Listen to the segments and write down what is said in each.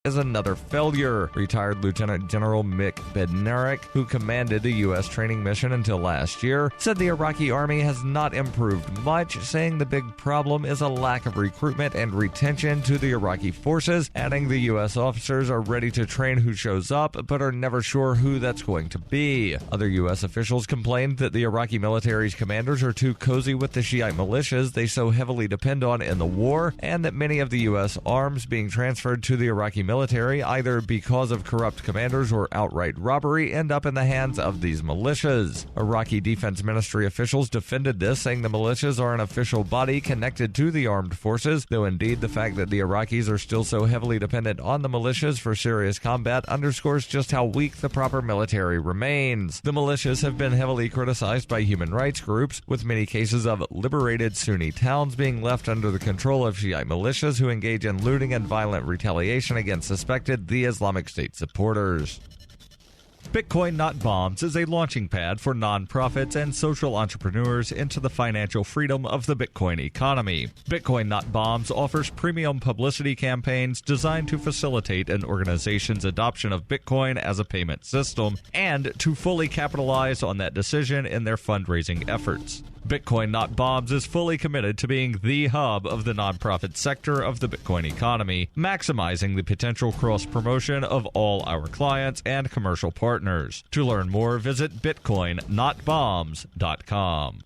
is another failure. Retired Lieutenant General Mick Bednarik, who commanded the U.S. training mission until last year, said the Iraqi army has not improved much, saying the big problem is a lack of recruitment and retention to the Iraqi forces, adding the U.S. officers are ready to train who shows up, but are never sure who that's going to be. Other U.S. officials complained that the Iraqi military's commanders are too cozy with the Shiite militias they so heavily depend on in the war, and that many of the U.S. arms being transferred to the Iraqi military, either because of corrupt commanders or outright robbery, end up in the hands of these militias. Iraqi Defense Ministry officials defended this, saying the militias are an official body connected to the armed forces, though indeed the fact that the Iraqis are still so heavily dependent on the militias for serious combat underscores just how weak the proper military remains. The militias have been heavily criticized by human rights groups, with many cases of liberated Sunni towns being left under the control of Shiite militias who engage in looting and violent retaliation against suspected the Islamic State supporters. Bitcoin Not Bombs is a launching pad for nonprofits and social entrepreneurs into the financial freedom of the Bitcoin economy. Bitcoin Not Bombs offers premium publicity campaigns designed to facilitate an organization's adoption of Bitcoin as a payment system and to fully capitalize on that decision in their fundraising efforts. Bitcoin Not Bombs is fully committed to being the hub of the nonprofit sector of the Bitcoin economy, maximizing the potential cross-promotion of all our clients and commercial partners. To learn more, visit bitcoinnotbombs.com.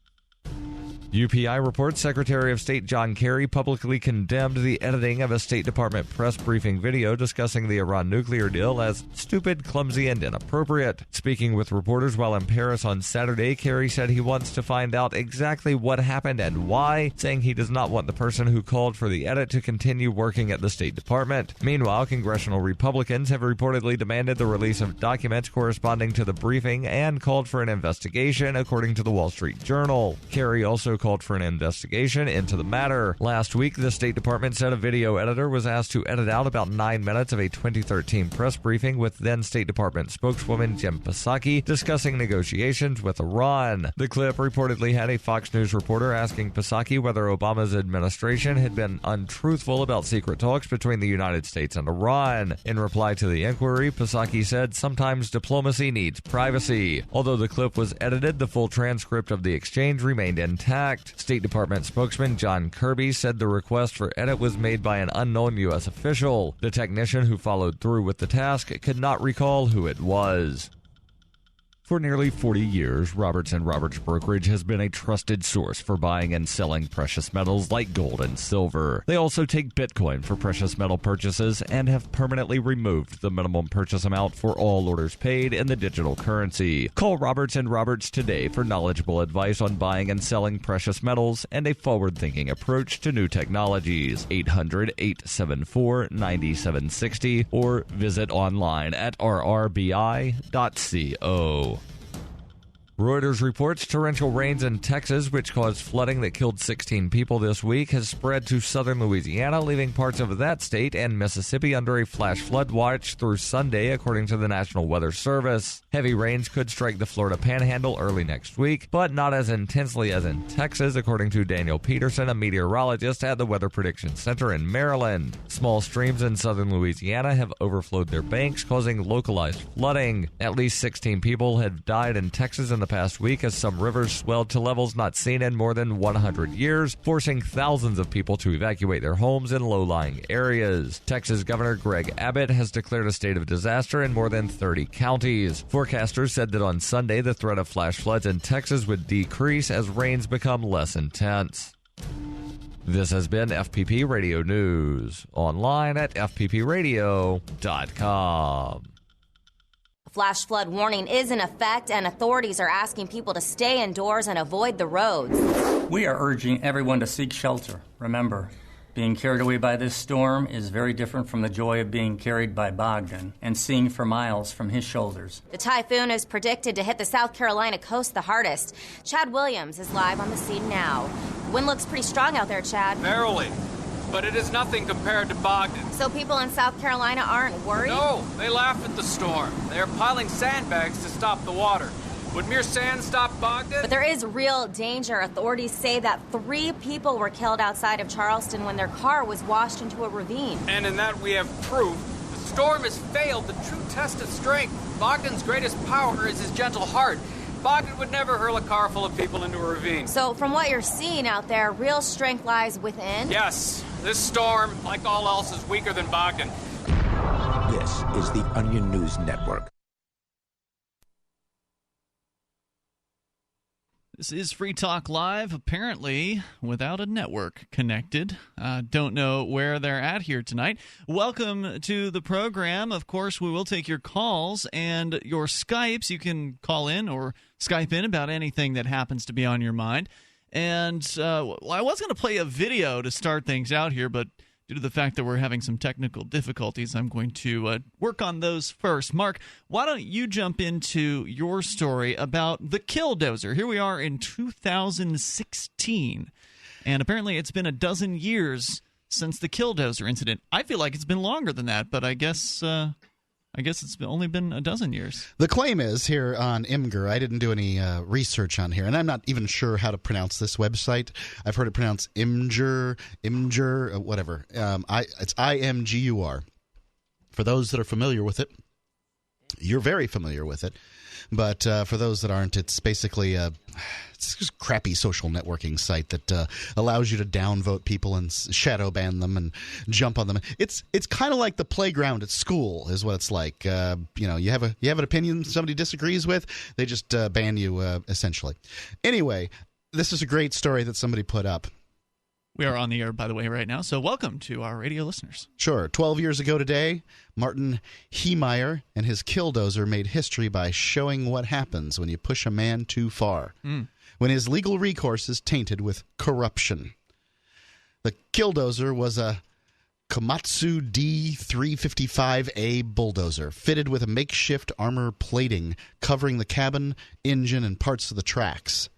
UPI reports Secretary of State John Kerry publicly condemned the editing of a State Department press briefing video discussing the Iran nuclear deal as stupid, clumsy, and inappropriate. Speaking with reporters while in Paris on Saturday, Kerry said he wants to find out exactly what happened and why, saying he does not want the person who called for the edit to continue working at the State Department. Meanwhile, congressional Republicans have reportedly demanded the release of documents corresponding to the briefing and called for an investigation, according to the Wall Street Journal. Kerry also called for an investigation into the matter. Last week, the State Department said a video editor was asked to edit out about 9 minutes of a 2013 press briefing with then State Department spokeswoman Jen Psaki discussing negotiations with Iran. The clip reportedly had a Fox News reporter asking Psaki whether Obama's administration had been untruthful about secret talks between the United States and Iran. In reply to the inquiry, Psaki said sometimes diplomacy needs privacy. Although the clip was edited, the full transcript of the exchange remained intact. State Department spokesman John Kirby said the request for edit was made by an unknown U.S. official. The technician who followed through with the task could not recall who it was. For nearly 40 years, Roberts & Roberts Brokerage has been a trusted source for buying and selling precious metals like gold and silver. They also take Bitcoin for precious metal purchases and have permanently removed the minimum purchase amount for all orders paid in the digital currency. Call Roberts & Roberts today for knowledgeable advice on buying and selling precious metals and a forward-thinking approach to new technologies. 800-874-9760 or visit online at rrbi.co. Reuters reports torrential rains in Texas, which caused flooding that killed 16 people this week, has spread to southern Louisiana, leaving parts of that state and Mississippi under a flash flood watch through Sunday, according to the National Weather Service. Heavy rains could strike the Florida Panhandle early next week, but not as intensely as in Texas, according to Daniel Peterson, a meteorologist at the Weather Prediction Center in Maryland. Small streams in southern Louisiana have overflowed their banks, causing localized flooding. At least 16 people have died in Texas in the past week as some rivers swelled to levels not seen in more than 100 years, forcing thousands of people to evacuate their homes in low-lying areas. Texas Governor Greg Abbott has declared a state of disaster in more than 30 counties. Forecasters said that on Sunday, the threat of flash floods in Texas would decrease as rains become less intense. This has been FPP Radio News, online at fppradio.com. Flash flood warning is in effect, and authorities are asking people to stay indoors and avoid the roads. We are urging everyone to seek shelter. Remember, being carried away by this storm is very different from the joy of being carried by Bogdan and seeing for miles from his shoulders. The typhoon is predicted to hit the South Carolina coast the hardest. Chad Williams is live on the scene now. The wind looks pretty strong out there, Chad. Barely. But it is nothing compared to Bogdan. So people in South Carolina aren't worried? No, they laugh at the storm. They are piling sandbags to stop the water. Would mere sand stop Bogdan? But there is real danger. Authorities say that 3 people were killed outside of Charleston when their car was washed into a ravine. And in that we have proof. The storm has failed the true test of strength. Bogdan's greatest power is his gentle heart. Bogdan would never hurl a car full of people into a ravine. So, from what you're seeing out there, real strength lies within? Yes. This storm, like all else, is weaker than Bogdan. This is the Onion News Network. This is Free Talk Live, apparently without a network connected. Don't know where they're at here tonight. Welcome to the program. Of course, we will take your calls and your Skypes. You can call in or Skype in about anything that happens to be on your mind. And I was going to play a video to start things out here, but due to the fact that we're having some technical difficulties, I'm going to work on those first. Mark, why don't you jump into your story about the Killdozer? Here we are in 2016, and apparently it's been a dozen years since the Killdozer incident. I feel like it's been longer than that, but I guess it's only been a dozen years. The claim is here on Imgur, I didn't do any research on here, and I'm not even sure how to pronounce this website. I've heard it pronounced Imgur, whatever. It's IMGUR. For those that are familiar with it, you're very familiar with it. But for those that aren't, it's basically it's just a crappy social networking site that allows you to downvote people and shadow ban them and jump on them. It's kind of like the playground at school is what it's like. You have an opinion somebody disagrees with, they just ban you essentially. Anyway, this is a great story that somebody put up. We are on the air, by the way, right now, so welcome to our radio listeners. Sure. 12 years ago today, Martin Heemeyer and his Killdozer made history by showing what happens when you push a man too far, when his legal recourse is tainted with corruption. The Killdozer was a Komatsu D355A bulldozer, fitted with a makeshift armor plating covering the cabin, engine, and parts of the tracks.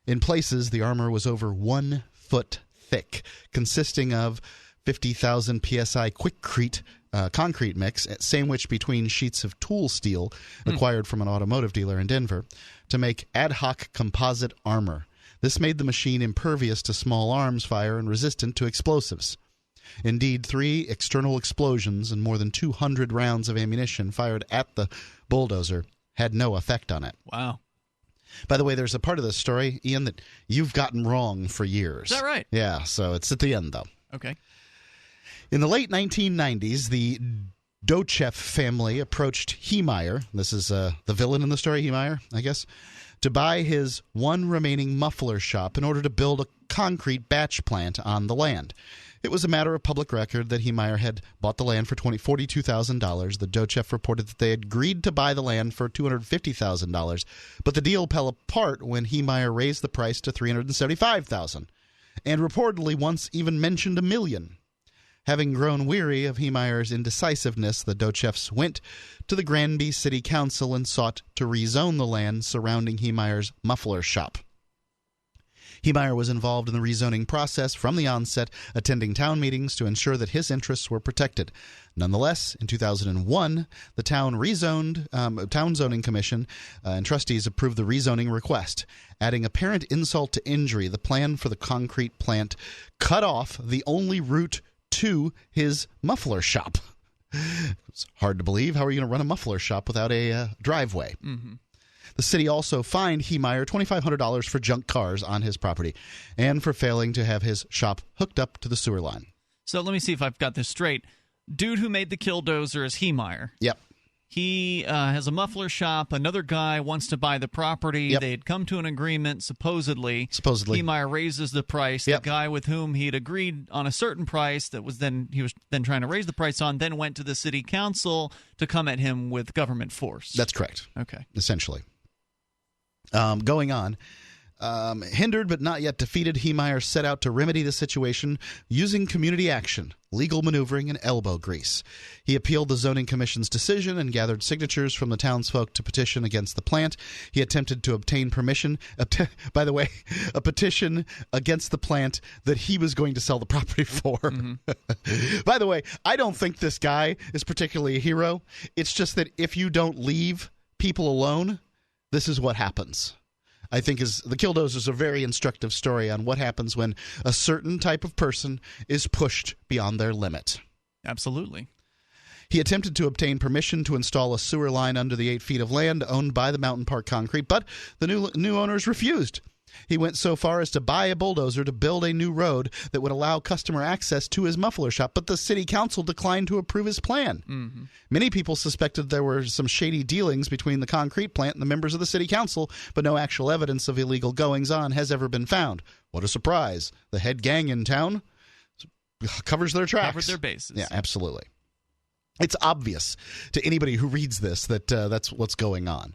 In places, the armor was over 1 foot thick, consisting of 50,000 psi quickcrete concrete mix sandwiched between sheets of tool steel acquired from an automotive dealer in Denver to make ad hoc composite armor. This made the machine impervious to small arms fire and resistant to explosives. Indeed, 3 external explosions and more than 200 rounds of ammunition fired at the bulldozer had no effect on it. Wow. By the way, there's a part of this story, Ian, that you've gotten wrong for years. Is that right? Yeah, so it's at the end, though. Okay. In the late 1990s, the Duterte family approached Heemeyer, this is the villain in the story, Heemeyer, I guess, to buy his one remaining muffler shop in order to build a concrete batch plant on the land. It was a matter of public record that Heemeyer had bought the land for $42,000. The Duterte reported that they had agreed to buy the land for $250,000, but the deal fell apart when Heemeyer raised the price to $375,000, and reportedly once even mentioned $1 million. Having grown weary of Heemeyer's indecisiveness, the Dutertes went to the Granby City Council and sought to rezone the land surrounding Heemeyer's muffler shop. Heemeyer was involved in the rezoning process from the onset, attending town meetings to ensure that his interests were protected. Nonetheless, in 2001, the town Town Zoning Commission and trustees approved the rezoning request. Adding apparent insult to injury, the plan for the concrete plant cut off the only route to his muffler shop. It's hard to believe. How are you going to run a muffler shop without a driveway? Mm-hmm. The city also fined Heemeyer $2,500 for junk cars on his property and for failing to have his shop hooked up to the sewer line. So let me see if I've got this straight. Dude who made the Killdozer is Heemeyer. Yep. He has a muffler shop. Another guy wants to buy the property. Yep. They had come to an agreement, supposedly. Heemeyer raises the price. Yep. The guy with whom he had agreed on a certain price that was he was then trying to raise the price on, then went to the city council to come at him with government force. That's correct. Okay. Essentially. Going on. Hindered but not yet defeated, Heemeyer set out to remedy the situation using community action, legal maneuvering, and elbow grease. He appealed the Zoning Commission's decision and gathered signatures from the townsfolk to petition against the plant. He attempted to obtain permission, by the way, a petition against the plant that he was going to sell the property for. Mm-hmm. By the way, I don't think this guy is particularly a hero. It's just that if you don't leave people alone, this is what happens. I think the Killdozer is a very instructive story on what happens when a certain type of person is pushed beyond their limit. Absolutely. He attempted to obtain permission to install a sewer line under the 8 feet of land owned by the Mountain Park Concrete, but the new owners refused. He went so far as to buy a bulldozer to build a new road that would allow customer access to his muffler shop, but the city council declined to approve his plan. Mm-hmm. Many people suspected there were some shady dealings between the concrete plant and the members of the city council, but no actual evidence of illegal goings-on has ever been found. What a surprise. The head gang in town covers their tracks. Covered their bases. Yeah, absolutely. It's obvious to anybody who reads this that that's what's going on.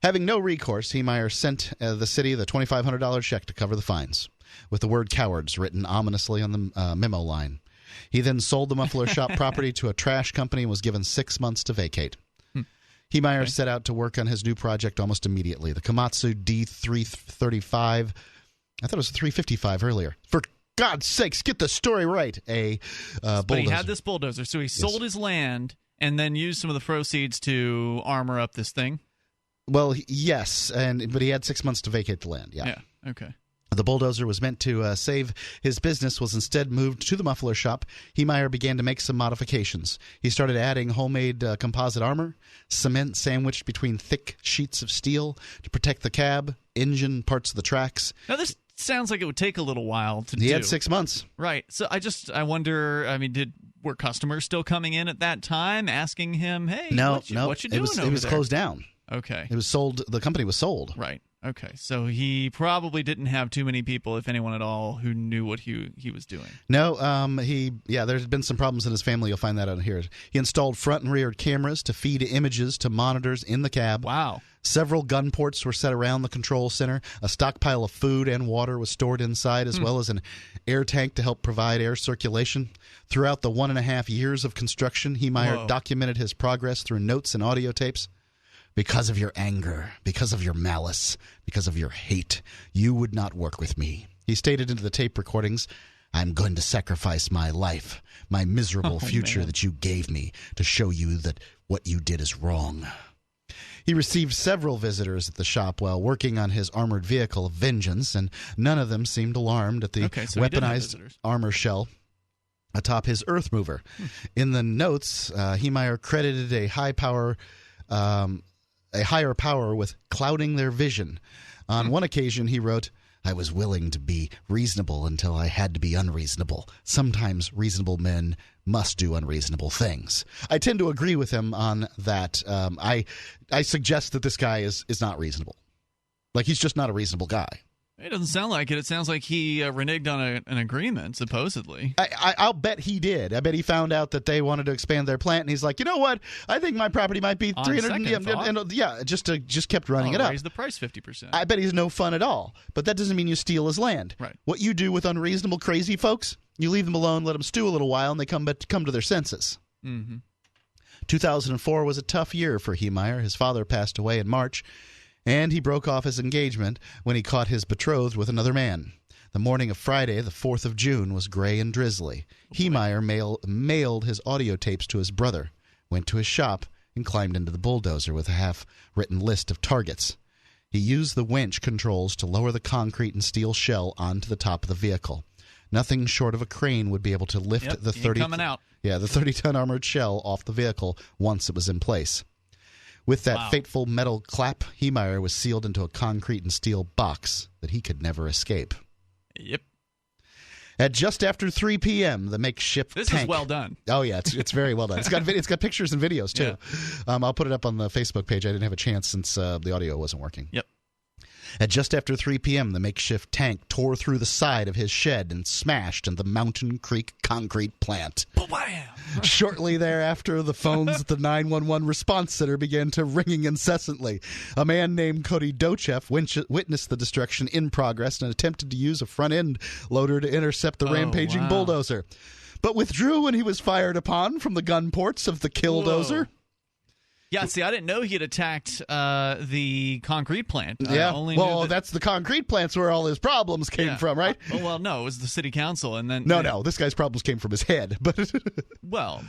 Having no recourse, Heemeyer sent the city the $2,500 check to cover the fines, with the word cowards written ominously on the memo line. He then sold the muffler shop property to a trash company and was given 6 months to vacate. Heemeyer set out to work on his new project almost immediately, the Komatsu D335. I thought it was 355 earlier. For God's sakes, get the story right. Bulldozer. But he had this bulldozer, so he sold his land and then used some of the proceeds to armor up this thing. Well, yes, but he had 6 months to vacate the land. Yeah. Okay. The bulldozer was meant to save his business, was instead moved to the muffler shop. Heemeyer began to make some modifications. He started adding homemade composite armor, cement sandwiched between thick sheets of steel to protect the cab, engine, parts of the tracks. Now, this sounds like it would take a little while to do. He had 6 months. Right. So I wonder, were customers still coming in at that time asking him, hey, what you doing over there? It was closed down. Okay. It was sold. The company was sold. Right. Okay. So he probably didn't have too many people, if anyone at all, who knew what he was doing. No. There's been some problems in his family. You'll find that out here. He installed front and rear cameras to feed images to monitors in the cab. Wow. Several gun ports were set around the control center. A stockpile of food and water was stored inside, as well as an air tank to help provide air circulation. Throughout the 1.5 years of construction, Heemeyer documented his progress through notes and audio tapes. Because of your anger, because of your malice, because of your hate, you would not work with me. He stated into the tape recordings, I'm going to sacrifice my life, my miserable future that you gave me to show you that what you did is wrong. He received several visitors at the shop while working on his armored vehicle of vengeance, and none of them seemed alarmed at the weaponized armor shell atop his earth mover. In the notes, Heemeyer credited a higher power with clouding their vision. On one occasion, he wrote, I was willing to be reasonable until I had to be unreasonable. Sometimes reasonable men must do unreasonable things. I tend to agree with him on that. I suggest that this guy is not reasonable. Like, he's just not a reasonable guy. It doesn't sound like it. It sounds like he reneged on an agreement, supposedly. I'll bet he did. I bet he found out that they wanted to expand their plant, and he's like, you know what? I think my property might be 300. Just kept running it up. Raise the price 50%. I bet he's no fun at all. But that doesn't mean you steal his land. Right. What you do with unreasonable, crazy folks, you leave them alone, let them stew a little while, and they come to their senses. Mm-hmm. 2004 was a tough year for Heemeyer. His father passed away in March, and he broke off his engagement when he caught his betrothed with another man. The morning of Friday, the 4th of June, was gray and drizzly. Heemeyer mailed his audio tapes to his brother, went to his shop, and climbed into the bulldozer with a half-written list of targets. He used the winch controls to lower the concrete and steel shell onto the top of the vehicle. Nothing short of a crane would be able to lift the 30-ton armored shell off the vehicle once it was in place. With that fateful metal clap, Heemeyer was sealed into a concrete and steel box that he could never escape. Yep. At just after 3 p.m., the makeshift tank... This is well done. Oh, yeah, it's very well done. It's got pictures and videos, too. Yeah. I'll put it up on the Facebook page. I didn't have a chance since the audio wasn't working. Yep. At just after 3 p.m., the makeshift tank tore through the side of his shed and smashed into the Mountain Creek concrete plant. Bam! Shortly thereafter, the phones at the 911 response center began to ringing incessantly. A man named Cody Dochev witnessed the destruction in progress and attempted to use a front-end loader to intercept the rampaging bulldozer, but withdrew when he was fired upon from the gun ports of the Killdozer. Yeah, see, I didn't know he had attacked the concrete plant. That's the concrete plant's where all his problems came from, right? No, it was the city council, and then no, this guy's problems came from his head. But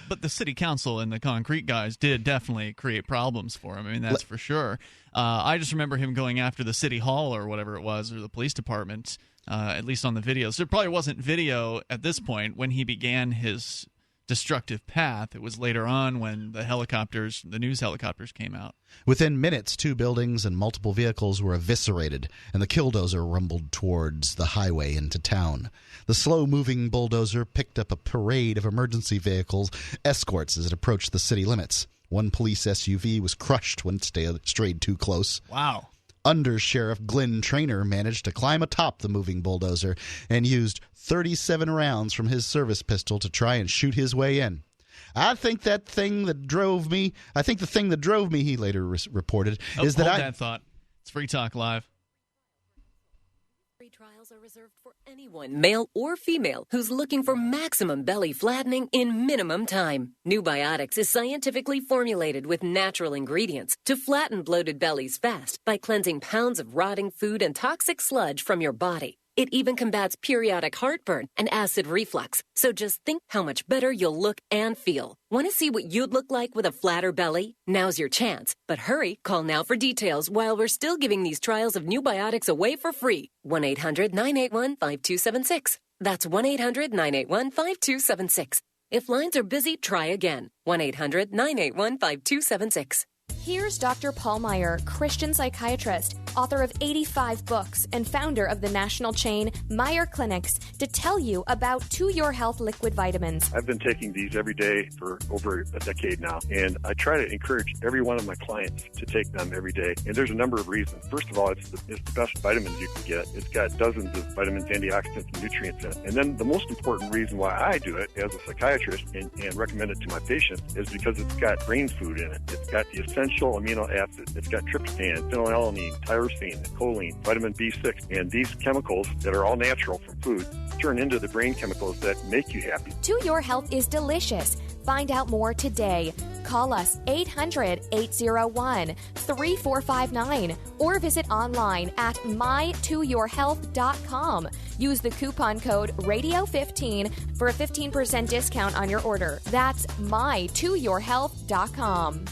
but the city council and the concrete guys did definitely create problems for him. I mean, that's for sure. I just remember him going after the city hall or whatever it was, or the police department. At least on the videos, there probably wasn't video at this point when he began his destructive path. It was later on when the news helicopters came out. Within minutes, 2 buildings and multiple vehicles were eviscerated, and the Killdozer rumbled towards the highway into town. The slow-moving bulldozer picked up a parade of emergency vehicles, escorts, as it approached the city limits. One police SUV was crushed when it strayed too close. Wow. Under Sheriff Glenn Traynor managed to climb atop the moving bulldozer and used 37 rounds from his service pistol to try and shoot his way in. I think the thing that drove me, he later reported, is that that thought. It's Free Talk Live. Free trials are reserved for anyone, male or female, who's looking for maximum belly flattening in minimum time. New Biotics is scientifically formulated with natural ingredients to flatten bloated bellies fast by cleansing pounds of rotting food and toxic sludge from your body. It even combats periodic heartburn and acid reflux. So just think how much better you'll look and feel. Want to see what you'd look like with a flatter belly? Now's your chance. But hurry, call now for details while we're still giving these trials of New Biotics away for free. 1-800-981-5276. That's 1-800-981-5276. If lines are busy, try again. 1-800-981-5276. Here's Dr. Paul Meyer, Christian psychiatrist, author of 85 books, and founder of the national chain Meyer Clinics, to tell you about To Your Health liquid vitamins. I've been taking these every day for over a decade now, and I try to encourage every one of my clients to take them every day. And there's a number of reasons. First of all, it's the best vitamins you can get. It's got dozens of vitamins, antioxidants, and nutrients in it. And then the most important reason why I do it as a psychiatrist and recommend it to my patients is because it's got brain food in it. It's got the essential amino acids. It's got tryptophan, phenylalanine, tyrosine, choline, vitamin B6, and these chemicals that are all natural from food turn into the brain chemicals that make you happy. To Your Health is delicious. Find out more today. Call us 800-801-3459 or visit online at mytoyourhealth.com. Use the coupon code RADIO15 for a 15% discount on your order. That's mytoyourhealth.com.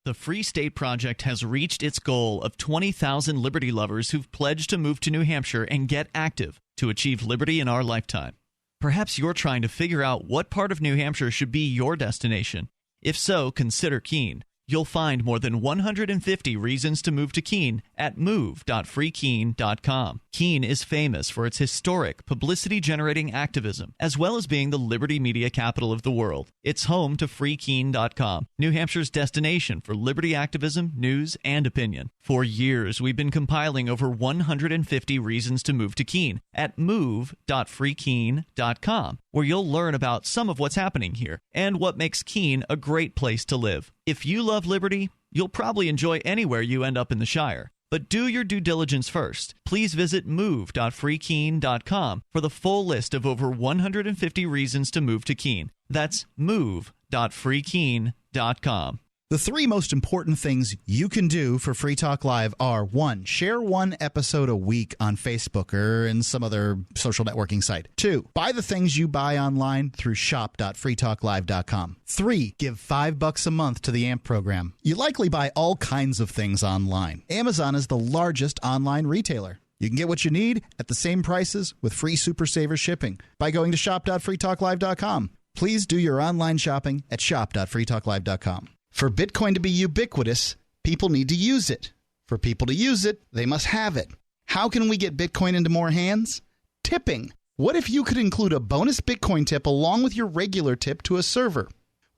The Free State Project has reached its goal of 20,000 liberty lovers who've pledged to move to New Hampshire and get active to achieve liberty in our lifetime. Perhaps you're trying to figure out what part of New Hampshire should be your destination. If so, consider Keene. You'll find more than 150 reasons to move to Keene at move.freekeene.com. Keene is famous for its historic, publicity-generating activism, as well as being the liberty media capital of the world. It's home to freekeene.com, New Hampshire's destination for liberty activism, news, and opinion. For years, we've been compiling over 150 reasons to move to Keene at move.freekeene.com, where you'll learn about some of what's happening here and what makes Keene a great place to live. If you love liberty, you'll probably enjoy anywhere you end up in the Shire. But do your due diligence first. Please visit move.freekeene.com for the full list of over 150 reasons to move to Keene. That's move.freekeene.com. The 3 most important things you can do for Free Talk Live are: 1, share 1 episode a week on Facebook or in some other social networking site. 2, buy the things you buy online through shop.freetalklive.com. 3, give $5 a month to the AMP program. You likely buy all kinds of things online. Amazon is the largest online retailer. You can get what you need at the same prices with free Super Saver shipping by going to shop.freetalklive.com. Please do your online shopping at shop.freetalklive.com. For Bitcoin to be ubiquitous, people need to use it. For people to use it, they must have it. How can we get Bitcoin into more hands? Tipping. What if you could include a bonus Bitcoin tip along with your regular tip to a server?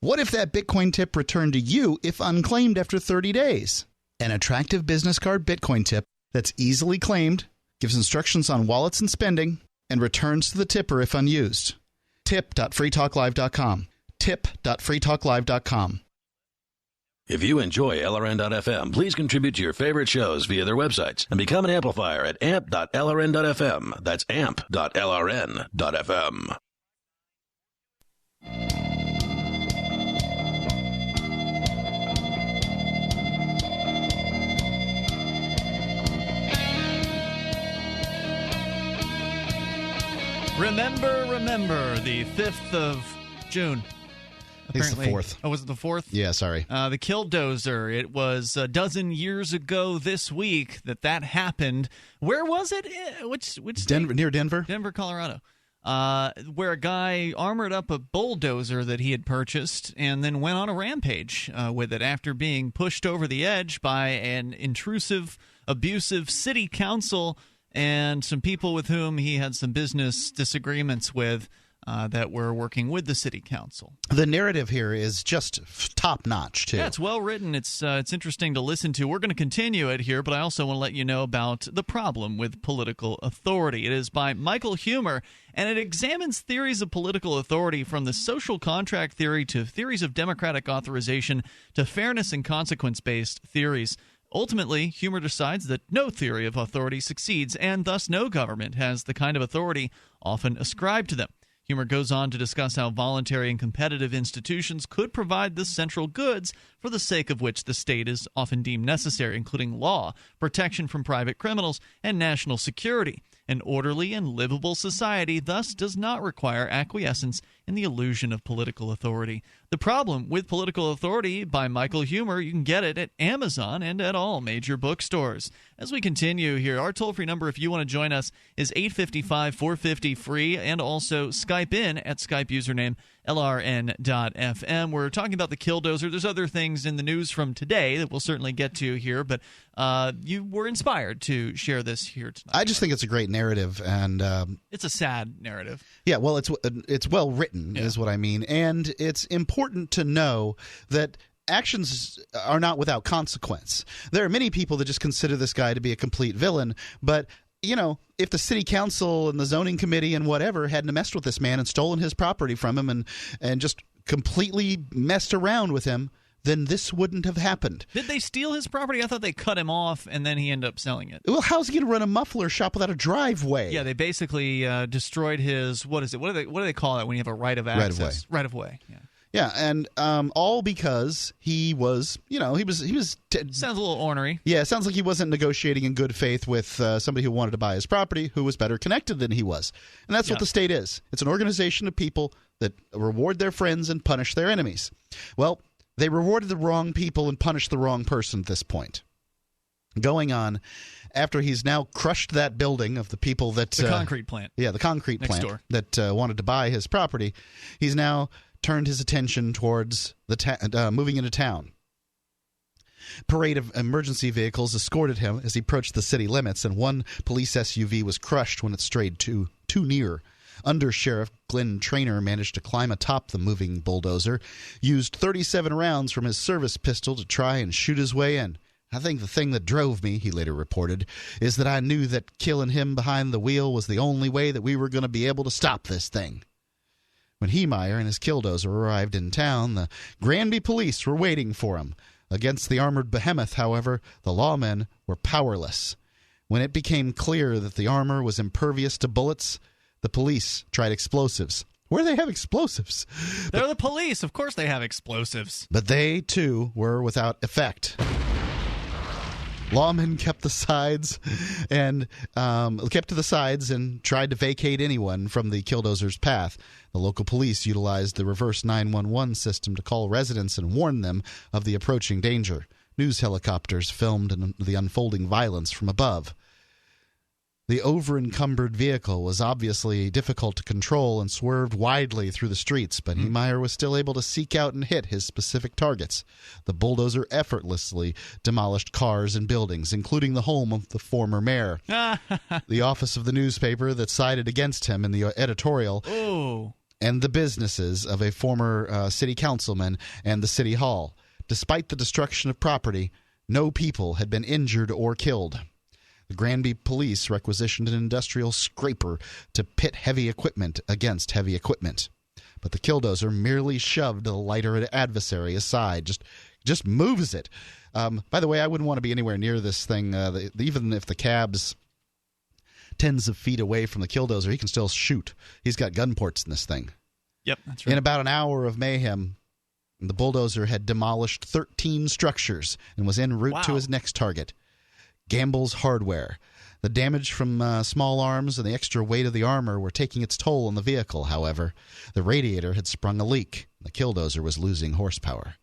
What if that Bitcoin tip returned to you if unclaimed after 30 days? An attractive business card Bitcoin tip that's easily claimed, gives instructions on wallets and spending, and returns to the tipper if unused. Tip.freetalklive.com. Tip.freetalklive.com. If you enjoy LRN.FM, please contribute to your favorite shows via their websites and become an amplifier at amp.lrn.fm. That's amp.lrn.fm. Remember the 5th of June. Apparently. It's the 4th. Oh, was it the 4th? Yeah, sorry. The Killdozer. It was a dozen years ago this week that happened. Where was it? Which Denver, near Denver? Denver, Colorado. where a guy armored up a bulldozer that he had purchased and then went on a rampage with it after being pushed over the edge by an intrusive, abusive city council and some people with whom he had some business disagreements with that were working with the city council. The narrative here is just top-notch, too. Yeah, it's well written. It's interesting to listen to. We're going to continue it here, but I also want to let you know about the problem with political authority. It is by Michael Huemer, and it examines theories of political authority from the social contract theory to theories of democratic authorization to fairness and consequence-based theories. Ultimately, Huemer decides that no theory of authority succeeds, and thus no government has the kind of authority often ascribed to them. Huemer goes on to discuss how voluntary and competitive institutions could provide the central goods for the sake of which the state is often deemed necessary, including law, protection from private criminals, and national security. An orderly and livable society thus does not require acquiescence in the illusion of political authority. The Problem with Political Authority by Michael Huemer, you can get it at Amazon and at all major bookstores. As we continue here, our toll-free number, if you want to join us, is 855-450-FREE, and also Skype in at Skype username LRN.FM. We're talking about the Killdozer. There's other things in the news from today that we'll certainly get to here, but you were inspired to share this here tonight. I just think it's a great narrative, and it's a sad narrative. Yeah, well, it's well written, is what I mean, and it's important to know that actions are not without consequence. There are many people that just consider this guy to be a complete villain, but you know, if the city council and the zoning committee and whatever hadn't messed with this man and stolen his property from him and just completely messed around with him, then this wouldn't have happened. Did they steal his property? I thought they cut him off and then he ended up selling it. Well, how's he going to run a muffler shop without a driveway? Yeah, they basically destroyed his, what is it? What do they call it when you have a right of access? Right of way. Yeah. Yeah, and all because he was, he was sounds a little ornery. Yeah, it sounds like he wasn't negotiating in good faith with somebody who wanted to buy his property who was better connected than he was. And that's what the state is. It's an organization of people that reward their friends and punish their enemies. Well, they rewarded the wrong people and punished the wrong person at this point. Going on, after he's now crushed that building of the people that... The concrete plant. Yeah, the concrete next plant door. That wanted to buy his property. He's now turned his attention towards the moving into town. Parade of emergency vehicles escorted him as he approached the city limits, and one police SUV was crushed when it strayed too near. Under Sheriff Glenn Traynor managed to climb atop the moving bulldozer, used 37 rounds from his service pistol to try and shoot his way in. I think the thing that drove me, he later reported, is that I knew that killing him behind the wheel was the only way that we were going to be able to stop this thing. When Heemeyer and his Killdozer arrived in town, the Granby police were waiting for him. Against the armored behemoth, however, the lawmen were powerless. When it became clear that the armor was impervious to bullets, the police tried explosives. Where do they have explosives? They're the police. Of course they have explosives. But they, too, were without effect. Lawmen kept to the sides and tried to vacate anyone from the Killdozer's path. The local police utilized the reverse 911 system to call residents and warn them of the approaching danger. News helicopters filmed the unfolding violence from above. The over-encumbered vehicle was obviously difficult to control and swerved widely through the streets, but Heemeyer was still able to seek out and hit his specific targets. The bulldozer effortlessly demolished cars and buildings, including the home of the former mayor, the office of the newspaper that sided against him in the editorial, and the businesses of a former city councilman and the city hall. Despite the destruction of property, no people had been injured or killed. The Granby police requisitioned an industrial scraper to pit heavy equipment against heavy equipment. But the Killdozer merely shoved the lighter adversary aside, just moves it. By the way, I wouldn't want to be anywhere near this thing. Even if the cab's tens of feet away from the Killdozer, he can still shoot. He's got gun ports in this thing. Yep, that's right. In about an hour of mayhem, the bulldozer had demolished 13 structures and was en route to his next target. Gamble's Hardware. The damage from small arms and the extra weight of the armor were taking its toll on the vehicle, however. The radiator had sprung a leak. The Killdozer was losing horsepower.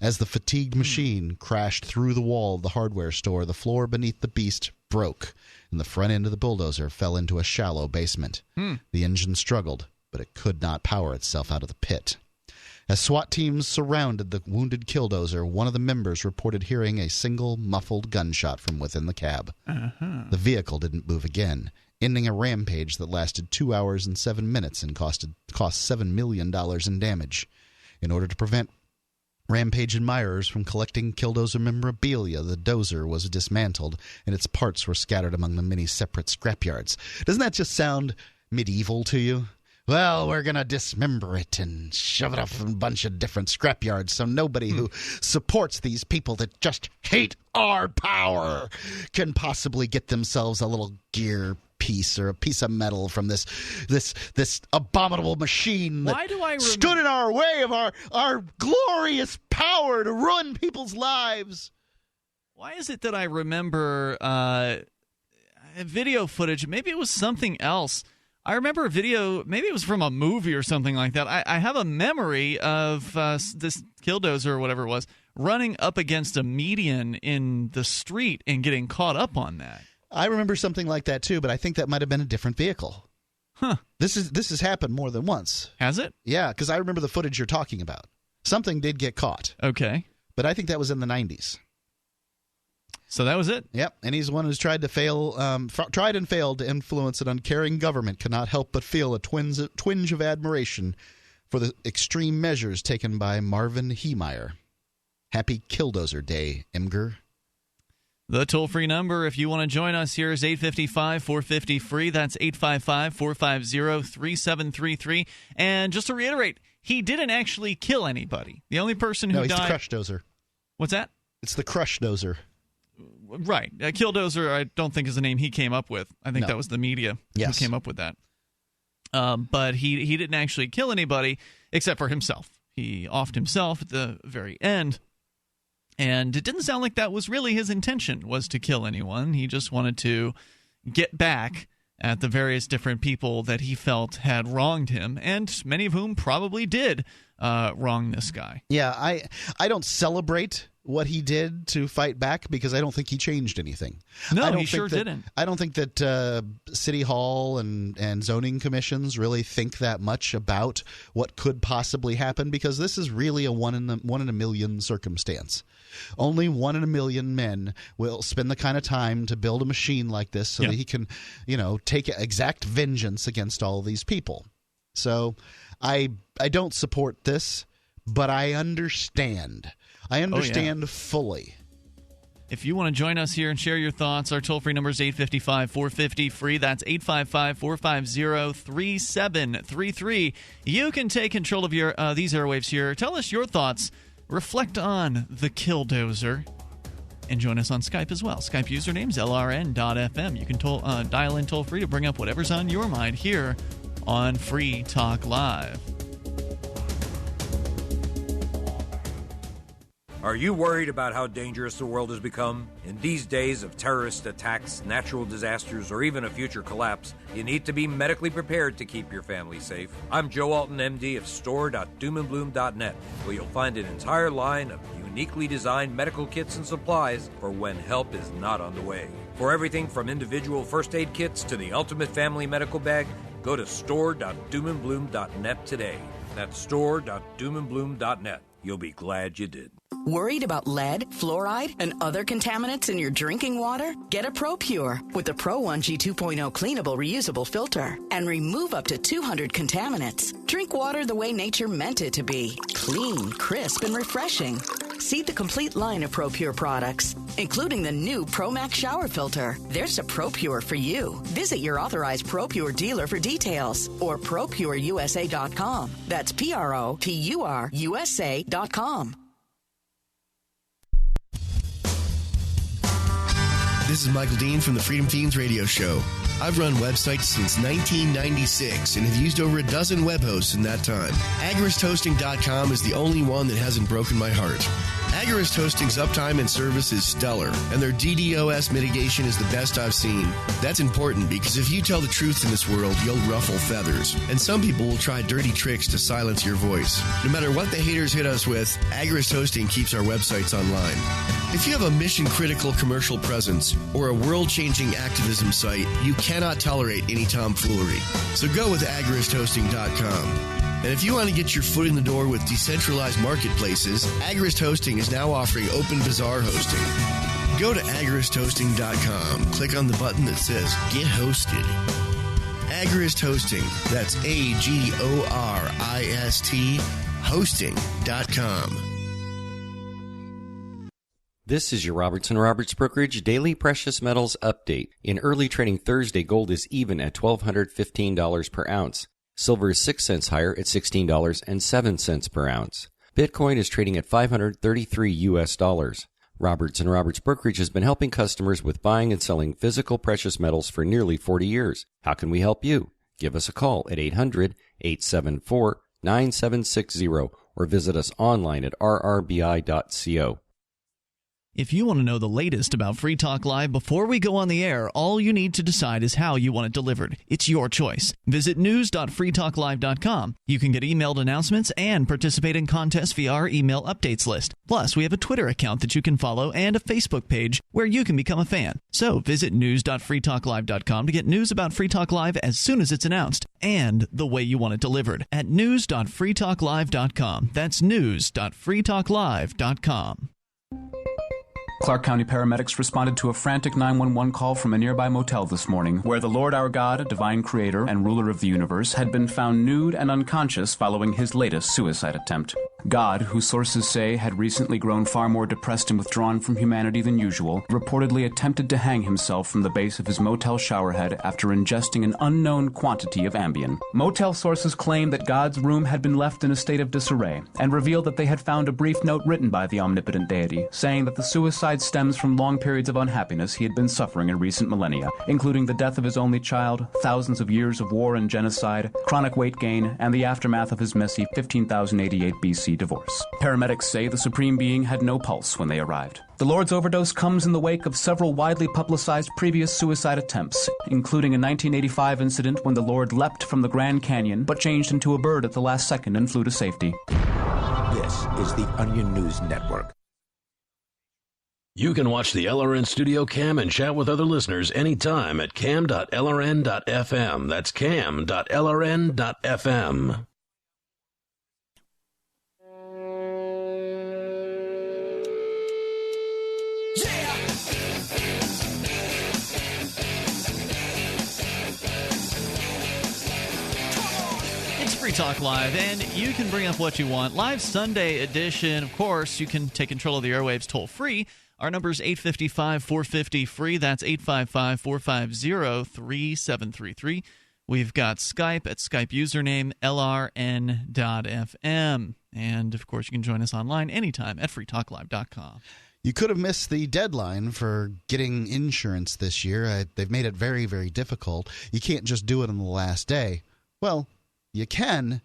As the fatigued machine crashed through the wall of the hardware store, the floor beneath the beast broke, and the front end of the bulldozer fell into a shallow basement. The engine struggled, but it could not power itself out of the pit. As SWAT teams surrounded the wounded Killdozer, one of the members reported hearing a single muffled gunshot from within the cab. The vehicle didn't move again, ending a rampage that lasted 2 hours and 7 minutes and cost $7 million in damage. In order to prevent Rampage admirers from collecting Killdozer memorabilia, the dozer was dismantled and its parts were scattered among the many separate scrapyards. Doesn't that just sound medieval to you? Well, we're going to dismember it and shove it off in a bunch of different scrapyards so nobody who supports these people that just hate our power can possibly get themselves a little gear piece or a piece of metal from this abominable machine that stood in our way of our glorious power to ruin people's lives. Why is it that I remember video footage? Maybe it was something else. I remember a video, maybe it was from a movie or something like that. I have a memory of this Killdozer or whatever it was running up against a median in the street and getting caught up on that. I remember something like that too, but I think that might have been a different vehicle. This has happened more than once. Has it? Yeah, because I remember the footage you're talking about. Something did get caught. Okay. But I think that was in the 90s. So that was it? Yep, and he's one who's tried and failed to influence an uncaring government, cannot help but feel a twinge of admiration for the extreme measures taken by Marvin Heemeyer. Happy Killdozer Day, Imgur. The toll-free number, if you want to join us here, is 855-450-FREE. That's 855-450-3733. And just to reiterate, he didn't actually kill anybody. The only person who died... No, he's the Crush Dozer. What's that? It's the Crush Dozer. Right. Killdozer, I don't think is the name he came up with. I think that was the media who came up with that. But he didn't actually kill anybody except for himself. He offed himself at the very end. And it didn't sound like that was really his intention, was to kill anyone. He just wanted to get back at the various different people that he felt had wronged him, and many of whom probably did wrong this guy. Yeah, I don't celebrate what he did to fight back because I don't think he changed anything. No, he sure didn't. I don't think that City Hall and zoning commissions really think that much about what could possibly happen, because this is really a one in a million circumstance. Only 1 in a million men will spend the kind of time to build a machine like this so that he can, take exact vengeance against all of these people. So I don't support this, but I understand. I understand fully. If you want to join us here and share your thoughts, our toll-free number is 855-450-FREE. That's 855-450-3733. You can take control of your these airwaves here. Tell us your thoughts. Reflect on the Killdozer. And join us on Skype as well. Skype username is LRN.FM. You can dial in toll-free to bring up whatever's on your mind here on Free Talk Live. Are you worried about how dangerous the world has become? In these days of terrorist attacks, natural disasters, or even a future collapse, you need to be medically prepared to keep your family safe. I'm Joe Alton, MD of store.doomandbloom.net, where you'll find an entire line of uniquely designed medical kits and supplies for when help is not on the way. For everything from individual first aid kits to the ultimate family medical bag, go to store.doomandbloom.net today. That's store.doomandbloom.net. You'll be glad you did. Worried about lead, fluoride, and other contaminants in your drinking water? Get a ProPure with the Pro 1G 2.0 cleanable reusable filter and remove up to 200 contaminants. Drink water the way nature meant it to be. Clean, crisp, and refreshing. See the complete line of ProPure products, including the new ProMax shower filter. There's a ProPure for you. Visit your authorized ProPure dealer for details or ProPureUSA.com. That's ProPureUSA.com. This is Michael Dean from the Freedom Teens radio show. I've run websites since 1996 and have used over a dozen web hosts in that time. AgoristHosting.com is the only one that hasn't broken my heart. Agorist Hosting's uptime and service is stellar, and their DDoS mitigation is the best I've seen. That's important because if you tell the truth in this world, you'll ruffle feathers. And some people will try dirty tricks to silence your voice. No matter what the haters hit us with, Agorist Hosting keeps our websites online. If you have a mission-critical commercial presence or a world-changing activism site, you cannot tolerate any tomfoolery. So go with AgoristHosting.com. And if you want to get your foot in the door with decentralized marketplaces, Agorist Hosting is now offering Open Bazaar hosting. Go to agoristhosting.com, click on the button that says Get Hosted. Agorist Hosting, that's AGORIST, hosting.com. This is your Robertson Roberts Brokerage Daily Precious Metals Update. In early trading Thursday, gold is even at $1,215 per ounce. Silver is 6 cents higher at $16.07 per ounce. Bitcoin is trading at $533 US. Robertson Roberts Brokerage has been helping customers with buying and selling physical precious metals for nearly 40 years. How can we help you? Give us a call at 800-874-9760 or visit us online at rrbi.co. If you want to know the latest about Free Talk Live before we go on the air, all you need to decide is how you want it delivered. It's your choice. Visit news.freetalklive.com. You can get emailed announcements and participate in contests via our email updates list. Plus, we have a Twitter account that you can follow and a Facebook page where you can become a fan. So visit news.freetalklive.com to get news about Free Talk Live as soon as it's announced and the way you want it delivered at news.freetalklive.com. That's news.freetalklive.com. Clark County paramedics responded to a frantic 911 call from a nearby motel this morning, where the Lord our God, divine creator and ruler of the universe, had been found nude and unconscious following his latest suicide attempt. God, who sources say had recently grown far more depressed and withdrawn from humanity than usual, reportedly attempted to hang himself from the base of his motel showerhead after ingesting an unknown quantity of Ambien. Motel sources claim that God's room had been left in a state of disarray, and revealed that they had found a brief note written by the omnipotent deity, saying that the suicide stems from long periods of unhappiness he had been suffering in recent millennia, including the death of his only child, thousands of years of war and genocide, chronic weight gain, and the aftermath of his messy 15,088 BC divorce. Paramedics say the Supreme Being had no pulse when they arrived. The Lord's overdose comes in the wake of several widely publicized previous suicide attempts, including a 1985 incident when the Lord leapt from the Grand Canyon but changed into a bird at the last second and flew to safety. This is the Onion News Network. You can watch the LRN Studio Cam and chat with other listeners anytime at cam.lrn.fm. That's cam.lrn.fm. Free Talk Live, and you can bring up what you want. Live Sunday edition, of course, you can take control of the airwaves toll-free. Our number is 855-450-FREE. That's 855-450-3733. We've got Skype at Skype username LRN.FM. And, of course, you can join us online anytime at freetalklive.com. You could have missed the deadline for getting insurance this year. They've made it very, very difficult. You can't just do it on the last day. Well, you can,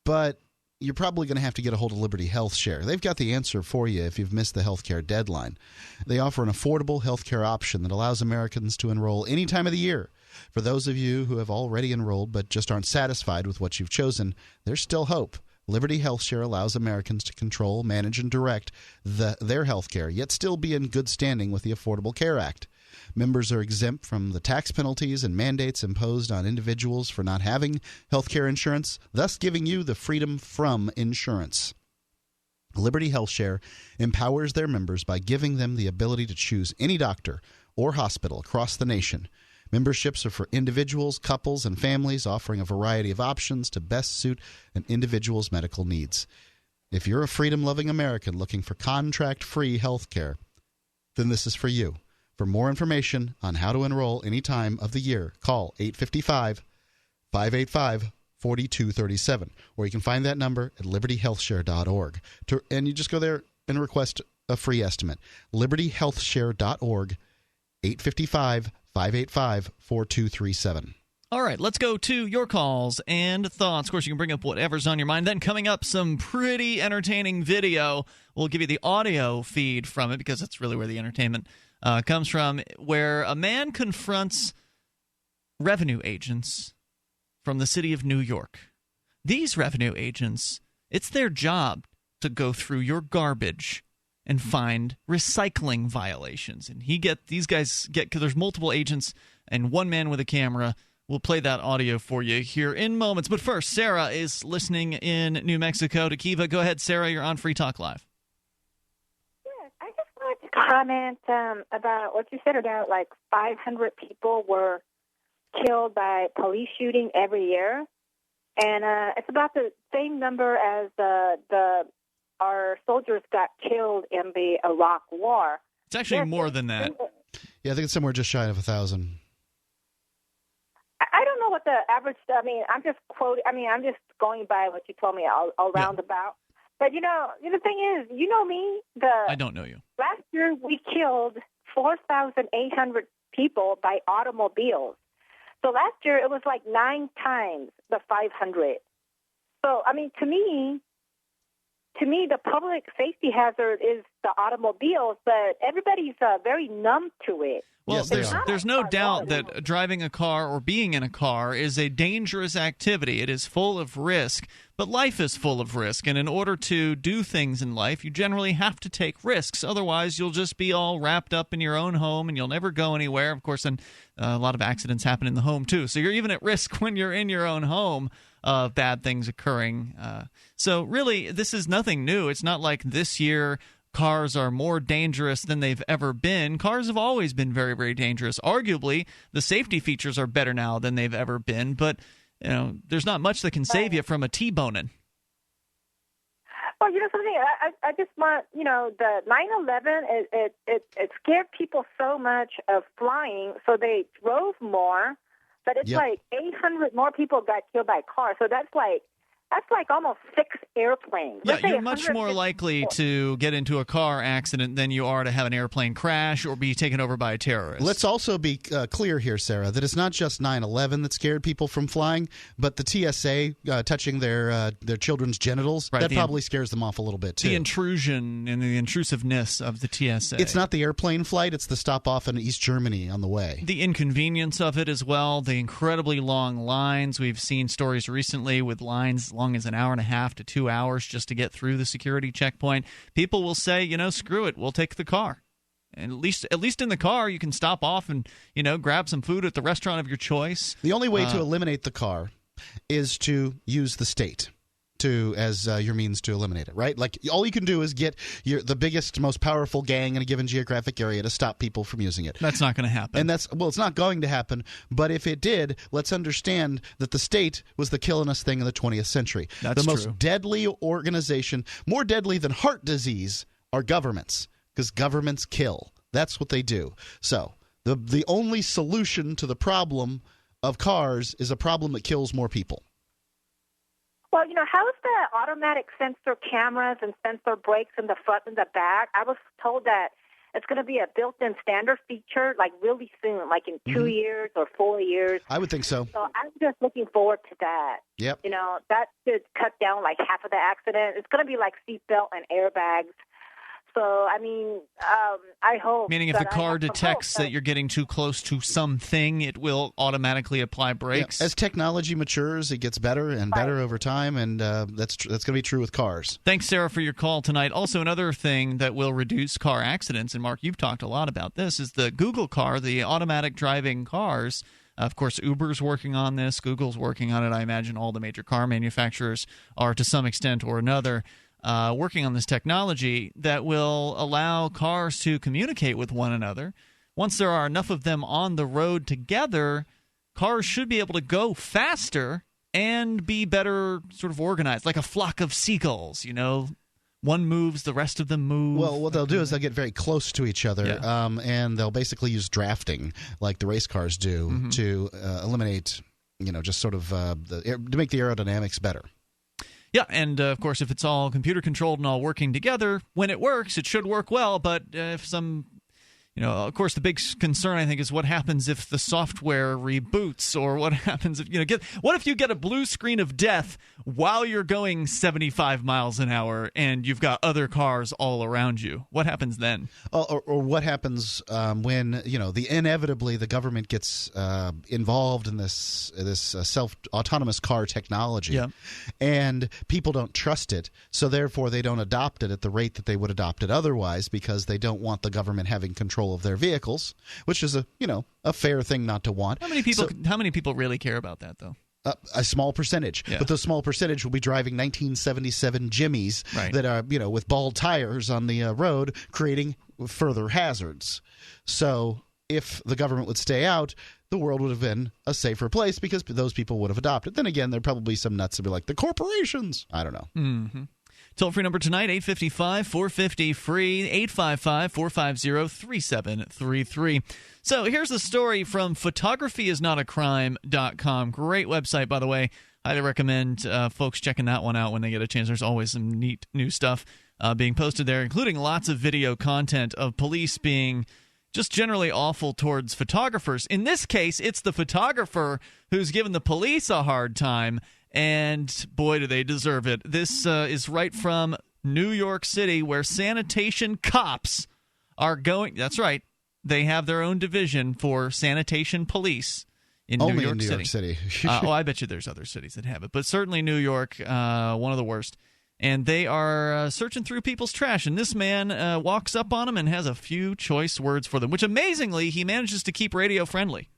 but you're probably going to have to get a hold of Liberty Health Share. They've got the answer for you if you've missed the healthcare deadline. They offer an affordable healthcare option that allows Americans to enroll any time of the year. For those of you who have already enrolled but just aren't satisfied with what you've chosen, there's still hope. Liberty Health Share allows Americans to control, manage, and direct their healthcare, yet still be in good standing with the Affordable Care Act. Members are exempt from the tax penalties and mandates imposed on individuals for not having health care insurance, thus giving you the freedom from insurance. Liberty Health Share empowers their members by giving them the ability to choose any doctor or hospital across the nation. Memberships are for individuals, couples, and families, offering a variety of options to best suit an individual's medical needs. If you're a freedom-loving American looking for contract-free health care, then this is for you. For more information on how to enroll any time of the year, call 855-585-4237, or you can find that number at libertyhealthshare.org. And you just go there and request a free estimate. libertyhealthshare.org, 585-4237. All right, let's go to your calls and thoughts. Of course, you can bring up whatever's on your mind. Then coming up, some pretty entertaining video. We'll give you the audio feed from it because that's really where the entertainment comes from, where a man confronts revenue agents from the city of New York. These revenue agents, it's their job to go through your garbage and find recycling violations. And these guys get, because there's multiple agents and one man with a camera. We'll play that audio for you here in moments. But first, Sarah is listening in New Mexico to Kiva. Go ahead, Sarah. You're on Free Talk Live. Yes, I just wanted to comment about what you said about 500 people were killed by police shooting every year. And it's about the same number as our soldiers got killed in the Iraq War. It's actually more than that. Yeah, I think it's somewhere just shy of 1,000. I don't know what the average. I mean, I'm just quoting. I mean, I'm just going by what you told me. I'll roundabout. But the thing is, you know me. I don't know you. Last year we killed 4,800 people by automobiles. So last year it was 9 times the 500. So I mean, to me, the public safety hazard is the automobiles, but everybody's very numb to it. Well, there's no doubt that driving a car or being in a car is a dangerous activity. It is full of risk, but life is full of risk. And in order to do things in life, you generally have to take risks. Otherwise, you'll just be all wrapped up in your own home and you'll never go anywhere. Of course, and a lot of accidents happen in the home, too. So you're even at risk when you're in your own home of bad things occurring. So really, this is nothing new. It's not like this year cars are more dangerous than they've ever been. Cars have always been very, very dangerous. Arguably, the safety features are better now than they've ever been, but there's not much that can save you from a T-boning. Well, something, I just want, the 9/11, it scared people so much of flying, so they drove more, but it's 800 more people got killed by cars, so that's almost 6 airplanes. Yeah, you're much more likely to get into a car accident than you are to have an airplane crash or be taken over by a terrorist. Let's also be clear here, Sarah, that it's not just 9/11 that scared people from flying, but the TSA touching their children's genitals, that probably scares them off a little bit, too. The intrusion and the intrusiveness of the TSA. It's not the airplane flight, it's the stop off in East Germany on the way. The inconvenience of it as well, the incredibly long lines. We've seen stories recently with lines long as an hour and a half to 2 hours just to get through the security checkpoint. People will say, screw it, we'll take the car. And at least in the car, you can stop off and, grab some food at the restaurant of your choice. The only way to eliminate the car is to use the state as your means to eliminate it, right? All you can do is get the biggest, most powerful gang in a given geographic area to stop people from using it. That's not going to happen. And it's not going to happen. But if it did, let's understand that the state was the killingest thing in the 20th century. That's the most deadly organization, more deadly than heart disease, are governments, because governments kill. That's what they do. So the only solution to the problem of cars is a problem that kills more people. Well, how's the automatic sensor cameras and sensor brakes in the front and the back? I was told that it's going to be a built-in standard feature, really soon, in 2 years or 4 years. I would think so. So I'm just looking forward to that. Yep. That should cut down half of the accident. It's going to be like seatbelt and airbags. So, I mean, I hope. Meaning if the car detects that you're getting too close to something, it will automatically apply brakes? Yeah. As technology matures, it gets better and better over time, and that's going to be true with cars. Thanks, Sarah, for your call tonight. Also, another thing that will reduce car accidents, and Mark, you've talked a lot about this, is the Google car, the automatic driving cars. Of course, Uber's working on this. Google's working on it. I imagine all the major car manufacturers are to some extent or another working on this technology that will allow cars to communicate with one another. Once there are enough of them on the road together, cars should be able to go faster and be better sort of organized, like a flock of seagulls, One moves, the rest of them move. Well, what they'll do is they'll get very close to each other, and they'll basically use drafting, like the race cars do, to eliminate, just sort of to make the aerodynamics better. Yeah, and of course, if it's all computer controlled and all working together, when it works, it should work well. But if some of course, the big concern, I think, is what happens if the software reboots, or what happens if, what if you get a blue screen of death while you're going 75 miles an hour and you've got other cars all around you? What happens then? Or what happens when, inevitably the government gets involved in this self-autonomous car technology, and people don't trust it, so therefore they don't adopt it at the rate that they would adopt it otherwise, because they don't want the government having control of their vehicles, which is a fair thing not to want. How many people really care about that, though? A small percentage, but the small percentage will be driving 1977 Jimmies that are, with bald tires on the road, creating further hazards. So if the government would stay out, the world would have been a safer place, because those people would have adopted. Then again, there'd probably be some nuts that be like, the corporations. I don't know. Mm-hmm. Toll-free number tonight, 855-450-FREE, 855-450-3733. So here's the story from photographyisnotacrime.com. Great website, by the way. Highly recommend folks checking that one out when they get a chance. There's always some neat new stuff being posted there, including lots of video content of police being just generally awful towards photographers. In this case, it's the photographer who's given the police a hard time, and boy, do they deserve it. This is right from New York City, where sanitation cops are going. That's right. They have their own division for sanitation police in New York City. I bet you there's other cities that have it, but certainly New York, one of the worst. And they are searching through people's trash, and this man walks up on them and has a few choice words for them, which amazingly he manages to keep radio friendly.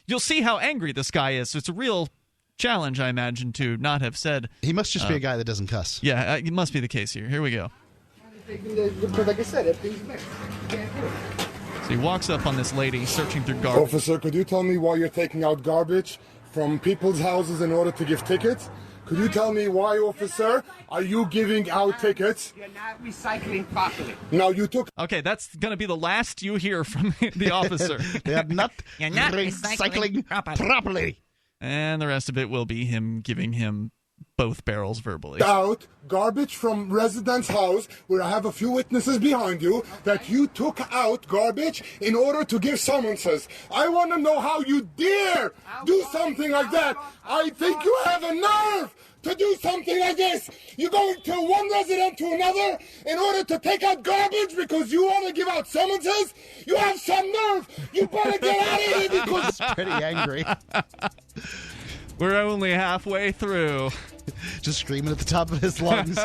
You'll see how angry this guy is. So it's a real challenge, I imagine, to not have said. He must just be a guy that doesn't cuss. Yeah, it must be the case here. Here we go. Like I said, everything's mixed. So he walks up on this lady searching through garbage. Officer, could you tell me why you're taking out garbage from people's houses in order to give tickets? Could you tell me why, officer, are you giving out tickets? You're not recycling properly. Now you took... Okay, that's going to be the last you hear from the officer. You're not recycling properly. And the rest of it will be him giving him both barrels verbally. Out garbage from resident's house, where I have a few witnesses behind you, that you took out garbage in order to give summonses. I want to know how you dare do something like that. I think you have a nerve to do something like this. You're going to one resident to another in order to take out garbage because you want to give out summonses? You have some nerve. You better get out of here because... He's pretty angry. We're only halfway through. Just screaming at the top of his lungs.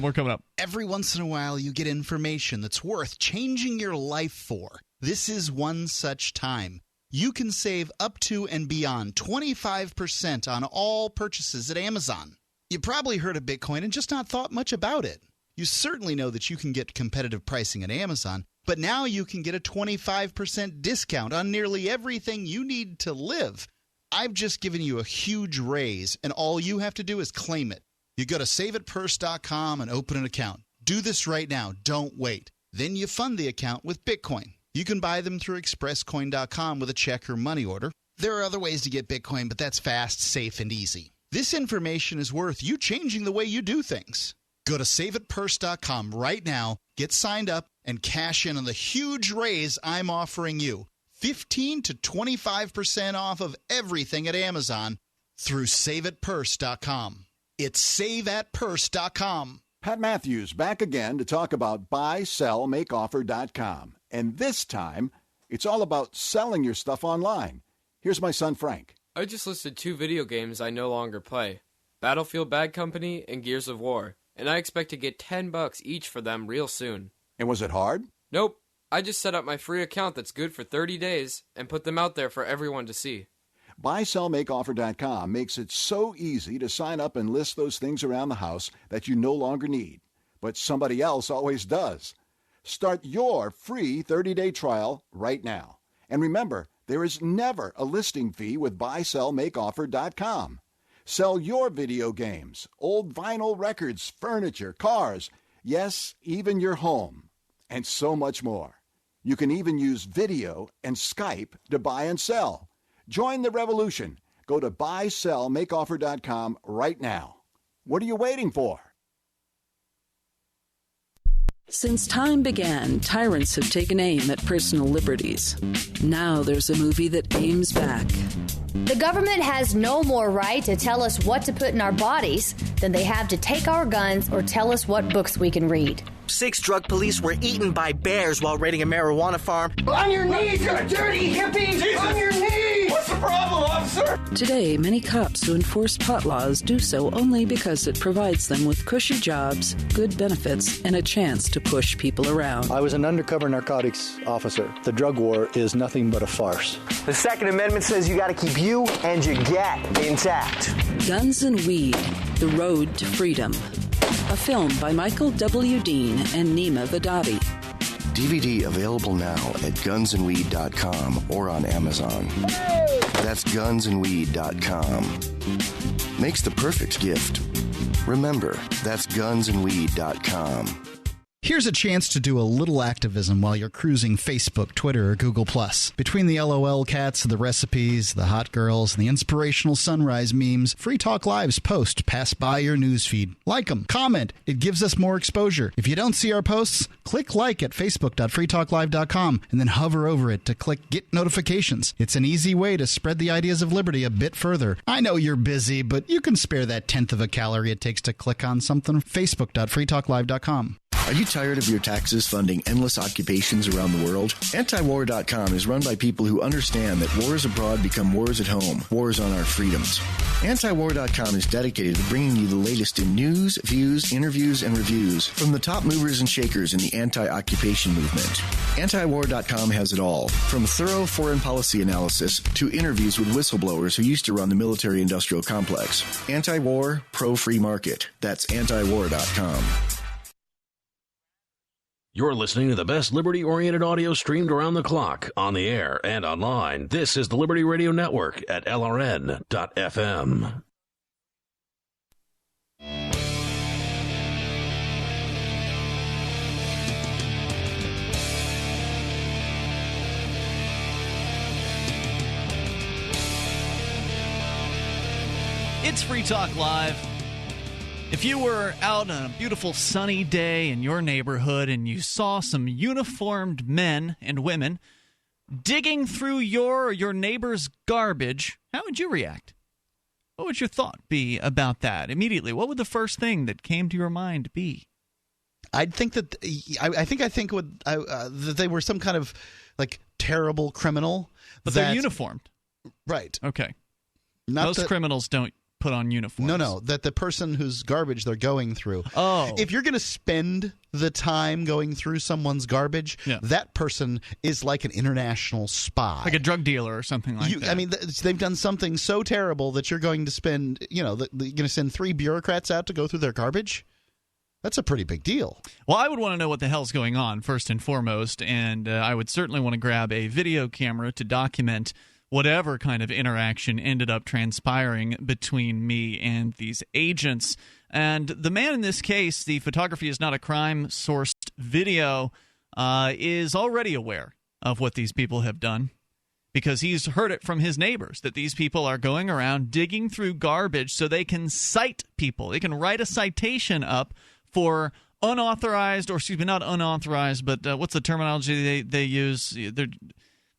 More coming up. Every once in a while, you get information that's worth changing your life for. This is one such time. You can save up to and beyond 25% on all purchases at Amazon. You probably heard of Bitcoin and just not thought much about it. You certainly know that you can get competitive pricing at Amazon, but now you can get a 25% discount on nearly everything you need to live. I've just given you a huge raise, and all you have to do is claim it. You go to saveitpurse.com and open an account. Do this right now. Don't wait. Then you fund the account with Bitcoin. You can buy them through expresscoin.com with a check or money order. There are other ways to get Bitcoin, but that's fast, safe, and easy. This information is worth you changing the way you do things. Go to saveitpurse.com right now, get signed up, and cash in on the huge raise I'm offering you. 15 to 25% off of everything at Amazon through saveitpurse.com. It's saveatpurse.com. Pat Matthews back again to talk about buysellmakeoffer.com. And this time, it's all about selling your stuff online. Here's my son, Frank. I just listed 2 video games I no longer play. Battlefield Bad Company and Gears of War. And I expect to get $10 each for them real soon. And was it hard? Nope. I just set up my free account that's good for 30 days and put them out there for everyone to see. BuySellMakeOffer.com makes it so easy to sign up and list those things around the house that you no longer need, but somebody else always does. Start your free 30-day trial right now. And remember, there is never a listing fee with BuySellMakeOffer.com. Sell your video games, old vinyl records, furniture, cars, yes, even your home, and so much more. You can even use video and Skype to buy and sell. Join the revolution. Go to BuySellMakeOffer.com right now. What are you waiting for? Since time began, tyrants have taken aim at personal liberties. Now there's a movie that aims back. The government has no more right to tell us what to put in our bodies than they have to take our guns or tell us what books we can read. 6 drug police were eaten by bears while raiding a marijuana farm. On your knees, you dirty hippies! Jesus. On your knees! What's the problem, officer? Today, many cops who enforce pot laws do so only because it provides them with cushy jobs, good benefits, and a chance to push people around. I was an undercover narcotics officer. The drug war is nothing but a farce. The Second Amendment says you got to keep you and your gat intact. Guns and Weed, The Road to Freedom. A film by Michael W. Dean and Nima Vadadi. DVD available now at gunsandweed.com or on Amazon. That's gunsandweed.com. Makes the perfect gift. Remember, that's gunsandweed.com. Here's a chance to do a little activism while you're cruising Facebook, Twitter, or Google+. Between the LOL cats, the recipes, the hot girls, and the inspirational sunrise memes, Free Talk Live's posts pass by your newsfeed. Like them, comment. It gives us more exposure. If you don't see our posts, click like at facebook.freetalklive.com and then hover over it to click Get Notifications. It's an easy way to spread the ideas of liberty a bit further. I know you're busy, but you can spare that 1/10 of a calorie it takes to click on something. Facebook.freetalklive.com. Are you tired of your taxes funding endless occupations around the world? Antiwar.com is run by people who understand that wars abroad become wars at home, wars on our freedoms. Antiwar.com is dedicated to bringing you the latest in news, views, interviews, and reviews from the top movers and shakers in the anti-occupation movement. Antiwar.com has it all, from thorough foreign policy analysis to interviews with whistleblowers who used to run the military-industrial complex. Anti-war, pro-free market. That's antiwar.com. You're listening to the best liberty-oriented audio streamed around the clock, on the air and online. This is the Liberty Radio Network at LRN.FM. It's Free Talk Live. If you were out on a beautiful sunny day in your neighborhood and you saw some uniformed men and women digging through your or your neighbor's garbage, how would you react? What would your thought be about that immediately? What would the first thing that came to your mind be? I'd think that I think that they were some kind of like terrible criminal. But they're uniformed. Right. Okay. Most criminals don't put on uniforms. No, that the person whose garbage they're going through. Oh. If you're going to spend the time going through someone's garbage, that person is like an international spy. Like a drug dealer or something like that. I mean, they've done something so terrible that you're going to spend, you're going to send 3 bureaucrats out to go through their garbage? That's a pretty big deal. Well, I would want to know what the hell's going on, first and foremost, and I would certainly want to grab a video camera to document whatever kind of interaction ended up transpiring between me and these agents. And the man in this case, the photography is not a crime-sourced video, is already aware of what these people have done because he's heard it from his neighbors that these people are going around digging through garbage so they can cite people. They can write a citation up for unauthorized, or excuse me, not unauthorized, but what's the terminology they use?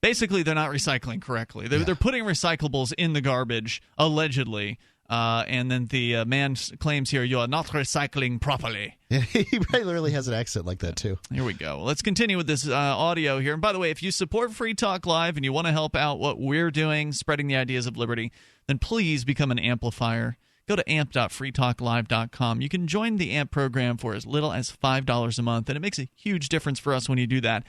Basically, they're not recycling correctly. They're putting recyclables in the garbage, allegedly, and then the man claims here, you are not recycling properly. Yeah, he really has an accent like that, too. Here we go. Let's continue with this audio here. And by the way, if you support Free Talk Live and you want to help out what we're doing, spreading the ideas of liberty, then please become an amplifier. Go to amp.freetalklive.com. You can join the AMP program for as little as $5 a month, and it makes a huge difference for us when you do that.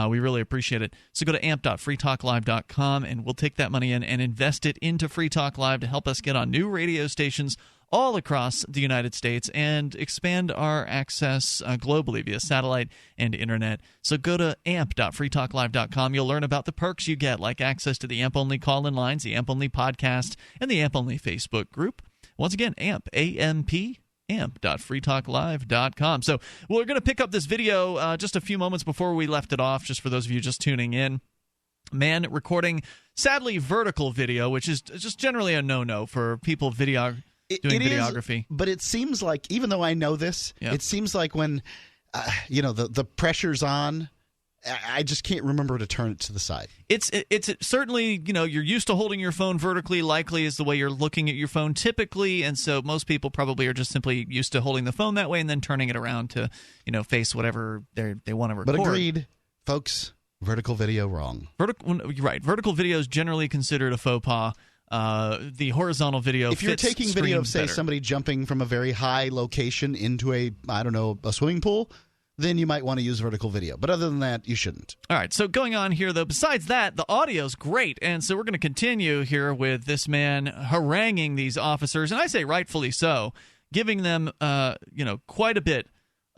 We really appreciate it. So go to amp.freetalklive.com, and we'll take that money in and invest it into Free Talk Live to help us get on new radio stations all across the United States and expand our access globally via satellite and internet. So go to amp.freetalklive.com. You'll learn about the perks you get, like access to the AMP-only call-in lines, the AMP-only podcast, and the AMP-only Facebook group. Once again, AMP, A-M-P, amp.freetalklive.com. So we're going to pick up this video just a few moments before we left it off, just for those of you just tuning in. Man recording, sadly, vertical video, which is just generally a no-no for people doing videography. But it seems like, even though I know this, it seems like when the pressure's on. I just can't remember to turn it to the side. It's certainly, you're used to holding your phone vertically, likely is the way you're looking at your phone typically, and so most people probably are just simply used to holding the phone that way and then turning it around to, face whatever they want to record. But agreed, folks, vertical video wrong. Right. Vertical video is generally considered a faux pas. The horizontal video if you're taking video of, say, better. Somebody jumping from a very high location into a swimming pool, then you might want to use vertical video. But other than that, you shouldn't. All right, so going on here, though, besides that, the audio's great. And so we're going to continue here with this man haranguing these officers, and I say rightfully so, giving them, quite a bit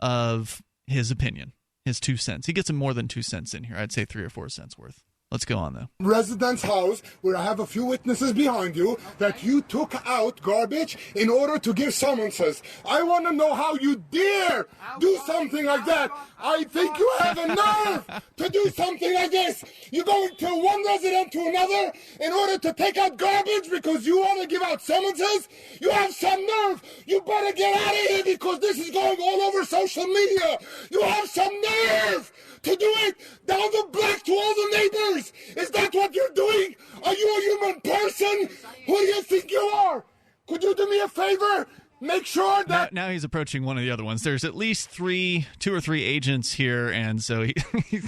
of his opinion, his 2 cents. He gets them more than 2 cents in here. I'd say 3 or 4 cents worth. Let's go on, though. Resident's house, where I have a few witnesses behind you, that you took out garbage in order to give summonses. I want to know how you dare do something like that. I think you have a nerve to do something like this. You're going to one resident to another in order to take out garbage because you want to give out summonses? You have some nerve. You better get out of here because this is going all over social media. You have some nerve to do it down the block to all the neighbors. Is that what you're doing? Are you a human person? Who do you think you are? Could you do me a favor? Make sure that... Now he's approaching one of the other ones. There's at least 2 or 3 agents here, and so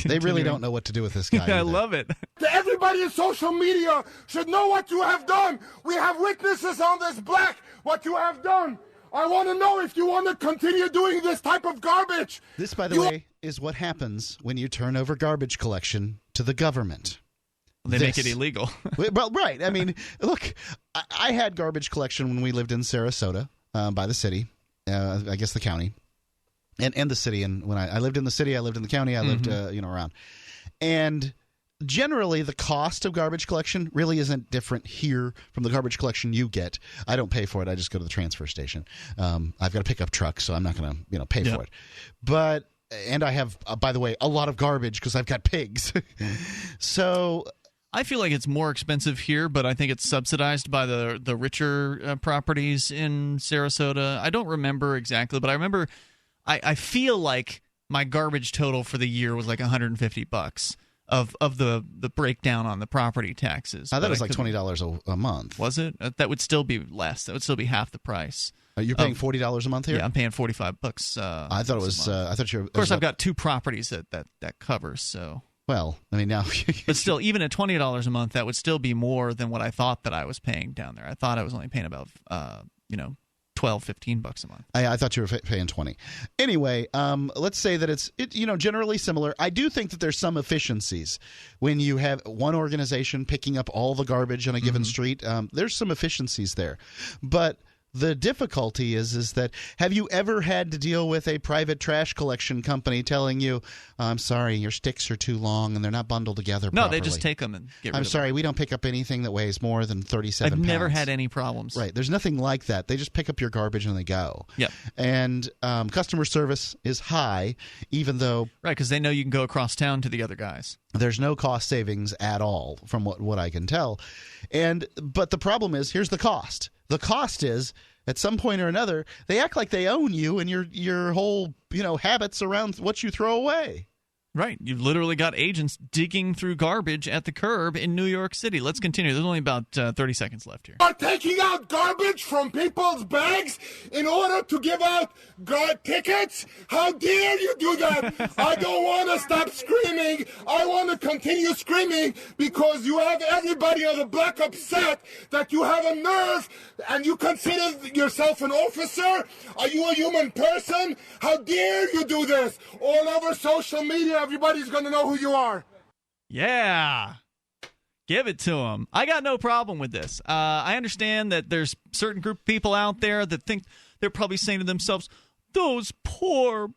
they really don't know what to do with this guy. I love it. Everybody in social media should know what you have done. We have witnesses on this block what you have done. I want to know if you want to continue doing this type of garbage. This, by the way, is what happens when you turn over garbage collection to the government. They make it illegal. Well, right. I mean, look, I had garbage collection when we lived in Sarasota by the city, I guess the county, and the city. And when I lived in the city, I lived in the county, I lived around. And generally, the cost of garbage collection really isn't different here from the garbage collection you get. I don't pay for it. I just go to the transfer station. I've got a pickup truck, so I'm not going to pay for it. And I have, by the way, a lot of garbage because I've got pigs. So I feel like it's more expensive here, but I think it's subsidized by the richer properties in Sarasota. I don't remember exactly, but I remember I feel like my garbage total for the year was like $150 of the breakdown on the property taxes. That was like $20 a month. Was it? That would still be less. That would still be half the price. You're paying $40 a month here? Yeah, I'm paying $45. I thought it was. I thought you. Of course, I've got 2 properties that covers. So. Well, I mean now. But still, even at $20 a month, that would still be more than what I thought that I was paying down there. I thought I was only paying about $12-15 a month. I thought you were paying $20. Anyway, let's say that it's generally similar. I do think that there's some efficiencies when you have one organization picking up all the garbage on a given street. There's some efficiencies there, but the difficulty is that have you ever had to deal with a private trash collection company telling you, I'm sorry, your sticks are too long and they're not bundled together properly? No, they just take them and get rid of them. I'm sorry, we don't pick up anything that weighs more than 37 pounds. I've never had any problems. Right. There's nothing like that. They just pick up your garbage and they go. Yep. And customer service is high, even though... Right, because they know you can go across town to the other guys. There's no cost savings at all from what I can tell. But the problem is, here's the cost. The cost is, at some point or another, they act like they own you and your whole habits around what you throw away. Right. You've literally got agents digging through garbage at the curb in New York City. Let's continue. There's only about 30 seconds left here. Are taking out garbage from people's bags in order to give out tickets? How dare you do that? I don't want to stop screaming. I want to continue screaming because you have everybody on the block upset that you have a nerve and you consider yourself an officer. Are you a human person? How dare you do this? All over social media, everybody's going to know who you are. Yeah. Give it to them. I got no problem with this. I understand that there's certain group of people out there that think they're probably saying to themselves, those poor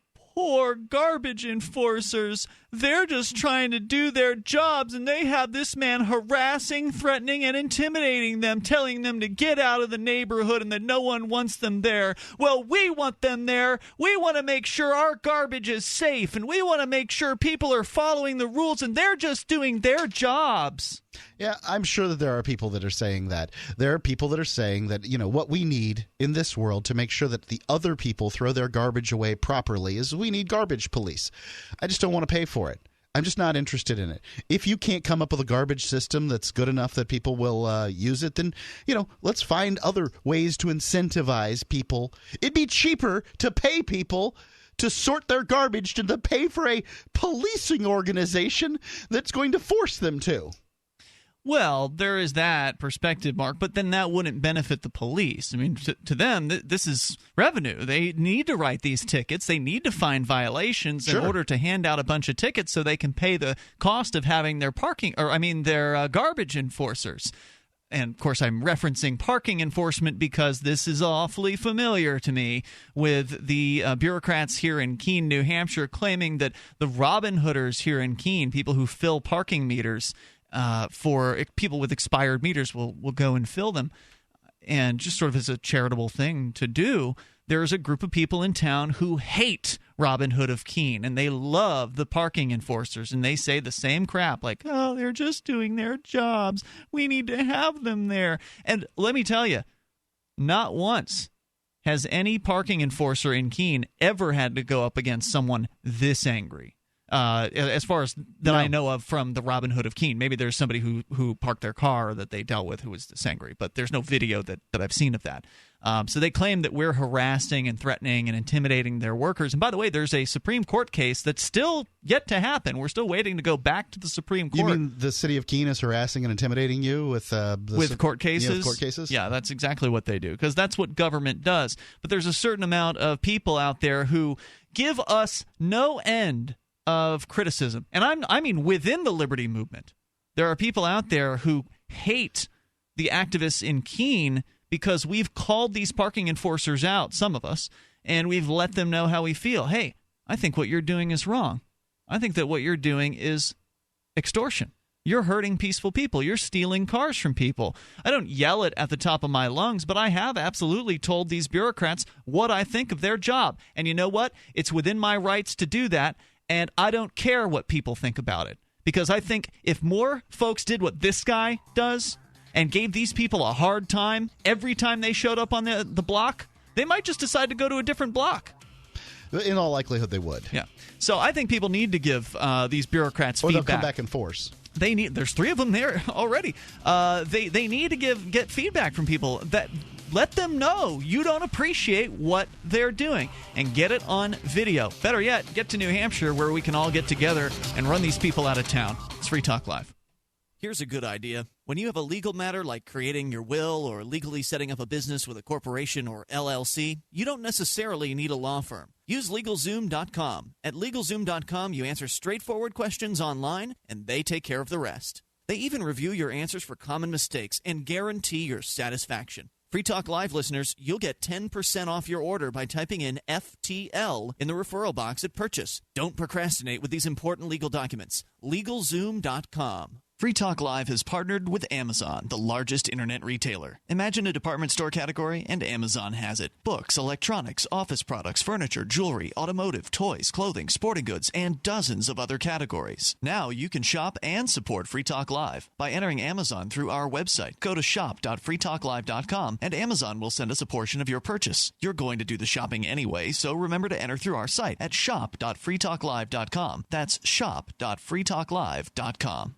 garbage enforcers, they're just trying to do their jobs, and they have this man harassing, threatening, and intimidating them, telling them to get out of the neighborhood and that no one wants them there. Well, we want them there. We want to make sure our garbage is safe, and we want to make sure people are following the rules, and they're just doing their jobs. Yeah, I'm sure that there are people that are saying that. There are people that are saying that, what we need in this world to make sure that the other people throw their garbage away properly is we need garbage police. I just don't want to pay for it. I'm just not interested in it. If you can't come up with a garbage system that's good enough that people will use it, then, let's find other ways to incentivize people. It'd be cheaper to pay people to sort their garbage than to pay for a policing organization that's going to force them to. Well, there is that perspective, Mark, but then that wouldn't benefit the police. I mean, to them, this is revenue. They need to write these tickets. They need to find violations in order to hand out a bunch of tickets so they can pay the cost of having their their garbage enforcers. And, of course, I'm referencing parking enforcement because this is awfully familiar to me with the bureaucrats here in Keene, New Hampshire, claiming that the Robin Hooders here in Keene, people who fill parking meters, for people with expired meters will go and fill them. And just sort of as a charitable thing to do, there's a group of people in town who hate Robin Hood of Keene, and they love the parking enforcers, and they say the same crap like, oh, they're just doing their jobs. We need to have them there. And let me tell you, not once has any parking enforcer in Keene ever had to go up against someone this angry. As far as that I know of from the Robin Hood of Keene. Maybe there's somebody who parked their car that they dealt with who was this angry, but there's no video that I've seen of that. So they claim that we're harassing and threatening and intimidating their workers. And by the way, there's a Supreme Court case that's still yet to happen. We're still waiting to go back to the Supreme Court. You mean the city of Keene is harassing and intimidating you with court cases? Yeah, with court cases? Yeah, that's exactly what they do, because that's what government does. But there's a certain amount of people out there who give us no end of criticism. And I mean within the liberty movement. There are people out there who hate the activists in Keene because we've called these parking enforcers out, some of us, and we've let them know how we feel. Hey, I think what you're doing is wrong. I think that what you're doing is extortion. You're hurting peaceful people. You're stealing cars from people. I don't yell it at the top of my lungs, but I have absolutely told these bureaucrats what I think of their job. And you know what? It's within my rights to do that. And I don't care what people think about it, because I think if more folks did what this guy does and gave these people a hard time every time they showed up on the block, they might just decide to go to a different block. In all likelihood, they would. Yeah. So I think people need to give these bureaucrats feedback. Or they'll come back and force. There's 3 of them there already. They need to get feedback from people that let them know you don't appreciate what they're doing, and get it on video. Better yet, get to New Hampshire where we can all get together and run these people out of town. It's Free Talk Live. Here's a good idea. When you have a legal matter like creating your will or legally setting up a business with a corporation or LLC, you don't necessarily need a law firm. Use LegalZoom.com. At LegalZoom.com, you answer straightforward questions online, and they take care of the rest. They even review your answers for common mistakes and guarantee your satisfaction. Free Talk Live listeners, you'll get 10% off your order by typing in FTL in the referral box at purchase. Don't procrastinate with these important legal documents. LegalZoom.com. Free Talk Live has partnered with Amazon, the largest internet retailer. Imagine a department store category, and Amazon has it. Books, electronics, office products, furniture, jewelry, automotive, toys, clothing, sporting goods, and dozens of other categories. Now you can shop and support Free Talk Live by entering Amazon through our website. Go to shop.freetalklive.com, and Amazon will send us a portion of your purchase. You're going to do the shopping anyway, so remember to enter through our site at shop.freetalklive.com. That's shop.freetalklive.com.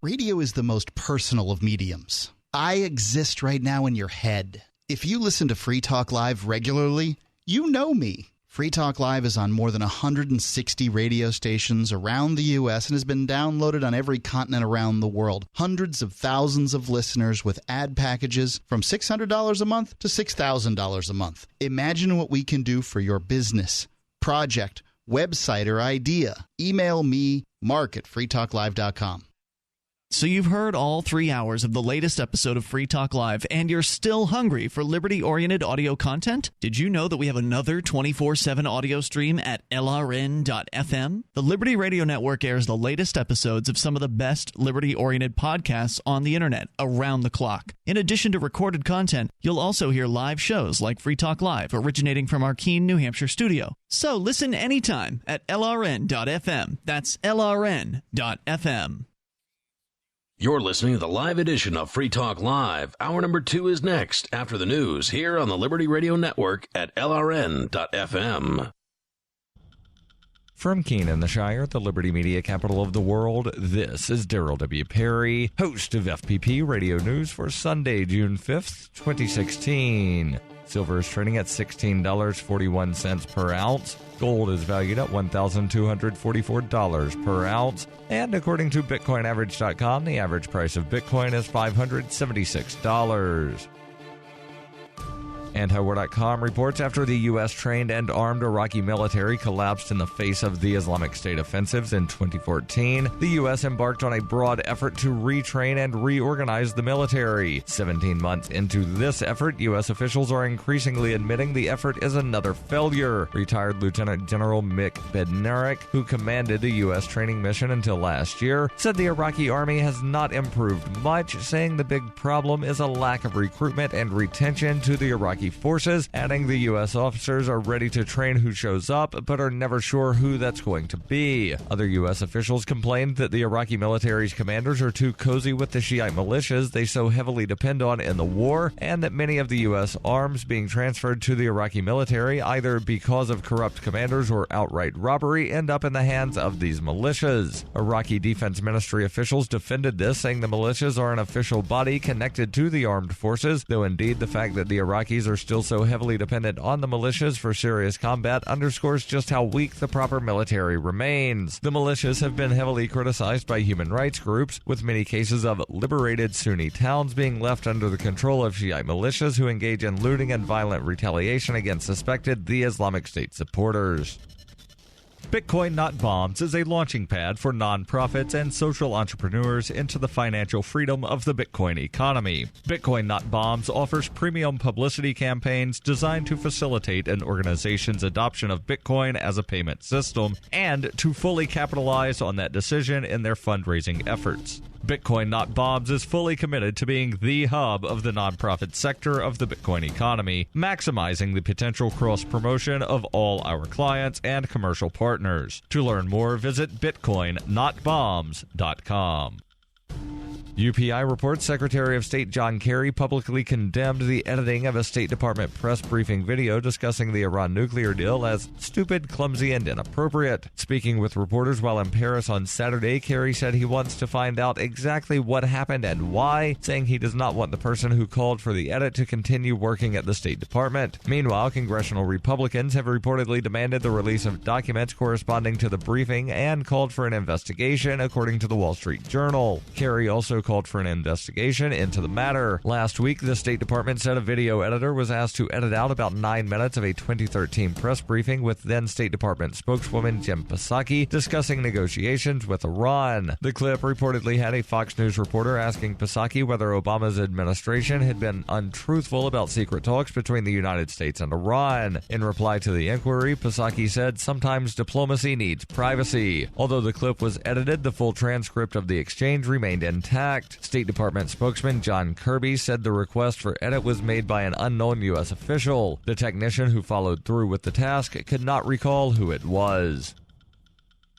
Radio is the most personal of mediums. I exist right now in your head. If you listen to Free Talk Live regularly, you know me. Free Talk Live is on more than 160 radio stations around the U.S. and has been downloaded on every continent around the world. Hundreds of thousands of listeners with ad packages from $600 a month to $6,000 a month. Imagine what we can do for your business, project, website, or idea. Email me, Mark at freetalklive.com. So you've heard all 3 hours of the latest episode of Free Talk Live, and you're still hungry for liberty-oriented audio content? Did you know that we have another 24/7 audio stream at LRN.FM? The Liberty Radio Network airs the latest episodes of some of the best liberty-oriented podcasts on the internet around the clock. In addition to recorded content, you'll also hear live shows like Free Talk Live, originating from our Keene, New Hampshire studio. So listen anytime at LRN.FM. That's LRN.FM. You're listening to the live edition of Free Talk Live. Hour number 2 is next, after the news, here on the Liberty Radio Network at LRN.FM. From Keene in the Shire, the Liberty Media capital of the world, this is Darrell W. Perry, host of FPP Radio News for Sunday, June 5th, 2016. Silver is trading at $16.41 per ounce. Gold is valued at $1,244 per ounce. And according to BitcoinAverage.com, the average price of Bitcoin is $576. Antiwar.com reports after the U.S. trained and armed Iraqi military collapsed in the face of the Islamic State offensives in 2014, the U.S. embarked on a broad effort to retrain and reorganize the military. 17 months into this effort, U.S. officials are increasingly admitting the effort is another failure. Retired Lieutenant General Mick Bednarik, who commanded the U.S. training mission until last year, said the Iraqi army has not improved much, saying the big problem is a lack of recruitment and retention to the Iraqi forces, adding the U.S. officers are ready to train who shows up, but are never sure who that's going to be. Other U.S. officials complained that the Iraqi military's commanders are too cozy with the Shiite militias they so heavily depend on in the war, and that many of the U.S. arms being transferred to the Iraqi military, either because of corrupt commanders or outright robbery, end up in the hands of these militias. Iraqi Defense Ministry officials defended this, saying the militias are an official body connected to the armed forces, though indeed the fact that the Iraqis are still so heavily dependent on the militias for serious combat underscores just how weak the proper military remains. The militias have been heavily criticized by human rights groups, with many cases of liberated Sunni towns being left under the control of Shiite militias who engage in looting and violent retaliation against suspected the Islamic State supporters. Bitcoin Not Bombs is a launching pad for nonprofits and social entrepreneurs into the financial freedom of the Bitcoin economy. Bitcoin Not Bombs offers premium publicity campaigns designed to facilitate an organization's adoption of Bitcoin as a payment system and to fully capitalize on that decision in their fundraising efforts. Bitcoin Not Bombs is fully committed to being the hub of the nonprofit sector of the Bitcoin economy, maximizing the potential cross-promotion of all our clients and commercial partners. To learn more, visit bitcoinnotbombs.com. UPI reports Secretary of State John Kerry publicly condemned the editing of a State Department press briefing video discussing the Iran nuclear deal as stupid, clumsy, and inappropriate. Speaking with reporters while in Paris on Saturday, Kerry said he wants to find out exactly what happened and why, saying he does not want the person who called for the edit to continue working at the State Department. Meanwhile, congressional Republicans have reportedly demanded the release of documents corresponding to the briefing and called for an investigation, according to the Wall Street Journal. Kerry also called for an investigation into the matter. Last week, the State Department said a video editor was asked to edit out about 9 minutes of a 2013 press briefing with then State Department spokeswoman Jen Psaki discussing negotiations with Iran. The clip reportedly had a Fox News reporter asking Psaki whether Obama's administration had been untruthful about secret talks between the United States and Iran. In reply to the inquiry, Psaki said sometimes diplomacy needs privacy. Although the clip was edited, the full transcript of the exchange remained intact. State Department spokesman John Kirby said the request for edit was made by an unknown U.S. official. The technician who followed through with the task could not recall who it was.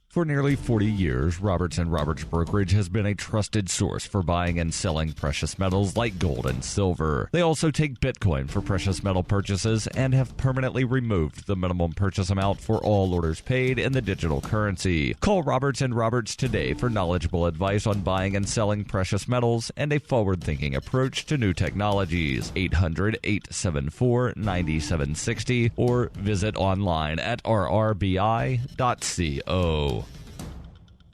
For nearly 40 years, Roberts & Roberts Brokerage has been a trusted source for buying and selling precious metals like gold and silver. They also take Bitcoin for precious metal purchases and have permanently removed the minimum purchase amount for all orders paid in the digital currency. Call Roberts & Roberts today for knowledgeable advice on buying and selling precious metals and a forward-thinking approach to new technologies. 800-874-9760 or visit online at rrbi.co.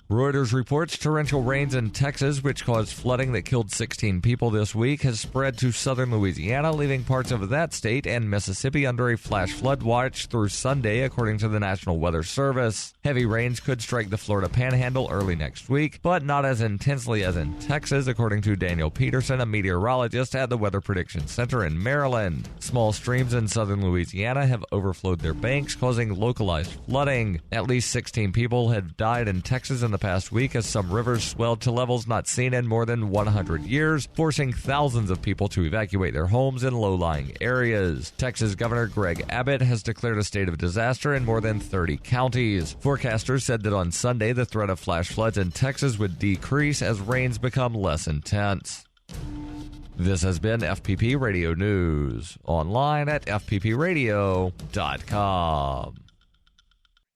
Reuters reports torrential rains in Texas, which caused flooding that killed 16 people this week, has spread to southern Louisiana, leaving parts of that state and Mississippi under a flash flood watch through Sunday, according to the National Weather Service. Heavy rains could strike the Florida Panhandle early next week, but not as intensely as in Texas, according to Daniel Peterson, a meteorologist at the Weather Prediction Center in Maryland. Small streams in southern Louisiana have overflowed their banks, causing localized flooding. At least 16 people have died in Texas in the past week as some rivers swelled to levels not seen in more than 100 years, forcing thousands of people to evacuate their homes in low-lying areas. Texas Governor Greg Abbott has declared a state of disaster in more than 30 counties. Forecasters said that on Sunday, the threat of flash floods in Texas would decrease as rains become less intense. This has been FPP Radio News, online at fppradio.com.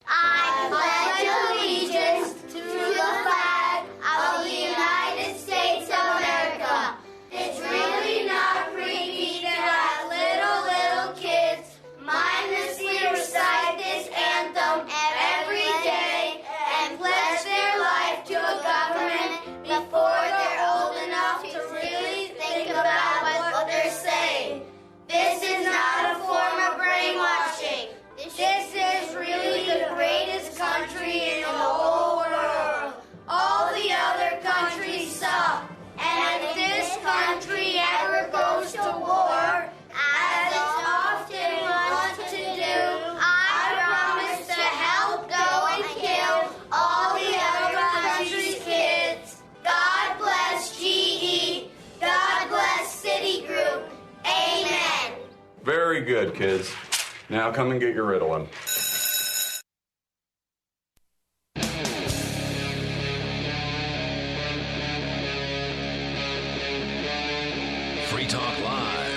I pledge allegiance to the flag of the United States of America. It's really not creepy that little kids mindlessly recite this anthem every day and pledge their life to a government before they're old enough to really think about what they're saying. This is not a form of brainwashing. This is really the greatest country in the whole world. All the other countries suck. And if this country ever goes to war, as it's often wants to do, I promise to help go and kill all the other countries' kids. God bless GE. God bless Citigroup. Amen. Very good, kids. Now come and get your Ritalin. Free Talk Live.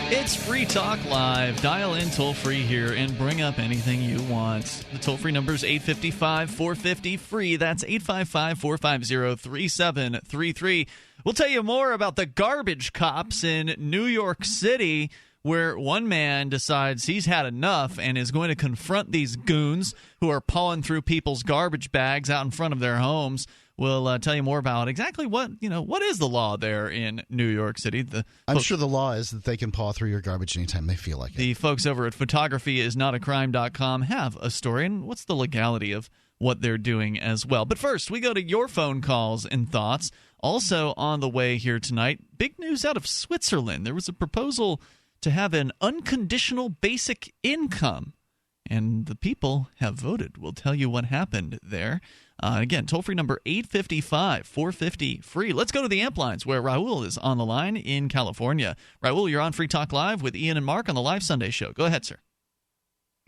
It's Free Talk Live. Dial in toll-free here and bring up anything you want. The toll-free number is 855-450-FREE. That's 855-450-3733. We'll tell you more about the garbage cops in New York City, where one man decides he's had enough and is going to confront these goons who are pawing through people's garbage bags out in front of their homes. We'll tell you more about exactly what is the law there in New York City. I'm sure the law is that they can paw through your garbage anytime they feel like it. The folks over at photographyisnotacrime.com have a story, and what's the legality of what they're doing as well. But first, we go to your phone calls and thoughts. Also on the way here tonight, big news out of Switzerland. There was a proposal to have an unconditional basic income, and the people have voted. We'll tell you what happened there. Again, toll-free number 855-450-FREE. Let's go to the amp lines where Raul is on the line in California. Raul, you're on Free Talk Live with Ian and Mark on the Live Sunday show. Go ahead, sir.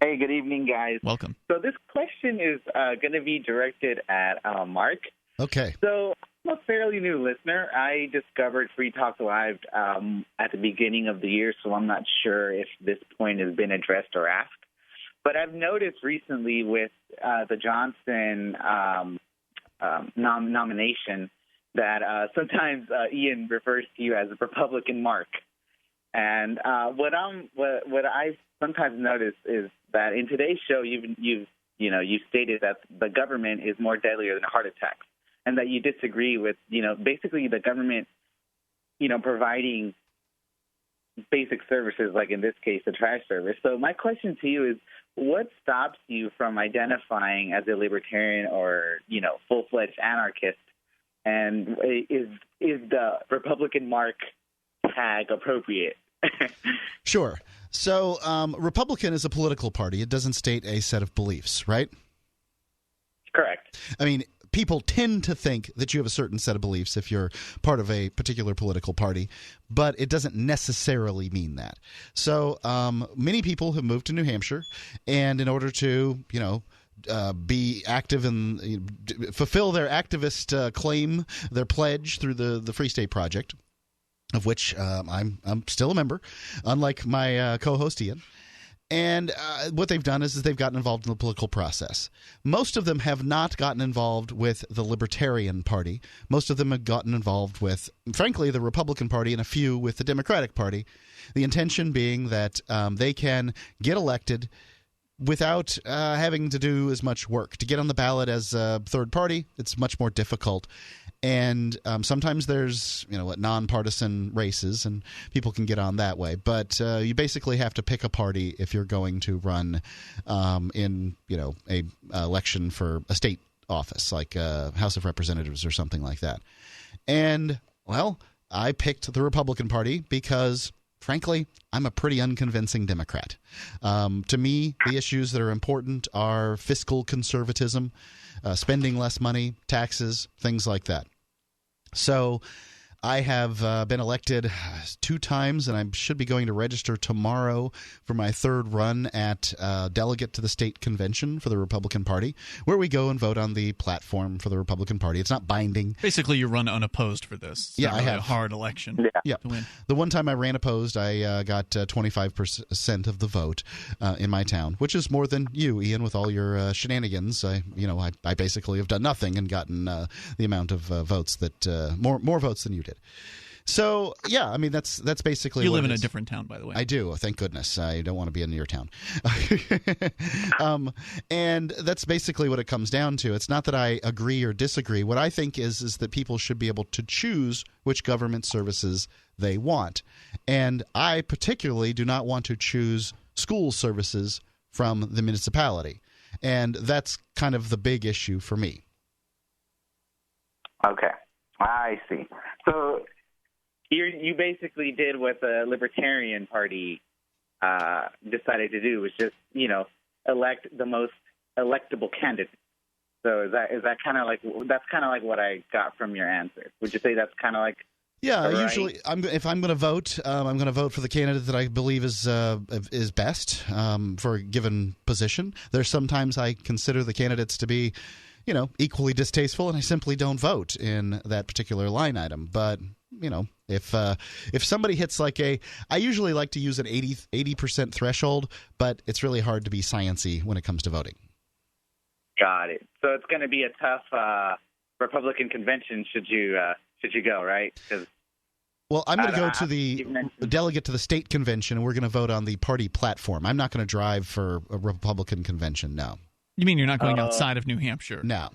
Hey, good evening, guys. Welcome. So this question is going to be directed at Mark. Okay. So I'm a fairly new listener. I discovered Free Talk Live at the beginning of the year, so I'm not sure if this point has been addressed or asked. But I've noticed recently with the Johnson nomination that sometimes Ian refers to you as a Republican Mark. And what I sometimes notice is that in today's show, you've stated that the government is more deadlier than heart attacks, and that you disagree with basically the government providing basic services, like in this case the trash service. So my question to you is, what stops you from identifying as a libertarian or full-fledged anarchist? And is the Republican Mark tag appropriate? Sure. So Republican is a political party. It doesn't state a set of beliefs, right? Correct. I mean, people tend to think that you have a certain set of beliefs if you're part of a particular political party, but it doesn't necessarily mean that. So many people have moved to New Hampshire, and in order to, be active and fulfill their activist claim, their pledge through the Free State Project, of which I'm still a member, unlike my co-host Ian. And what they've done is they've gotten involved in the political process. Most of them have not gotten involved with the Libertarian Party. Most of them have gotten involved with, frankly, the Republican Party and a few with the Democratic Party. The intention being that they can get elected without having to do as much work. To get on the ballot as a third party, it's much more difficult. And sometimes there's, nonpartisan races, and people can get on that way. But you basically have to pick a party if you're going to run in, a election for a state office, like House of Representatives or something like that. And, well, I picked the Republican Party because, frankly, I'm a pretty unconvincing Democrat. To me, the issues that are important are fiscal conservatism, spending less money, taxes, things like that. So I have been elected 2 times, and I should be going to register tomorrow for my third run at delegate to the state convention for the Republican Party, where we go and vote on the platform for the Republican Party. It's not binding. Basically, you run unopposed for this. It's I have a hard election. Yeah. To win. The one time I ran opposed, I got 25% of the vote in my town, which is more than you, Ian, with all your shenanigans. I basically have done nothing and gotten the amount of votes that more votes than you did. So, yeah, I mean, that's basically You what live in it a is. different town, by the way. I do. Thank goodness. I don't want to be in your town. And that's basically what it comes down to. It's not that I agree or disagree. What I think is that people should be able to choose which government services they want. And I particularly do not want to choose school services from the municipality. And that's kind of the big issue for me. Okay, I see. So you basically did what the Libertarian Party decided to do, was just elect the most electable candidate. So is that kind of like what I got from your answer? Would you say that's kind of like? Yeah, right? usually if I'm going to vote, I'm going to vote for the candidate that I believe is best for a given position. There's sometimes I consider the candidates to be, equally distasteful, and I simply don't vote in that particular line item. But if somebody hits I usually like to use an 80% threshold, but it's really hard to be sciencey when it comes to voting. Got it. So it's going to be a tough Republican convention should you go, right? Well, I'm going to go to the delegate to the state convention, and we're going to vote on the party platform. I'm not going to drive for a Republican convention, no. You mean you're not going outside of New Hampshire? No.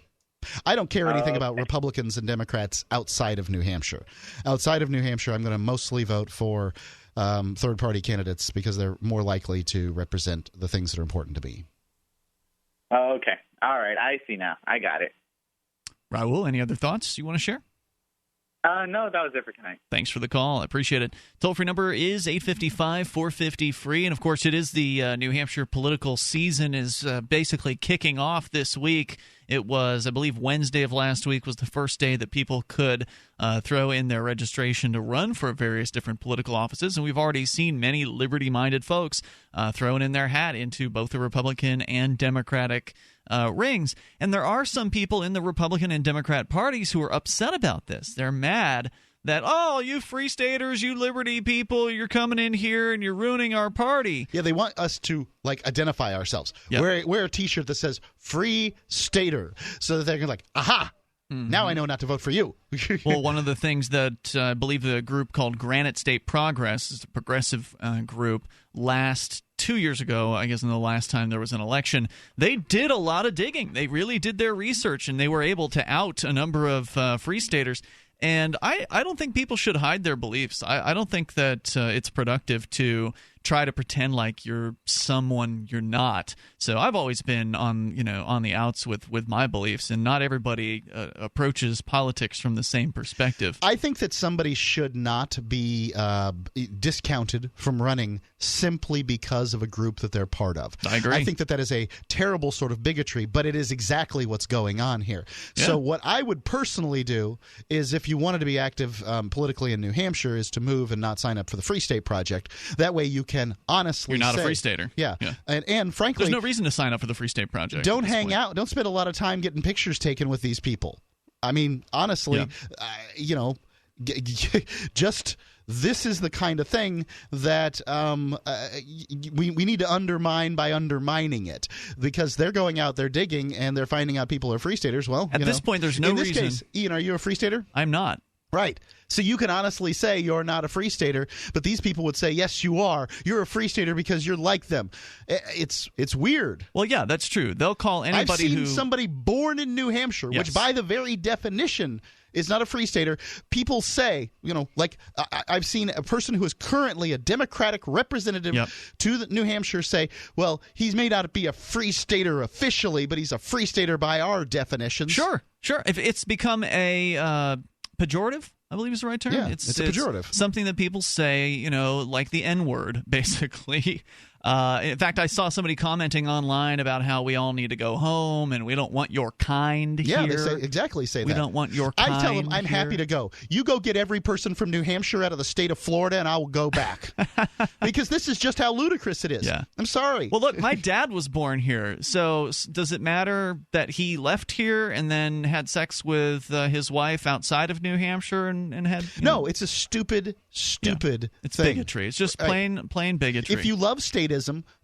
I don't care anything about Republicans and Democrats outside of New Hampshire. Outside of New Hampshire, I'm going to mostly vote for third-party candidates because they're more likely to represent the things that are important to me. Oh, okay. All right. I see now. I got it. Raul, any other thoughts you want to share? No, that was it for tonight. Thanks for the call. I appreciate it. Toll-free number is 855-450-FREE. And, of course, it is the New Hampshire political season is basically kicking off this week. It was, I believe, Wednesday of last week was the first day that people could throw in their registration to run for various different political offices. And we've already seen many liberty-minded folks throwing in their hat into both the Republican and Democratic rings. And there are some people in the Republican and Democrat parties who are upset about this. They're mad that, you free staters, you liberty people, you're coming in here and you're ruining our party. Yeah, they want us to, identify ourselves. Yep. Wear a T-shirt that says free stater so that they're going to aha! Mm-hmm. Now I know not to vote for you. Well, one of the things that I believe the group called Granite State Progress is a progressive group 2 years ago, I guess in the last time there was an election, they did a lot of digging. They really did their research, and they were able to out a number of free staters. And I don't think people should hide their beliefs. I don't think that it's productive to try to pretend like you're someone you're not. So I've always been on the outs with my beliefs, and not everybody approaches politics from the same perspective. I think that somebody should not be discounted from running simply because of a group that they're part of. I agree. I think that is a terrible sort of bigotry, but it is exactly what's going on here. Yeah. So what I would personally do is, if you wanted to be active politically in New Hampshire, is to move and not sign up for the Free State Project. That way you can honestly You're not say, a free stater. Yeah. And frankly, there's no reason to sign up for the Free State Project. Don't hang out. Don't spend a lot of time getting pictures taken with these people. I mean, honestly, just this is the kind of thing that we need to undermine by undermining it, because they're going out there digging and they're finding out people are free staters. Well, at this point, there's no reason. In this case, Ian, are you a free stater? I'm not. Right. So you can honestly say you're not a free stater, but these people would say, yes, you are. You're a free stater because you're like them. It's weird. Well, yeah, that's true. They'll call anybody I've seen somebody born in New Hampshire, Yes. which by the very definition is not a free stater. People say, like I've seen a person who is currently a Democratic representative to New Hampshire say, well, he may not be a free stater officially, but he's a free stater by our definitions. Sure. If it's become a pejorative, I believe is the right term. Yeah, it's a pejorative. Something that people say, like the N-word, basically. In fact, I saw somebody commenting online about how we all need to go home and we don't want your kind here. Yeah, they say that. We don't want your kind I tell them I'm here. happy to go. You go get every person from New Hampshire out of the state of Florida and I will go back. Because this is just how ludicrous it is. Yeah. I'm sorry. Well, look, my dad was born here. So does it matter that he left here and then had sex with his wife outside of New Hampshire and had... No, it's a stupid It's thing. bigotry. It's just plain bigotry. If you love statism,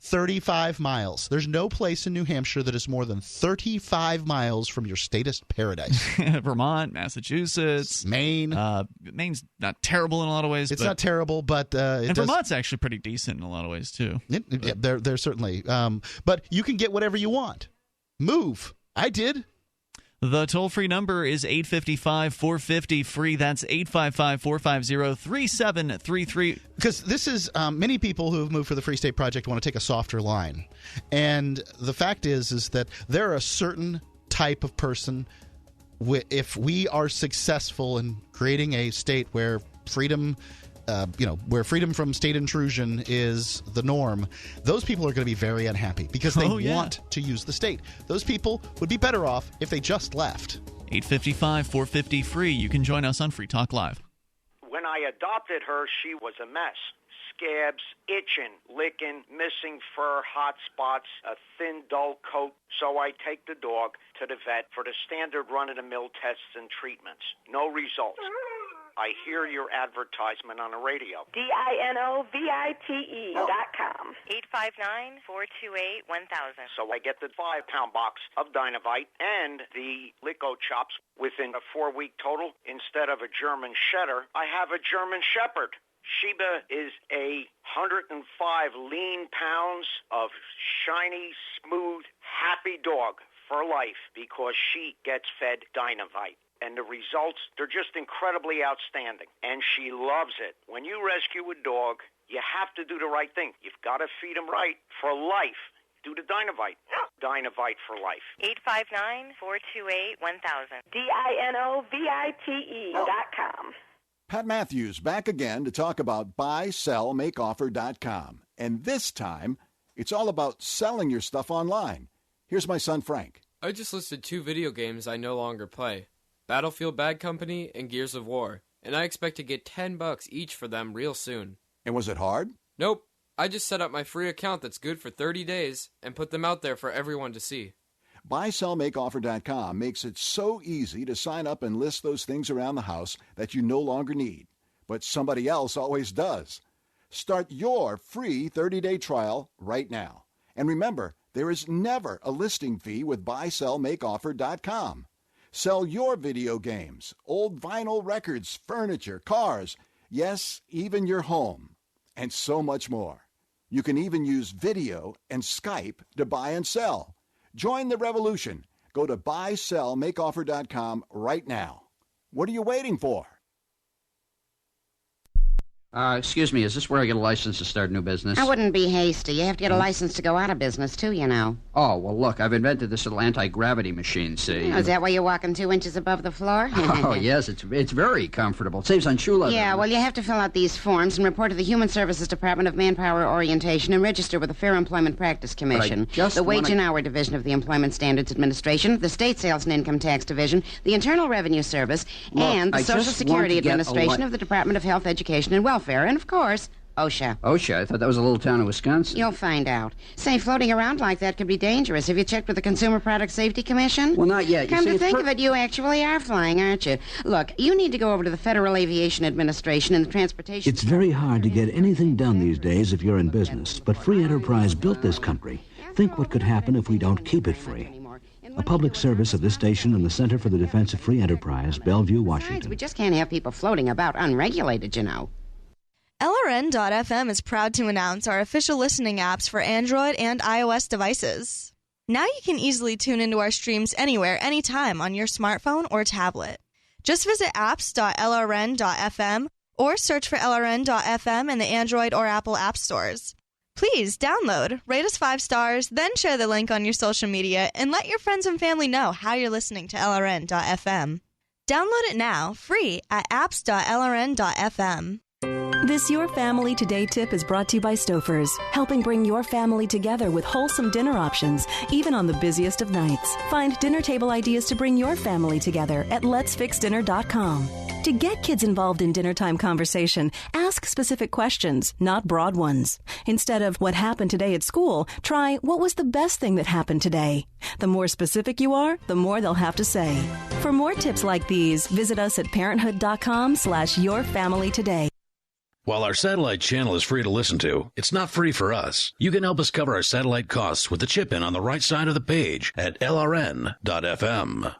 35 miles. There's no place in New Hampshire that is more than 35 miles from your statist paradise. Vermont, Massachusetts, Maine. Maine's not terrible in a lot of ways. It's not terrible, but Vermont's actually pretty decent in a lot of ways too. They're certainly. But you can get whatever you want. Move. I did. The toll-free number is 855-450-FREE. That's 855-450-3733. Because this is many people who have moved for the Free State Project want to take a softer line. And the fact is that there are a certain type of person, if we are successful in creating a state where freedom from state intrusion is the norm, those people are going to be very unhappy because they want to use the state. Those people would be better off if they just left. 855-450-FREE. You can join us on Free Talk Live. When I adopted her, she was a mess. Scabs, itching, licking, missing fur, hot spots, a thin, dull coat. So I take the dog to the vet for the standard run-of-the-mill tests and treatments. No results. I hear your advertisement on the radio. DINOVITE.com. 859-428-1000. So I get the 5-pound box of Dynavite and the Lico chops within a 4-week total. Instead of a German Setter, I have a German Shepherd. Sheba is a 105 lean pounds of shiny, smooth, happy dog for life because she gets fed Dynavite. And the results, they're just incredibly outstanding. And she loves it. When you rescue a dog, you have to do the right thing. You've got to feed him right for life. Do the Dynavite. Dynavite for life. 859-428-1000. DINOVITE.com. Pat Matthews back again to talk about buysellmakeoffer.com. And this time, it's all about selling your stuff online. Here's my son, Frank. I just listed 2 video games I no longer play. Battlefield Bad Company and Gears of War, and I expect to get $10 each for them real soon. And was it hard? Nope. I just set up my free account that's good for 30 days and put them out there for everyone to see. BuySellMakeOffer.com makes it so easy to sign up and list those things around the house that you no longer need, but somebody else always does. Start your free 30-day trial right now. And remember, there is never a listing fee with BuySellMakeOffer.com. Sell your video games, old vinyl records, furniture, cars, yes, even your home, and so much more. You can even use video and Skype to buy and sell. Join the revolution. Go to BuySellMakeOffer.com right now. What are you waiting for? Excuse me, is this where I get a license to start a new business? I wouldn't be hasty. You have to get a license to go out of business, too, you know. Oh, well, look, I've invented this little anti-gravity machine, see? Oh, is that why you're walking 2 inches above the floor? Oh, yes, it's very comfortable. It saves on shoe leather. Yeah, well, you have to fill out these forms and report to the Human Services Department of Manpower Orientation and register with the Fair Employment Practice Commission, the Wage and Hour Division of the Employment Standards Administration, the State Sales and Income Tax Division, the Internal Revenue Service, and the Social Security Administration of the Department of Health, Education, and Welfare, and, of course, OSHA. OSHA? I thought that was a little town in Wisconsin. You'll find out. Say, floating around like that could be dangerous. Have you checked with the Consumer Product Safety Commission? Well, not yet. Come to think of it, you actually are flying, aren't you? Look, you need to go over to the Federal Aviation Administration and the Transportation... It's very hard to get anything done these days if you're in business, but free enterprise built this country. Think what could happen if we don't keep it free. A public service of this station and the Center for the Defense of Free Enterprise, Bellevue, Washington. Besides, we just can't have people floating about unregulated, you know. LRN.FM is proud to announce our official listening apps for Android and iOS devices. Now you can easily tune into our streams anywhere, anytime on your smartphone or tablet. Just visit apps.lrn.fm or search for LRN.FM in the Android or Apple app stores. Please download, rate us 5 stars, then share the link on your social media, and let your friends and family know how you're listening to LRN.FM. Download it now, free, at apps.lrn.fm. This Your Family Today tip is brought to you by Stouffer's, helping bring your family together with wholesome dinner options, even on the busiest of nights. Find dinner table ideas to bring your family together at letsfixdinner.com. To get kids involved in dinnertime conversation, ask specific questions, not broad ones. Instead of what happened today at school, try what was the best thing that happened today. The more specific you are, the more they'll have to say. For more tips like these, visit us at parenthood.com/yourfamilytoday. While our satellite channel is free to listen to, it's not free for us. You can help us cover our satellite costs with the chip-in on the right side of the page at lrn.fm.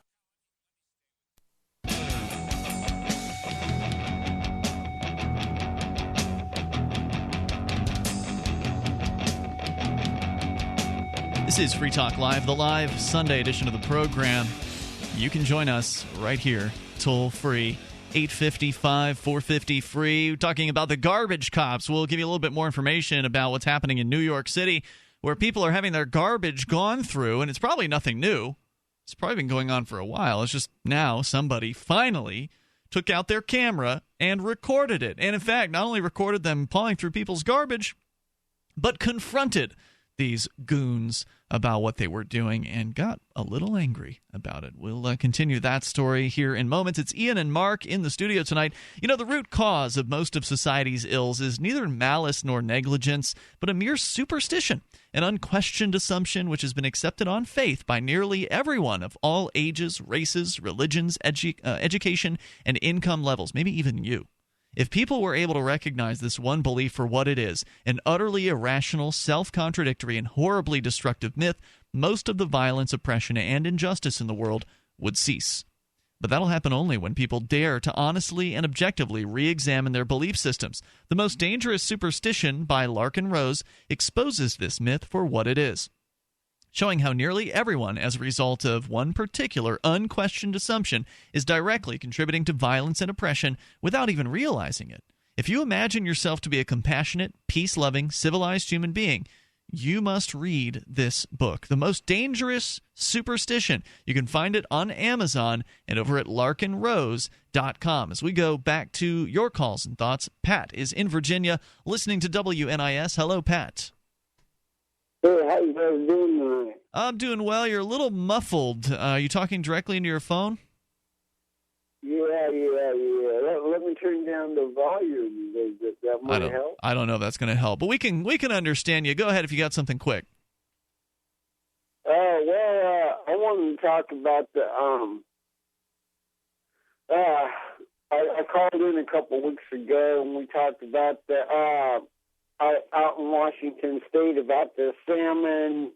This is Free Talk Live, the live Sunday edition of the program. You can join us right here, toll free. 855-450-FREE. We're talking about the garbage cops. We'll give you a little bit more information about what's happening in New York City, where people are having their garbage gone through, and it's probably nothing new. It's probably been going on for a while. It's just now somebody finally took out their camera and recorded it. And in fact, not only recorded them pawing through people's garbage, but confronted these goons about what they were doing and got a little angry about it. We'll continue that story here in moments. It's Ian and Mark in the studio tonight. You know, the root cause of most of society's ills is neither malice nor negligence, but a mere superstition, an unquestioned assumption which has been accepted on faith by nearly everyone of all ages, races, religions, education, and income levels, maybe even you. If people were able to recognize this one belief for what it is, an utterly irrational, self-contradictory, and horribly destructive myth, most of the violence, oppression, and injustice in the world would cease. But that'll happen only when people dare to honestly and objectively re-examine their belief systems. The Most Dangerous Superstition by Larkin Rose exposes this myth for what it is, showing how nearly everyone, as a result of one particular unquestioned assumption, is directly contributing to violence and oppression without even realizing it. If you imagine yourself to be a compassionate, peace-loving, civilized human being, you must read this book, The Most Dangerous Superstition. You can find it on Amazon and over at larkinrose.com. As we go back to your calls and thoughts, Pat is in Virginia listening to WNIS. Hello, Pat. Hey, how you guys doing tonight? I'm doing well. You're a little muffled. Are you talking directly into your phone? Yeah. Let me turn down the volume. That might help. I don't know if that's going to help, but we can understand you. Go ahead if you got something quick. I wanted to talk about the I called in a couple weeks ago and we talked about the out in Washington State about the salmon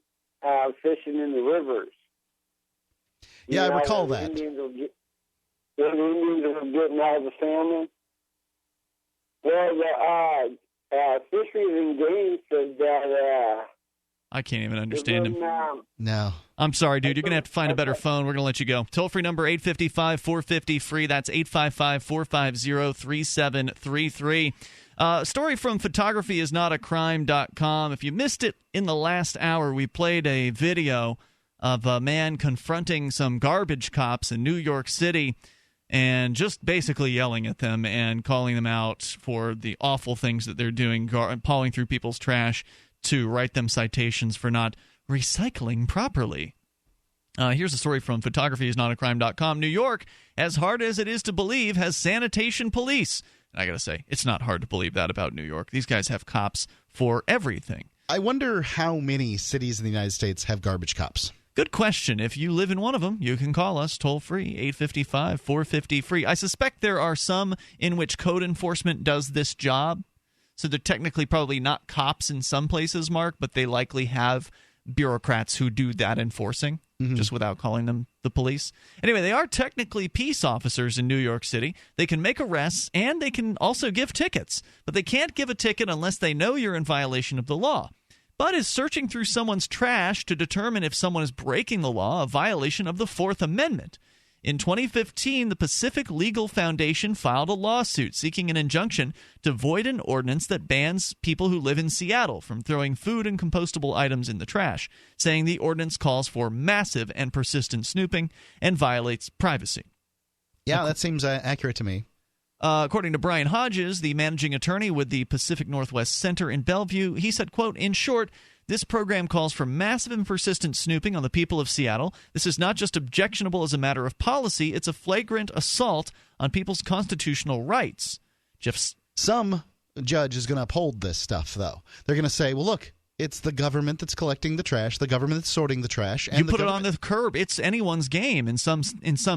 fishing in the rivers. Yeah, I recall that. The Indians are getting all the salmon. Well, the Fisheries and Game said that... I can't even understand him. No. I'm sorry, dude. You're going to have to find a better phone. We're going to let you go. Toll-free number 855-450-FREE. That's 855-450-3733. Story from photographyisnotacrime.com. If you missed it in the last hour, we played a video of a man confronting some garbage cops in New York City and just basically yelling at them and calling them out for the awful things that they're doing, pawing through people's trash to write them citations for not recycling properly. Here's a story from photographyisnotacrime.com. New York, as hard as it is to believe, has sanitation police. And I got to say, it's not hard to believe that about New York. These guys have cops for everything. I wonder how many cities in the United States have garbage cops. Good question. If you live in one of them, you can call us toll-free, 855-450-FREE. I suspect there are some in which code enforcement does this job. So they're technically probably not cops in some places, Mark, but they likely have bureaucrats who do that enforcing, just without calling them the police. Anyway, they are technically peace officers in New York City. They can make arrests, and they can also give tickets. But they can't give a ticket unless they know you're in violation of the law. But is searching through someone's trash to determine if someone is breaking the law a violation of the Fourth Amendment? In 2015, the Pacific Legal Foundation filed a lawsuit seeking an injunction to void an ordinance that bans people who live in Seattle from throwing food and compostable items in the trash, saying the ordinance calls for massive and persistent snooping and violates privacy. Yeah, that seems accurate to me. According to Brian Hodges, the managing attorney with the Pacific Northwest Center in Bellevue, he said, quote, "In short, this program calls for massive and persistent snooping on the people of Seattle. This is not just objectionable as a matter of policy, it's a flagrant assault on people's constitutional rights." Some judge is going to uphold this stuff, though. They're going to say, well, look, it's the government that's collecting the trash, the government that's sorting the trash. And you put it on the curb. It's anyone's game in some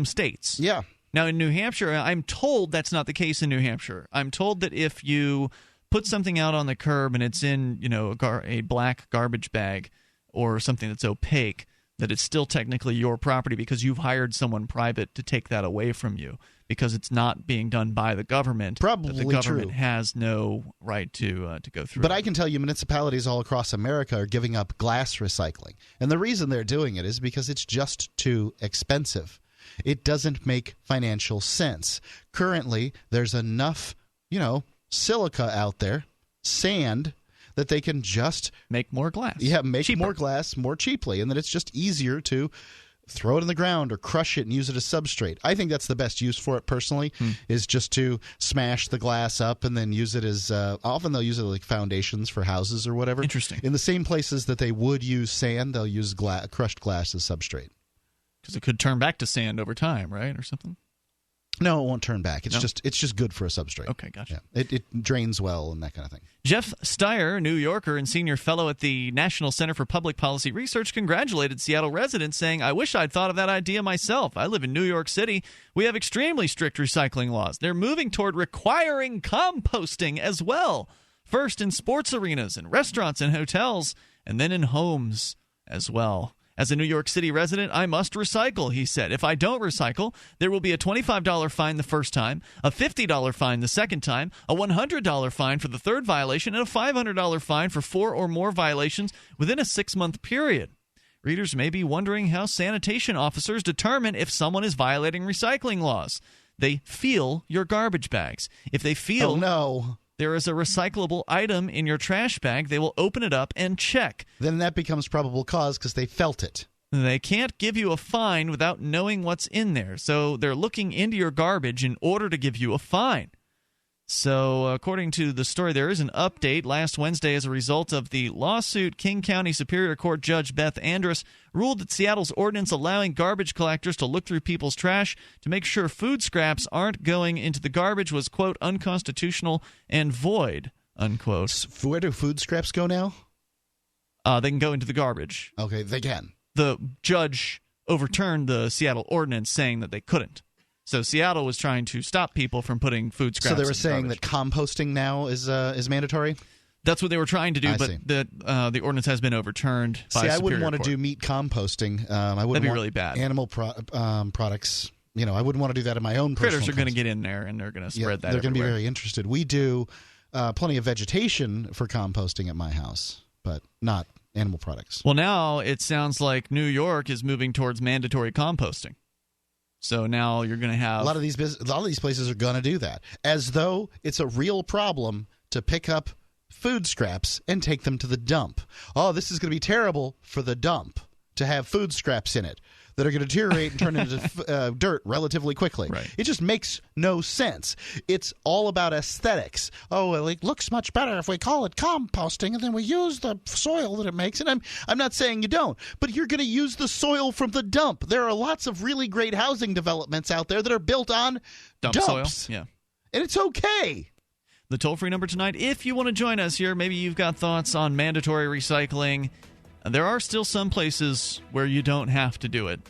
states. Yeah. Now, in New Hampshire, I'm told that's not the case in New Hampshire. I'm told that if you put something out on the curb and it's in, a black garbage bag or something that's opaque, that it's still technically your property because you've hired someone private to take that away from you because it's not being done by the government. Probably the government true. has no right to go through. But I can tell you municipalities all across America are giving up glass recycling. And the reason they're doing it is because it's just too expensive. It doesn't make financial sense. Currently, there's enough, silica out there, sand, that they can just make more glass. Yeah, make cheaper. more glass more cheaply, and that it's just easier to throw it in the ground or crush it and use it as substrate. I think that's the best use for it personally, is just to smash the glass up and then use it as often they'll use it like foundations for houses or whatever. Interesting. In the same places that they would use sand, they'll use crushed glass as substrate. Because it could turn back to sand over time, right, or something? No, it won't turn back. It's just good for a substrate. Okay, gotcha. Yeah. It drains well and that kind of thing. Jeff Steyer, New Yorker and senior fellow at the National Center for Public Policy Research, congratulated Seattle residents, saying, "I wish I'd thought of that idea myself. I live in New York City. We have extremely strict recycling laws. They're moving toward requiring composting as well, first in sports arenas and restaurants and hotels, and then in homes as well. As a New York City resident, I must recycle," he said. "If I don't recycle, there will be a $25 fine the first time, a $50 fine the second time, a $100 fine for the third violation, and a $500 fine for 4 or more violations within a 6-month period." Readers may be wondering how sanitation officers determine if someone is violating recycling laws. They feel your garbage bags. If they feel there is a recyclable item in your trash bag, they will open it up and check. Then that becomes probable cause because they felt it. They can't give you a fine without knowing what's in there. So they're looking into your garbage in order to give you a fine. So according to the story, there is an update. Last Wednesday, as a result of the lawsuit, King County Superior Court Judge Beth Andrus ruled that Seattle's ordinance allowing garbage collectors to look through people's trash to make sure food scraps aren't going into the garbage was, quote, unconstitutional and void, unquote. Where do food scraps go now? They can go into the garbage. Okay, they can. The judge overturned the Seattle ordinance saying that they couldn't. So Seattle was trying to stop people from putting food scraps. So they were in saying garbage. that composting now is mandatory? That's what they were trying to do, but the ordinance has been overturned by See, I Superior wouldn't want Court. to do meat composting. I wouldn't That'd be want really bad. Animal products. I wouldn't want to do that in my own personal Critters are going to get in there, and they're going to spread that They're going to be everywhere. very interested. We do plenty of vegetation for composting at my house, but not animal products. Well, now it sounds like New York is moving towards mandatory composting. So now you're going to have a lot of these places are going to do that, as though it's a real problem to pick up food scraps and take them to the dump. Oh, this is going to be terrible for the dump to have food scraps in it that are going to deteriorate and turn into dirt relatively quickly. Right. It just makes no sense. It's all about aesthetics. Oh, well, it looks much better if we call it composting and then we use the soil that it makes. And I'm not saying you don't, but you're going to use the soil from the dump. There are lots of really great housing developments out there that are built on dump dumps. soil. Yeah. and it's okay. The toll-free number tonight, if you want to join us here, maybe you've got thoughts on mandatory recycling. There are still some places where you don't have to do it.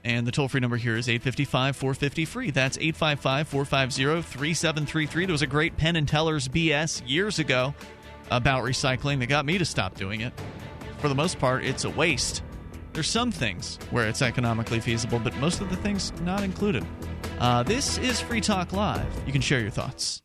And the toll-free number here is 855-450-FREE. That's 855-450-3733. There was a great Penn and Teller's BS years ago about recycling that got me to stop doing it. For the most part, it's a waste. There's some things where it's economically feasible, but most of the things not included. This is Free Talk Live. You can share your thoughts.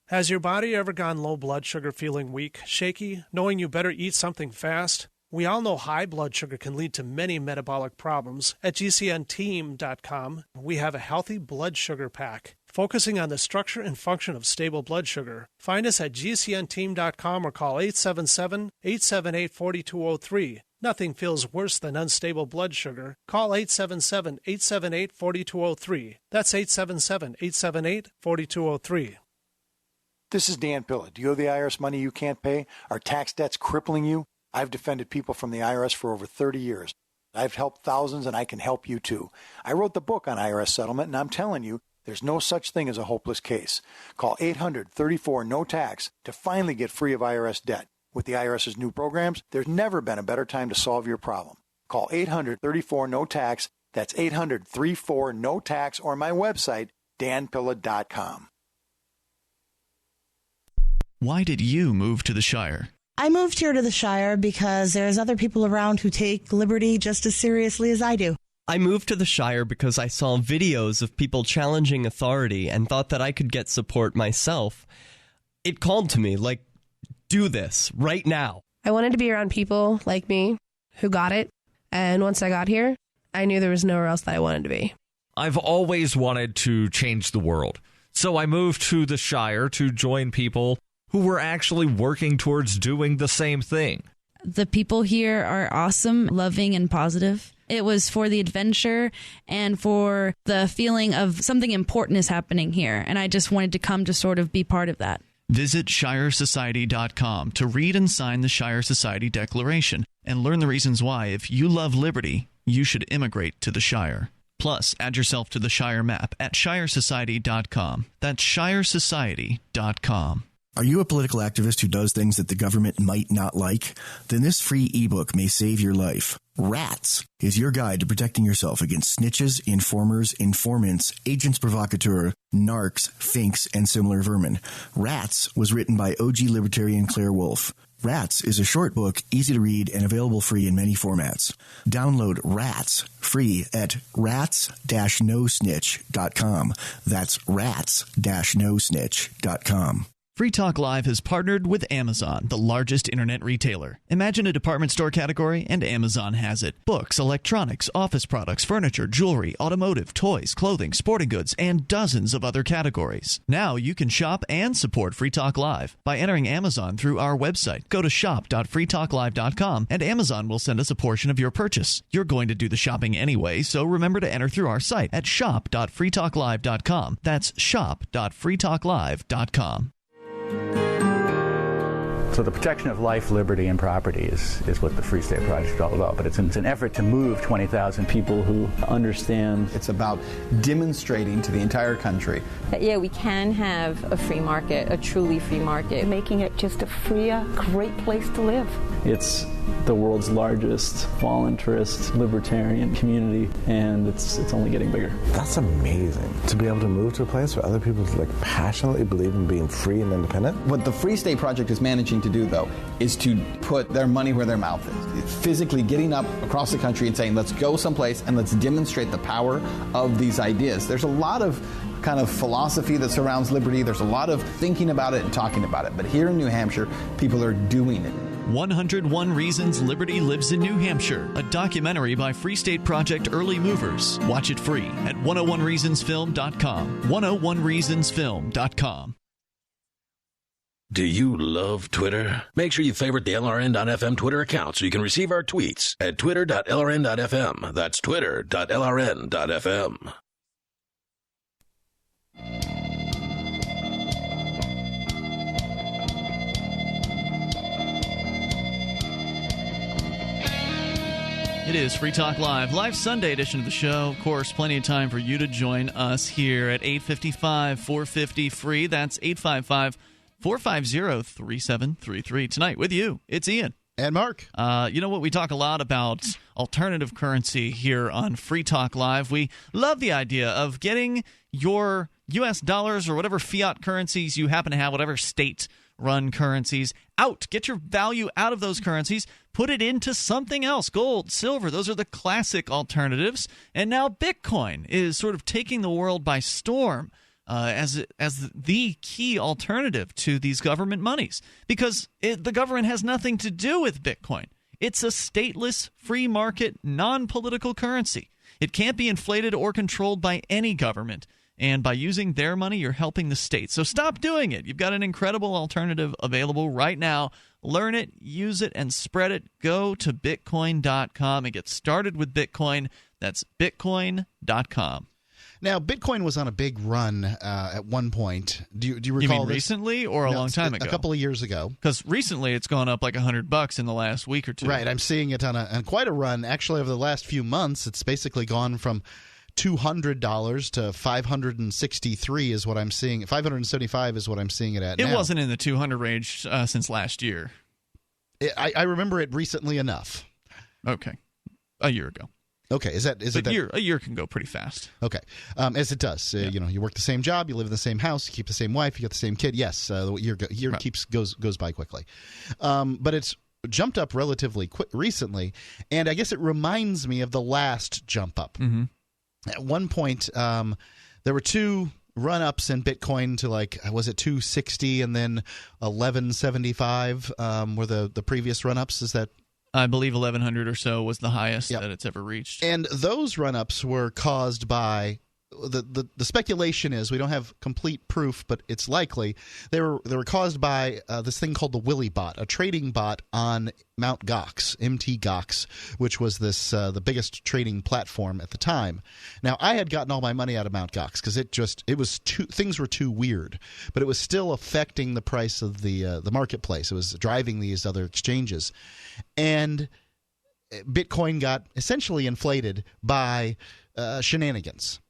Has your body ever gone low blood sugar, feeling weak, shaky, knowing you better eat something fast? We all know high blood sugar can lead to many metabolic problems. At GCNteam.com, we have a healthy blood sugar pack, focusing on the structure and function of stable blood sugar. Find us at GCNteam.com or call 877-878-4203. Nothing feels worse than unstable blood sugar. Call 877-878-4203. That's 877-878-4203. This is Dan Pilla. Do you owe the IRS money you can't pay? Are tax debts crippling you? I've defended people from the IRS for over 30 years. I've helped thousands, and I can help you too. I wrote the book on IRS settlement, and I'm telling you, there's no such thing as a hopeless case. Call 800-34-NO-TAX to finally get free of IRS debt. With the IRS's new programs, there's never been a better time to solve your problem. Call 800-34-NO-TAX. That's 800-34-NO-TAX, or my website, danpilla.com. Why did you move to the Shire? I moved here to the Shire because there's other people around who take liberty just as seriously as I do. I moved to the Shire because I saw videos of people challenging authority and thought that I could get support myself. It called to me, like, do this right now. I wanted to be around people like me who got it, and once I got here, I knew there was nowhere else that I wanted to be. I've always wanted to change the world, so I moved to the Shire to join people who were actually working towards doing the same thing. The people here are awesome, loving, and positive. It was for the adventure and for the feeling of something important is happening here, and I just wanted to come to sort of be part of that. Visit ShireSociety.com to read and sign the Shire Society Declaration and learn the reasons why, if you love liberty, you should immigrate to the Shire. Plus, add yourself to the Shire map at ShireSociety.com. That's ShireSociety.com. Are you a political activist who does things that the government might not like? Then this free ebook may save your life. Rats is your guide to protecting yourself against snitches, informers, informants, agents provocateur, narcs, finks, and similar vermin. Rats was written by OG libertarian Claire Wolfe. Rats is a short book, easy to read, and available free in many formats. Download Rats free at rats-nosnitch.com. That's rats-nosnitch.com. Free Talk Live has partnered with Amazon, the largest internet retailer. Imagine a department store category, and Amazon has it. Books, electronics, office products, furniture, jewelry, automotive, toys, clothing, sporting goods, and dozens of other categories. Now you can shop and support Free Talk Live by entering Amazon through our website. Go to shop.freetalklive.com, and Amazon will send us a portion of your purchase. You're going to do the shopping anyway, so remember to enter through our site at shop.freetalklive.com. That's shop.freetalklive.com. So the protection of life, liberty, and property is what the Free State Project is all about. But it's an effort to move 20,000 people who understand. It's about demonstrating to the entire country that, yeah, we can have a free market, a truly free market. Making it just a freer, great place to live. It's the world's largest voluntarist libertarian community, and it's only getting bigger. That's amazing, to be able to move to a place where other people passionately believe in being free and independent. What the Free State Project is managing to do, though, is to put their money where their mouth is. It's physically getting up across the country and saying, let's go someplace and let's demonstrate the power of these ideas. There's a lot of kind of philosophy that surrounds liberty. There's a lot of thinking about it and talking about it. But here in New Hampshire, people are doing it. 101 Reasons Liberty Lives in New Hampshire, a documentary by Free State Project Early Movers. Watch it free at 101reasonsfilm.com. 101reasonsfilm.com. Do you love Twitter? Make sure you favorite the LRN.FM Twitter account so you can receive our tweets at twitter.lrn.fm. That's twitter.lrn.fm. It is Free Talk Live, live Sunday edition of the show. Of course, plenty of time for you to join us here at 855-450-FREE. That's 855-450-3733. Tonight with you, it's Ian. And Mark. You know what? We talk a lot about alternative currency here on Free Talk Live. We love the idea of getting your U.S. dollars or whatever fiat currencies you happen to have, whatever state-run currencies, out. Get your value out of those currencies. Put it into something else. Gold, silver, those are the classic alternatives. And now Bitcoin is sort of taking the world by storm as the key alternative to these government monies, because the government has nothing to do with Bitcoin. It's a stateless, free market, non-political currency. It can't be inflated or controlled by any government. And by using their money, you're helping the state. So stop doing it. You've got an incredible alternative available right now. Learn it, use it, and spread it. Go to Bitcoin.com and get started with Bitcoin. That's Bitcoin.com. Now, Bitcoin was on a big run at one point. Do you recall? You mean this? Recently or a long time ago? A couple of years ago. Because recently it's gone up like $100 in the last week or two. Right. I'm seeing it on quite a run. Actually, over the last few months, it's basically gone from $200 to $563 is what I'm seeing. $575 is what I'm seeing it at now. It wasn't in the 200 range since last year. I remember it recently enough. Okay. A year ago. Okay, a year can go pretty fast. Okay, as it does. Yeah. You work the same job, you live in the same house, you keep the same wife, you get the same kid. Yes, the year right. goes by quickly, but it's jumped up relatively quick recently, and I guess it reminds me of the last jump up. Mm-hmm. At one point, there were two run-ups in Bitcoin to was it 260 and then 1175 were the previous run-ups? Is that? I believe 1,100 or so was the highest that it's ever reached. And those run-ups were caused by the speculation is, we don't have complete proof, but it's likely they were caused by this thing called the Willy bot, a trading bot on Mt. Gox, MT Gox, which was this the biggest trading platform at the time. Now, I had gotten all my money out of Mt. Gox because things were too weird, but it was still affecting the price of the marketplace. It was driving these other exchanges, and Bitcoin got essentially inflated by shenanigans.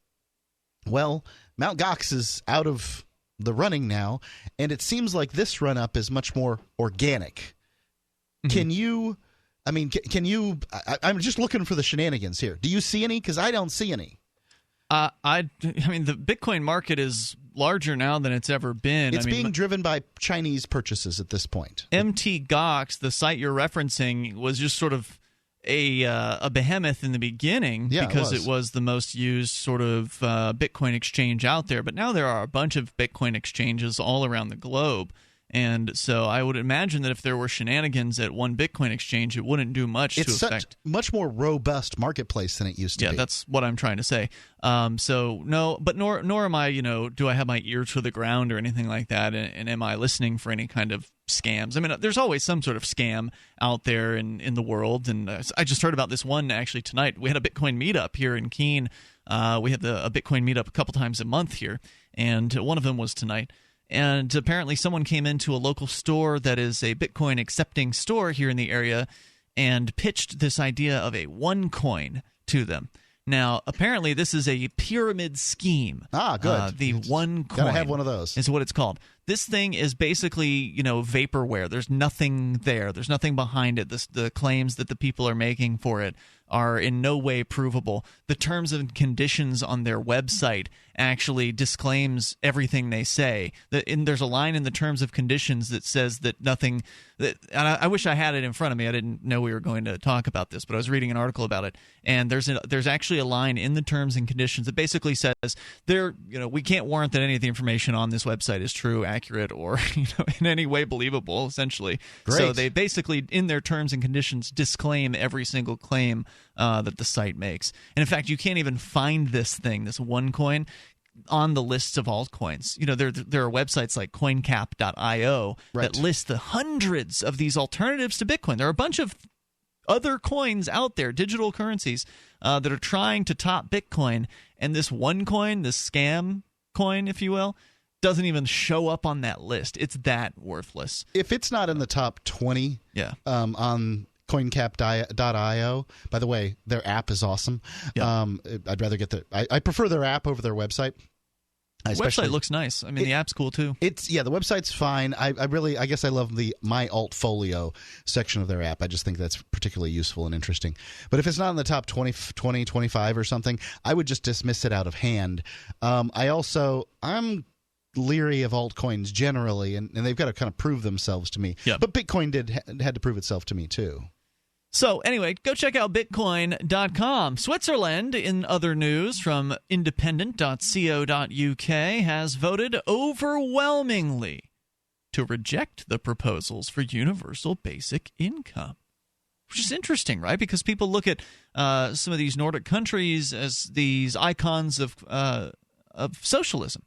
Well, Mt. Gox is out of the running now, and it seems like this run-up is much more organic. Mm-hmm. I'm just looking for the shenanigans here. Do you see any? Because I don't see any. I mean, the Bitcoin market is larger now than it's ever been. It's being driven by Chinese purchases at this point. MT Gox, the site you're referencing, was just sort of a behemoth in the beginning because it was the most used sort of Bitcoin exchange out there. But now there are a bunch of Bitcoin exchanges all around the globe. And so I would imagine that if there were shenanigans at one Bitcoin exchange, it wouldn't do much to affect. It's such much more robust marketplace than it used to be. Yeah, that's what I'm trying to say. So no, but nor am I, do I have my ear to the ground or anything like that? And am I listening for any kind of scams? I mean, there's always some sort of scam out there in the world. And I just heard about this one actually tonight. We had a Bitcoin meetup here in Keene. We have a Bitcoin meetup a couple times a month here. And one of them was tonight. And apparently someone came into a local store that is a Bitcoin accepting store here in the area and pitched this idea of a OneCoin to them. Now, apparently this is a pyramid scheme. Ah, good. The OneCoin. Gotta have one of those. Is what it's called. This thing is basically, vaporware. There's nothing there. There's nothing behind it. The claims that the people are making for it are in no way provable. The terms and conditions on their website actually disclaims everything they say. There's a line in the terms of conditions that says that nothing. And I wish I had it in front of me. I didn't know we were going to talk about this, but I was reading an article about it, and there's actually a line in the terms and conditions that basically says we can't warrant that any of the information on this website is true, accurate, or in any way believable. Essentially, Great. So they basically in their terms and conditions disclaim every single claim that the site makes. And in fact, you can't even find this OneCoin, on the lists of altcoins. There are websites like coincap.io that list the hundreds of these alternatives to Bitcoin. There are a bunch of other coins out there, digital currencies, that are trying to top Bitcoin. And this OneCoin, this scam coin, if you will, doesn't even show up on that list. It's that worthless. If it's not in the top 20 on coincap.io. By the way, their app is awesome. Yeah. I'd rather get I prefer their app over their website. The website looks nice. I mean, the app's cool too. The website's fine. I guess I love the My Altfolio section of their app. I just think that's particularly useful and interesting. But if it's not in the top 20, 25 or something, I would just dismiss it out of hand. I'm leery of altcoins generally, and they've got to kind of prove themselves to me. Yep. But Bitcoin had to prove itself to me too. So anyway, go check out Bitcoin.com. Switzerland, in other news from independent.co.uk, has voted overwhelmingly to reject the proposals for universal basic income. Which is interesting, right? Because people look at some of these Nordic countries as these icons of socialism.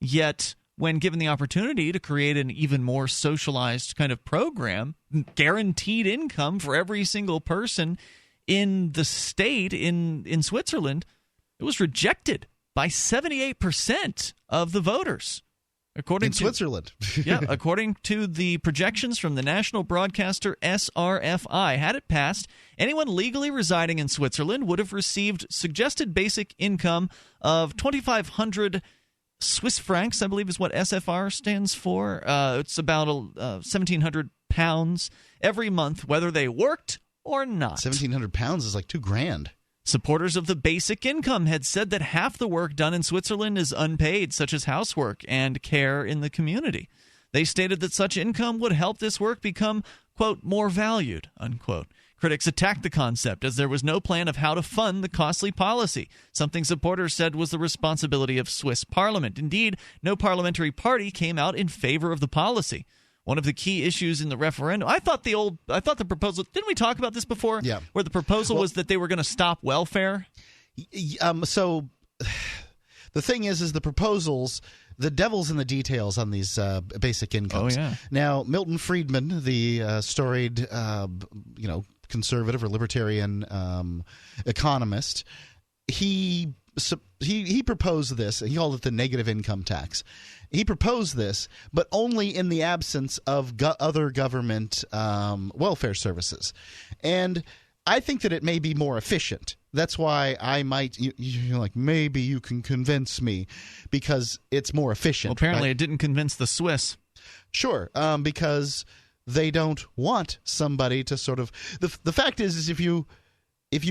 Yet, when given the opportunity to create an even more socialized kind of program, guaranteed income for every single person in the state in Switzerland, it was rejected by 78% of the voters. According to Switzerland. Yeah, according to the projections from the national broadcaster SRFI, had it passed, anyone legally residing in Switzerland would have received suggested basic income of 2,500 Swiss francs, I believe is what SFR stands for. It's about 1,700 pounds every month, whether they worked or not. 1,700 pounds is like $2,000. Supporters of the basic income had said that half the work done in Switzerland is unpaid, such as housework and care in the community. They stated that such income would help this work become, quote, more valued, unquote. Critics attacked the concept as there was no plan of how to fund the costly policy, something supporters said was the responsibility of Swiss parliament. Indeed, no parliamentary party came out in favor of the policy. One of the key issues in the referendum, I thought the proposal, didn't we talk about this before? Yeah. Where the proposal was that they were going to stop welfare? So the thing is the proposals, the devil's in the details on these basic incomes. Oh, yeah. Now, Milton Friedman, the storied, conservative or libertarian economist, he proposed this. He called it the negative income tax. He proposed this, but only in the absence of other government welfare services. And I think that it may be more efficient. That's why I might, maybe you can convince me, because it's more efficient. Well, apparently right? It didn't convince the Swiss. Sure, because they don't want somebody to sort of the fact is if you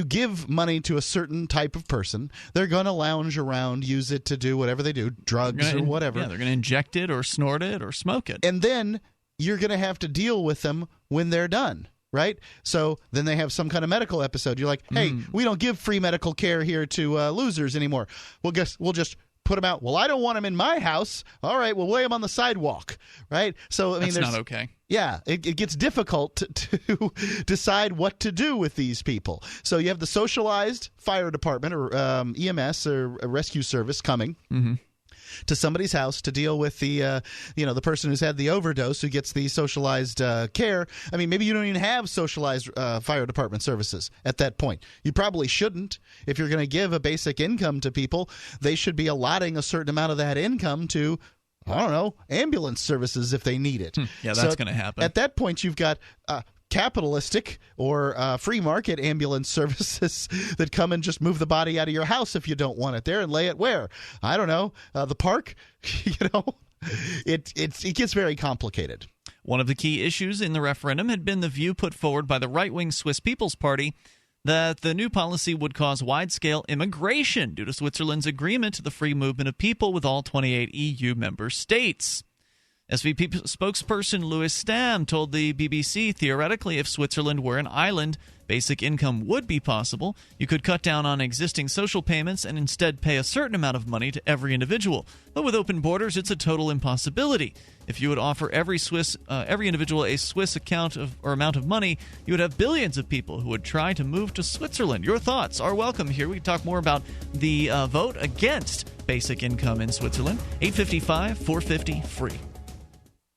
give money to a certain type of person, they're going to lounge around, use it to do whatever they do, drugs or whatever. Yeah, they're going to inject it or snort it or smoke it. And then you're going to have to deal with them when they're done, right? So then they have some kind of medical episode. You're like, hey, we don't give free medical care here to losers anymore. We'll just put them out. Well, I don't want them in my house. All right, we'll lay them on the sidewalk, right? So I mean, that's not okay. Yeah, it gets difficult to decide what to do with these people. So you have the socialized fire department or EMS or a rescue service coming to somebody's house to deal with the the person who's had the overdose, who gets the socialized care. I mean, maybe you don't even have socialized fire department services at that point. You probably shouldn't. If you're going to give a basic income to people, they should be allotting a certain amount of that income to, I don't know, ambulance services if they need it. Yeah, that's going to happen. At that point, you've got capitalistic or free market ambulance services that come and just move the body out of your house if you don't want it there and lay it where? I don't know, the park. It gets very complicated. One of the key issues in the referendum had been the view put forward by the right-wing Swiss People's Party that the new policy would cause wide-scale immigration due to Switzerland's agreement to the free movement of people with all 28 EU member states. SVP spokesperson Louis Stam told the BBC, theoretically, if Switzerland were an island, basic income would be possible. You could cut down on existing social payments and instead pay a certain amount of money to every individual. But with open borders, it's a total impossibility. If you would offer every individual a Swiss amount of money, you would have billions of people who would try to move to Switzerland. Your thoughts are welcome here. We can talk more about the vote against basic income in Switzerland. 855-450-FREE.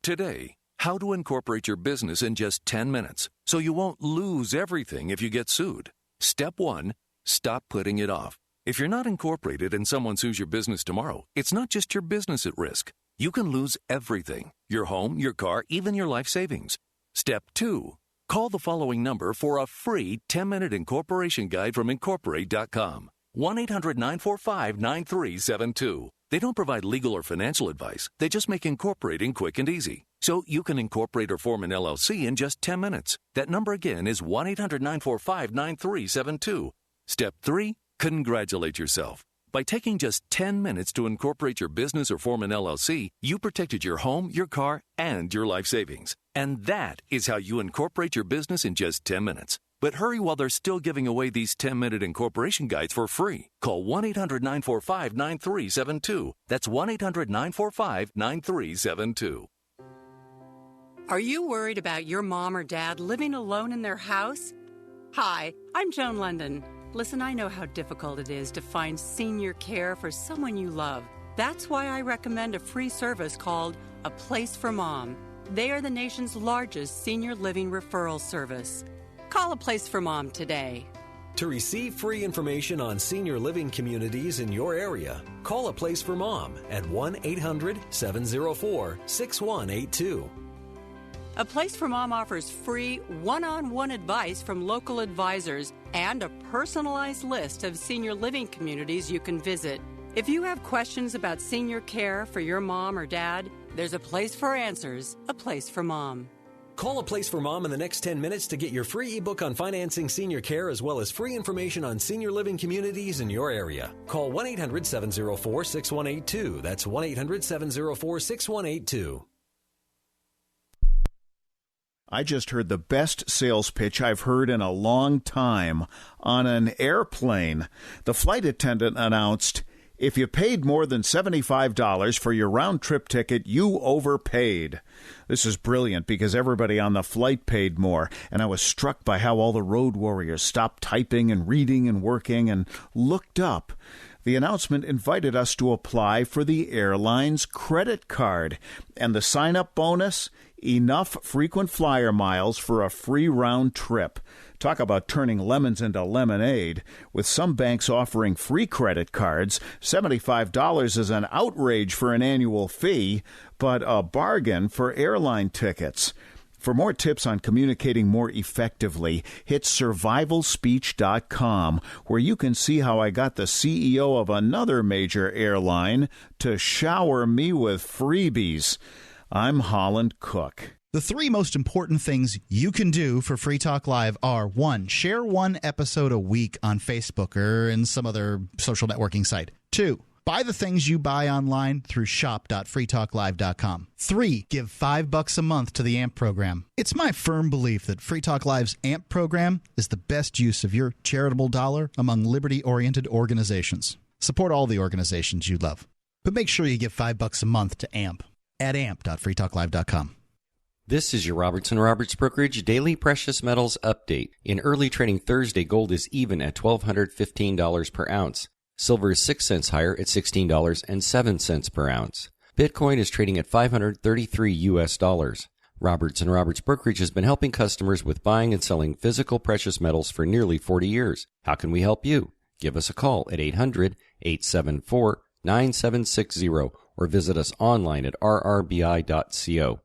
Today, how to incorporate your business in just 10 minutes so you won't lose everything if you get sued. Step 1, stop putting it off. If you're not incorporated and someone sues your business tomorrow, it's not just your business at risk. You can lose everything: your home, your car, even your life savings. Step 2, Call the following number for a free 10-minute incorporation guide from Incorporate.com. 1-800-945-9372. They don't provide legal or financial advice. They just make incorporating quick and easy. So you can incorporate or form an LLC in just 10 minutes. That number again is 1-800-945-9372. Step 3, congratulate yourself. By taking just 10 minutes to incorporate your business or form an LLC, you protected your home, your car, and your life savings. And that is how you incorporate your business in just 10 minutes. But hurry while they're still giving away these 10-minute incorporation guides for free. Call 1-800-945-9372. That's 1-800-945-9372. Are you worried about your mom or dad living alone in their house? Hi, I'm Joan London. Listen, I know how difficult it is to find senior care for someone you love. That's why I recommend a free service called A Place for Mom. They are the nation's largest senior living referral service. Call A Place for Mom today. To receive free information on senior living communities in your area, call A Place for Mom at 1-800-704-6182. A Place for Mom offers free one-on-one advice from local advisors and a personalized list of senior living communities you can visit. If you have questions about senior care for your mom or dad, there's a place for answers, A Place for Mom. Call A Place for Mom in the next 10 minutes to get your free ebook on financing senior care as well as free information on senior living communities in your area. Call 1-800-704-6182. That's 1-800-704-6182. I just heard the best sales pitch I've heard in a long time on an airplane. The flight attendant announced, "If you paid more than $75 for your round-trip ticket, you overpaid." This is brilliant because everybody on the flight paid more, and I was struck by how all the road warriors stopped typing and reading and working and looked up. The announcement invited us to apply for the airline's credit card, and the sign-up bonus, enough frequent flyer miles for a free round trip. Talk about turning lemons into lemonade. With some banks offering free credit cards, $75 is an outrage for an annual fee, but a bargain for airline tickets. For more tips on communicating more effectively, hit survivalspeech.com, where you can see how I got the CEO of another major airline to shower me with freebies. I'm Holland Cook. The three most important things you can do for Free Talk Live are: 1, share one episode a week on Facebook or in some other social networking site. 2, buy the things you buy online through shop.freetalklive.com. 3, give $5 a month to the AMP program. It's my firm belief that Free Talk Live's AMP program is the best use of your charitable dollar among liberty-oriented organizations. Support all the organizations you love, but make sure you give $5 a month to AMP at amp.freetalklive.com. This is your Robertson Roberts Brokerage Daily Precious Metals Update. In early trading Thursday, gold is even at $1,215 per ounce. Silver is 6 cents higher at $16.07 per ounce. Bitcoin is trading at $533 US. Robertson Roberts Brokerage has been helping customers with buying and selling physical precious metals for nearly 40 years. How can we help you? Give us a call at 800-874-9760 or visit us online at rrbi.co.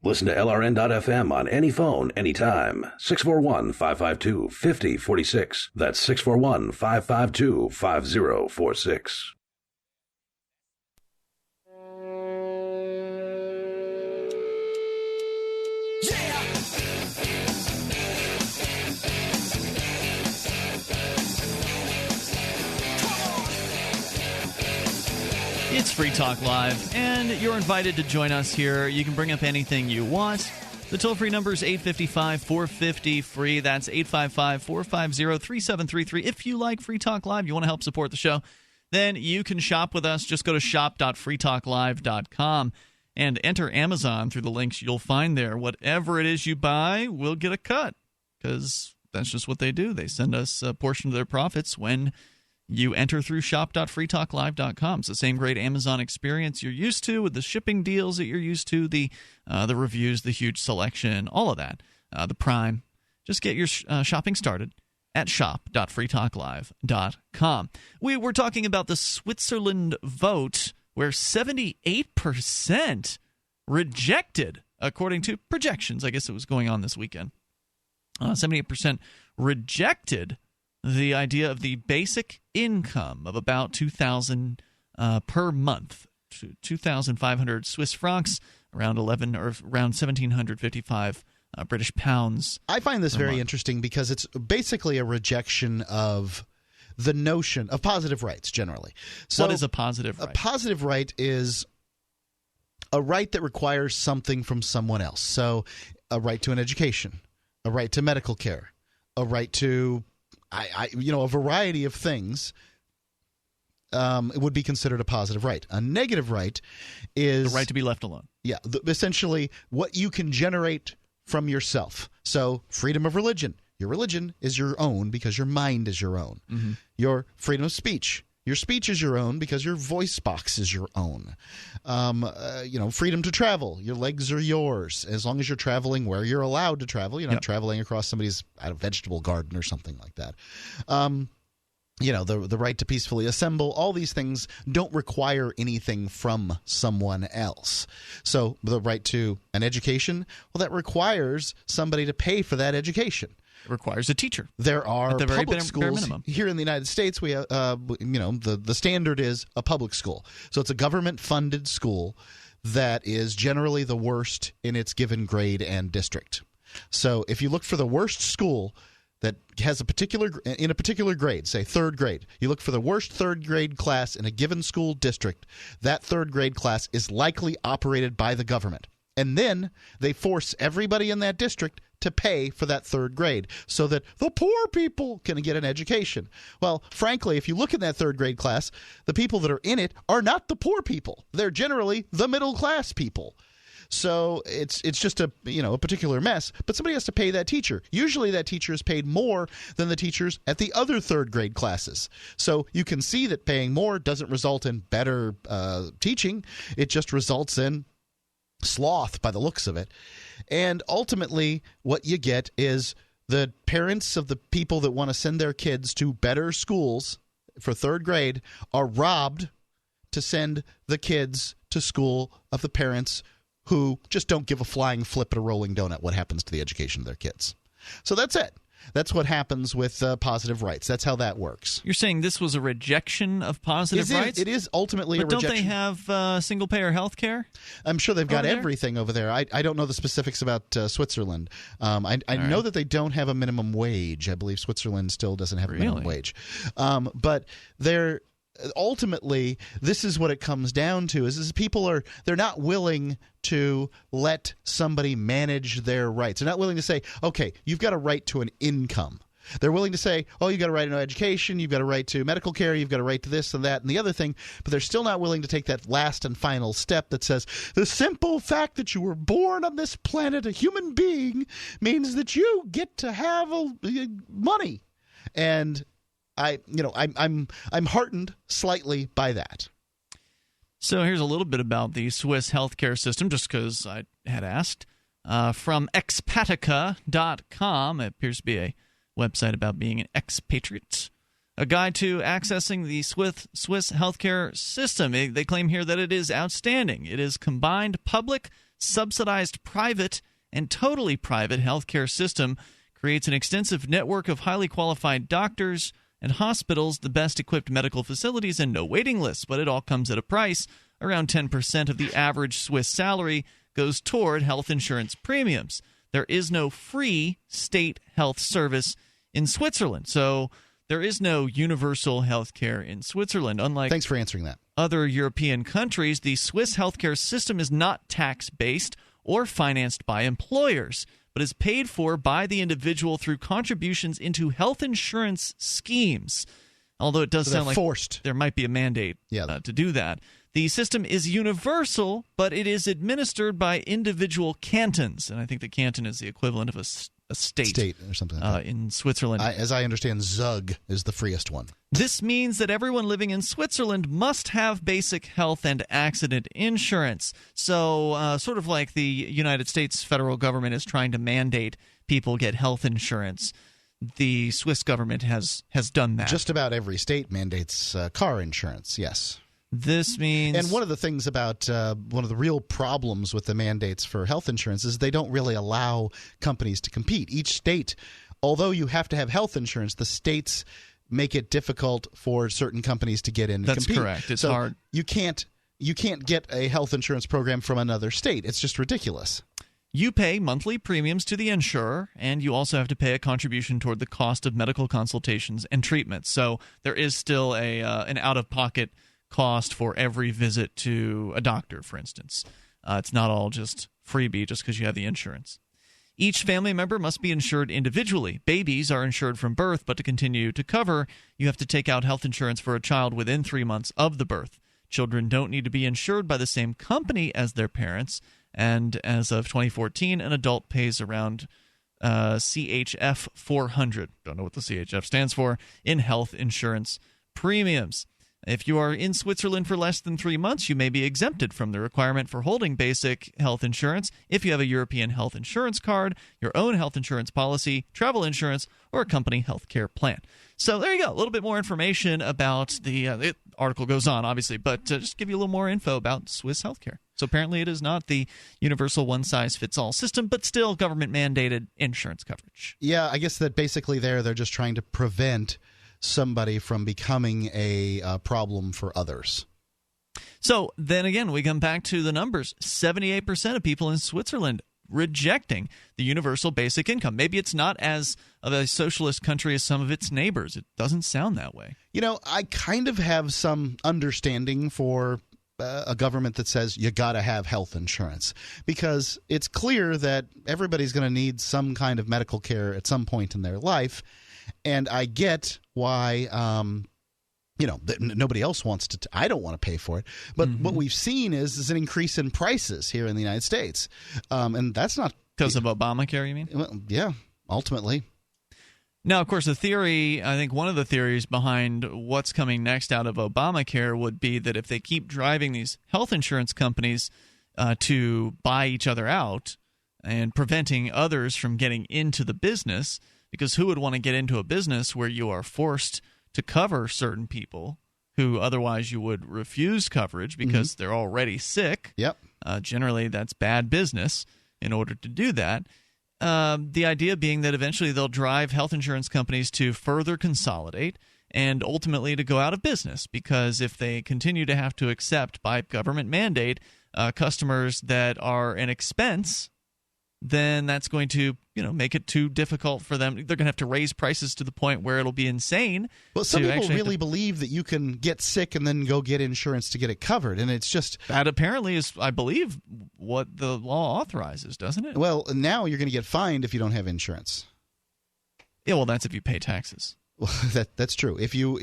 Listen to LRN.FM on any phone, anytime. 641-552-5046. That's 641-552-5046. It's Free Talk Live, and you're invited to join us here. You can bring up anything you want. The toll-free number is 855-450-FREE. That's 855-450-3733. If you like Free Talk Live, you want to help support the show, then you can shop with us. Just go to shop.freetalklive.com and enter Amazon through the links you'll find there. Whatever it is you buy, we'll get a cut, because that's just what they do. They send us a portion of their profits when you enter through shop.freetalklive.com. It's the same great Amazon experience you're used to, with the shipping deals that you're used to, the reviews, the huge selection, all of that, the Prime. Just get your shopping started at shop.freetalklive.com. We were talking about the Switzerland vote, where 78% rejected, according to projections. I guess it was going on this weekend. 78% rejected the idea of the basic income of about $2,000 per month, 2,500 Swiss francs, around 1,755 British pounds. I find this very interesting because it's basically a rejection of the notion of positive rights generally. So what is a positive right? A positive right is a right that requires something from someone else. So a right to an education, a right to medical care, a right to a variety of things. It would be considered a positive right. A negative right is the right to be left alone. Yeah, essentially what you can generate from yourself. So freedom of religion. Your religion is your own because your mind is your own. Mm-hmm. Your freedom of speech. Your speech is your own because your voice box is your own. Freedom to travel. Your legs are yours as long as you're traveling where you're allowed to travel. You're not traveling across somebody's vegetable garden or something like that. The right to peacefully assemble, all these things don't require anything from someone else. So the right to an education, well, that requires somebody to pay for that education. It requires a teacher. There are public schools minimum. Here in the United States. We have, the standard is a public school. So it's a government-funded school that is generally the worst in its given grade and district. So if you look for the worst school that has a particular grade, say third grade, you look for the worst third grade class in a given school district, that third grade class is likely operated by the government. And then they force everybody in that district to pay for that third grade so that the poor people can get an education. Well, frankly, if you look in that third grade class, the people that are in it are not the poor people. They're generally the middle class people. So it's just a particular mess, but somebody has to pay that teacher. Usually that teacher is paid more than the teachers at the other third grade classes. So you can see that paying more doesn't result in better teaching. It just results in sloth by the looks of it. And ultimately what you get is the parents of the people that want to send their kids to better schools for third grade are robbed to send the kids to school of the parents who just don't give a flying flip at a rolling donut what happens to the education of their kids. So that's it. That's what happens with positive rights. That's how that works. You're saying this was a rejection of positive rights? It is ultimately a rejection. But don't they have single-payer health care? I'm sure they've got everything over there. I don't know the specifics about Switzerland. I know that they don't have a minimum wage. I believe Switzerland still doesn't have a minimum wage. But they're ultimately, this is what it comes down to: is people they're not willing to let somebody manage their rights. They're not willing to say, okay, you've got a right to an income. They're willing to say, oh, you've got a right to education, you've got a right to medical care, you've got a right to this and that and the other thing, but they're still not willing to take that last and final step that says the simple fact that you were born on this planet, a human being, means that you get to have money. And I'm heartened slightly by that. So here's a little bit about the Swiss healthcare system, just because I had asked. From expatica.com, it appears to be a website about being an expatriate. A guide to accessing the Swiss healthcare system. They claim here that it is outstanding. It is combined public, subsidized private, and totally private healthcare system. Creates an extensive network of highly qualified doctors and hospitals, the best-equipped medical facilities, and no waiting lists. But it all comes at a price. Around 10% of the average Swiss salary goes toward health insurance premiums. There is no free state health service in Switzerland. So there is no universal health care in Switzerland. Unlike Thanks for answering that. Other European countries, the Swiss healthcare system is not tax-based or financed by employers, but is paid for by the individual through contributions into health insurance schemes. Although it does sound like there might be a mandate to do that. The system is universal, but it is administered by individual cantons. And I think the canton is the equivalent of a state or something like that. In Switzerland. As I understand, Zug is the freest one. This means that everyone living in Switzerland must have basic health and accident insurance. So sort of like the United States federal government is trying to mandate people get health insurance, the Swiss government has done that. Just about every state mandates car insurance, yes. This means... And one of the things about one of the real problems with the mandates for health insurance is they don't really allow companies to compete. Each state, although you have to have health insurance, the states make it difficult for certain companies to get in and compete. That's correct. It's hard. You can't get a health insurance program from another state. It's just ridiculous. You pay monthly premiums to the insurer, and you also have to pay a contribution toward the cost of medical consultations and treatments. So there is still an out-of-pocket cost for every visit to a doctor, for instance. It's not all just freebie just because you have the insurance. Each family member must be insured individually. Babies are insured from birth, but to continue to cover, you have to take out health insurance for a child within 3 months of the birth. Children don't need to be insured by the same company as their parents, and as of 2014, an adult pays around CHF 400. Don't know what the CHF stands for, in health insurance premiums. If you are in Switzerland for less than 3 months, you may be exempted from the requirement for holding basic health insurance if you have a European health insurance card, your own health insurance policy, travel insurance, or a company health care plan. So there you go. A little bit more information about the article goes on, obviously, but just give you a little more info about Swiss healthcare. So apparently it is not the universal one-size-fits-all system, but still government-mandated insurance coverage. Yeah, I guess that basically they're just trying to prevent somebody from becoming a problem for others. So then again, we come back to the numbers. 78% of people in Switzerland rejecting the universal basic income. Maybe it's not as of a socialist country as some of its neighbors. It doesn't sound that way. You know, I kind of have some understanding for a government that says you got to have health insurance, because it's clear that everybody's going to need some kind of medical care at some point in their life. And I get why, nobody else wants to. I don't want to pay for it. But what we've seen is an increase in prices here in the United States. And that's not because of Obamacare, you mean? Well, yeah, ultimately. Now, of course, the theory, I think one of the theories behind what's coming next out of Obamacare would be that if they keep driving these health insurance companies to buy each other out and preventing others from getting into the business, because who would want to get into a business where you are forced to cover certain people who otherwise you would refuse coverage because they're already sick? Yep. Generally, that's bad business in order to do that. The idea being that eventually they'll drive health insurance companies to further consolidate and ultimately to go out of business, because if they continue to have to accept by government mandate customers that are an expense, then that's going to make it too difficult for them. They're going to have to raise prices to the point where it'll be insane. Well, some people really believe that you can get sick and then go get insurance to get it covered, and it's just... That apparently is, I believe, what the law authorizes, doesn't it? Well, now you're going to get fined if you don't have insurance. Yeah, well, that's if you pay taxes. Well, that's true. If you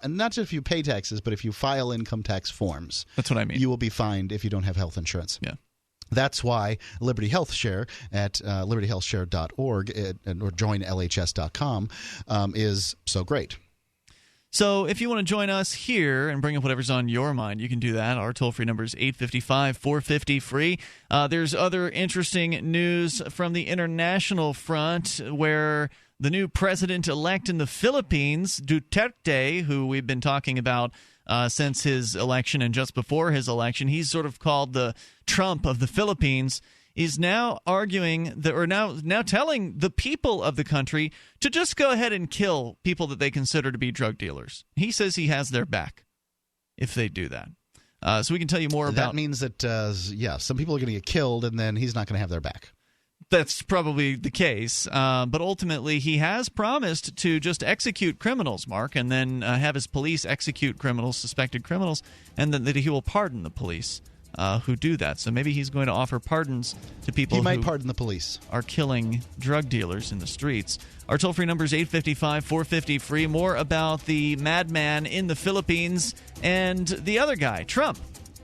not just if you pay taxes, but if you file income tax forms. That's what I mean. You will be fined if you don't have health insurance. Yeah. That's why Liberty Health Share at libertyhealthshare.org or joinlhs.com is so great. So if you want to join us here and bring up whatever's on your mind, you can do that. Our toll-free number is 855-450-FREE. There's other interesting news from the international front where the new president-elect in the Philippines, Duterte, who we've been talking about since his election and just before his election, he's sort of called the Trump of the Philippines, is now arguing that, or now telling the people of the country to just go ahead and kill people that they consider to be drug dealers. He says he has their back if they do that. So we can tell you more about... That means that, some people are going to get killed, and then he's not going to have their back. That's probably the case. But ultimately, he has promised to just execute criminals, Mark, and then have his police execute criminals, suspected criminals, and then that he will pardon the police who do that. So maybe he's going to offer pardons to people who might pardon the police, are killing drug dealers in the streets. Our toll-free number is 855-450-FREE. More about the madman in the Philippines and the other guy, Trump.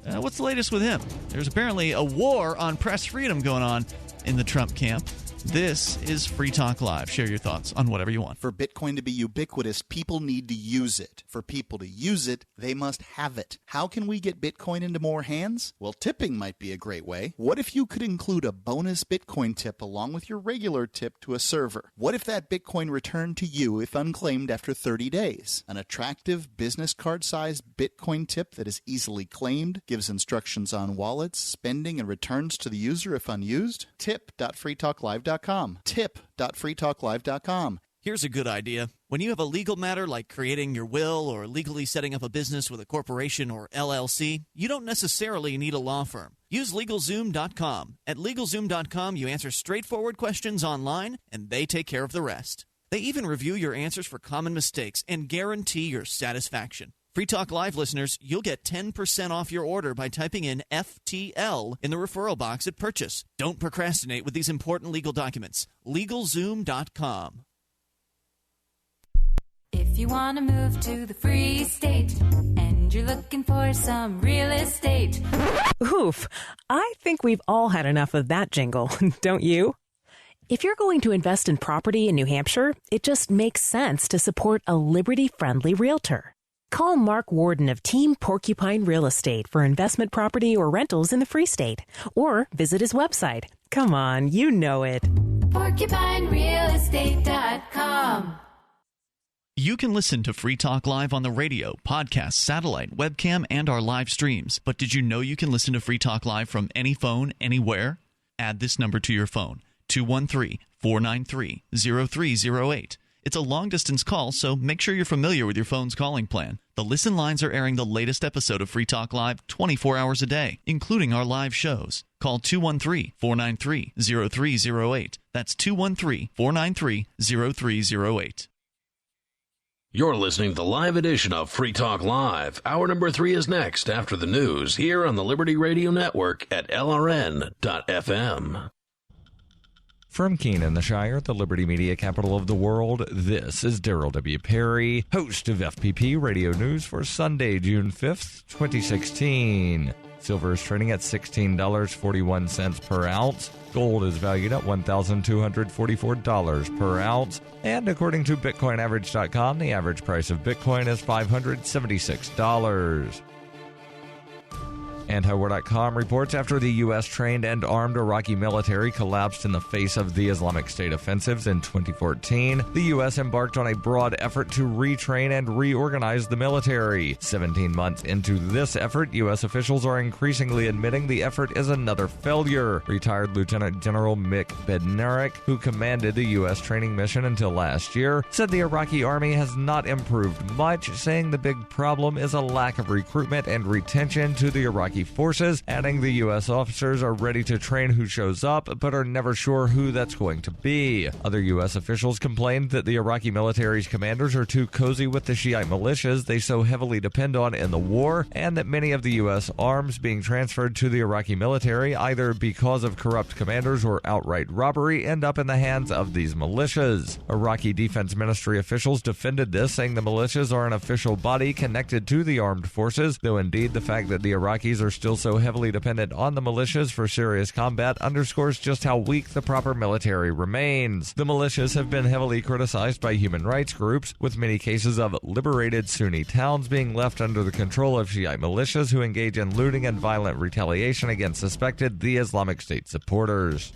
What's the latest with him? There's apparently a war on press freedom going on in the Trump camp. This is Free Talk Live. Share your thoughts on whatever you want. For Bitcoin to be ubiquitous, people need to use it. For people to use it, they must have it. How can we get Bitcoin into more hands? Well, tipping might be a great way. What if you could include a bonus Bitcoin tip along with your regular tip to a server? What if that Bitcoin returned to you if unclaimed after 30 days? An attractive business card-sized Bitcoin tip that is easily claimed, gives instructions on wallets, spending, and returns to the user if unused? Tip.freetalklive.com. Tip.freetalklive.com. Here's a good idea. When you have a legal matter like creating your will or legally setting up a business with a corporation or LLC, you don't necessarily need a law firm. Use LegalZoom.com. At LegalZoom.com, you answer straightforward questions online, and they take care of the rest. They even review your answers for common mistakes and guarantee your satisfaction. Free Talk Live listeners, you'll get 10% off your order by typing in FTL in the referral box at purchase. Don't procrastinate with these important legal documents. LegalZoom.com. If you want to move to the free state and you're looking for some real estate. Oof, I think we've all had enough of that jingle, don't you? If you're going to invest in property in New Hampshire, it just makes sense to support a Liberty-friendly realtor. Call Mark Warden of Team Porcupine Real Estate for investment property or rentals in the Free State. Or visit his website. Come on, you know it. PorcupineRealEstate.com. You can listen to Free Talk Live on the radio, podcast, satellite, webcam, and our live streams. But did you know you can listen to Free Talk Live from any phone, anywhere? Add this number to your phone, 213-493-0308. It's a long-distance call, so make sure you're familiar with your phone's calling plan. The listen lines are airing the latest episode of Free Talk Live 24 hours a day, including our live shows. Call 213-493-0308. That's 213-493-0308. You're listening to the live edition of Free Talk Live. Hour number 3 is next after the news here on the Liberty Radio Network at LRN.FM. From Keene in the Shire, the Liberty Media capital of the world, this is Daryl W. Perry, host of FPP Radio News for Sunday, June 5th, 2016. Silver is trading at $16.41 per ounce. Gold is valued at $1,244 per ounce. And according to BitcoinAverage.com, the average price of Bitcoin is $576. Antiwar.com reports after the U.S. trained and armed Iraqi military collapsed in the face of the Islamic State offensives in 2014, the U.S. embarked on a broad effort to retrain and reorganize the military. 17 months into this effort, U.S. officials are increasingly admitting the effort is another failure. Retired Lieutenant General Mick Bednarik, who commanded the U.S. training mission until last year, said the Iraqi army has not improved much, saying the big problem is a lack of recruitment and retention to the Iraqi forces, adding the U.S. officers are ready to train who shows up, but are never sure who that's going to be. Other U.S. officials complained that the Iraqi military's commanders are too cozy with the Shiite militias they so heavily depend on in the war, and that many of the U.S. arms being transferred to the Iraqi military, either because of corrupt commanders or outright robbery, end up in the hands of these militias. Iraqi Defense Ministry officials defended this, saying the militias are an official body connected to the armed forces, though indeed the fact that the Iraqis are still so heavily dependent on the militias for serious combat underscores just how weak the proper military remains. The militias have been heavily criticized by human rights groups, with many cases of liberated Sunni towns being left under the control of Shiite militias who engage in looting and violent retaliation against suspected the Islamic State supporters.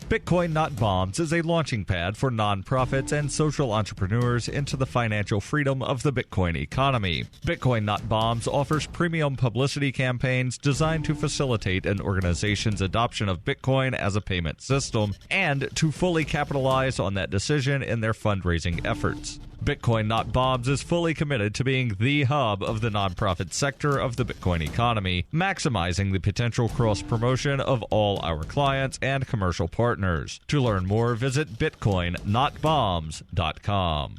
Bitcoin Not Bombs is a launching pad for nonprofits and social entrepreneurs into the financial freedom of the Bitcoin economy. Bitcoin Not Bombs offers premium publicity campaigns designed to facilitate an organization's adoption of Bitcoin as a payment system and to fully capitalize on that decision in their fundraising efforts. Bitcoin Not Bombs is fully committed to being the hub of the nonprofit sector of the Bitcoin economy, maximizing the potential cross-promotion of all our clients and commercial partners. To learn more, visit bitcoinnotbombs.com.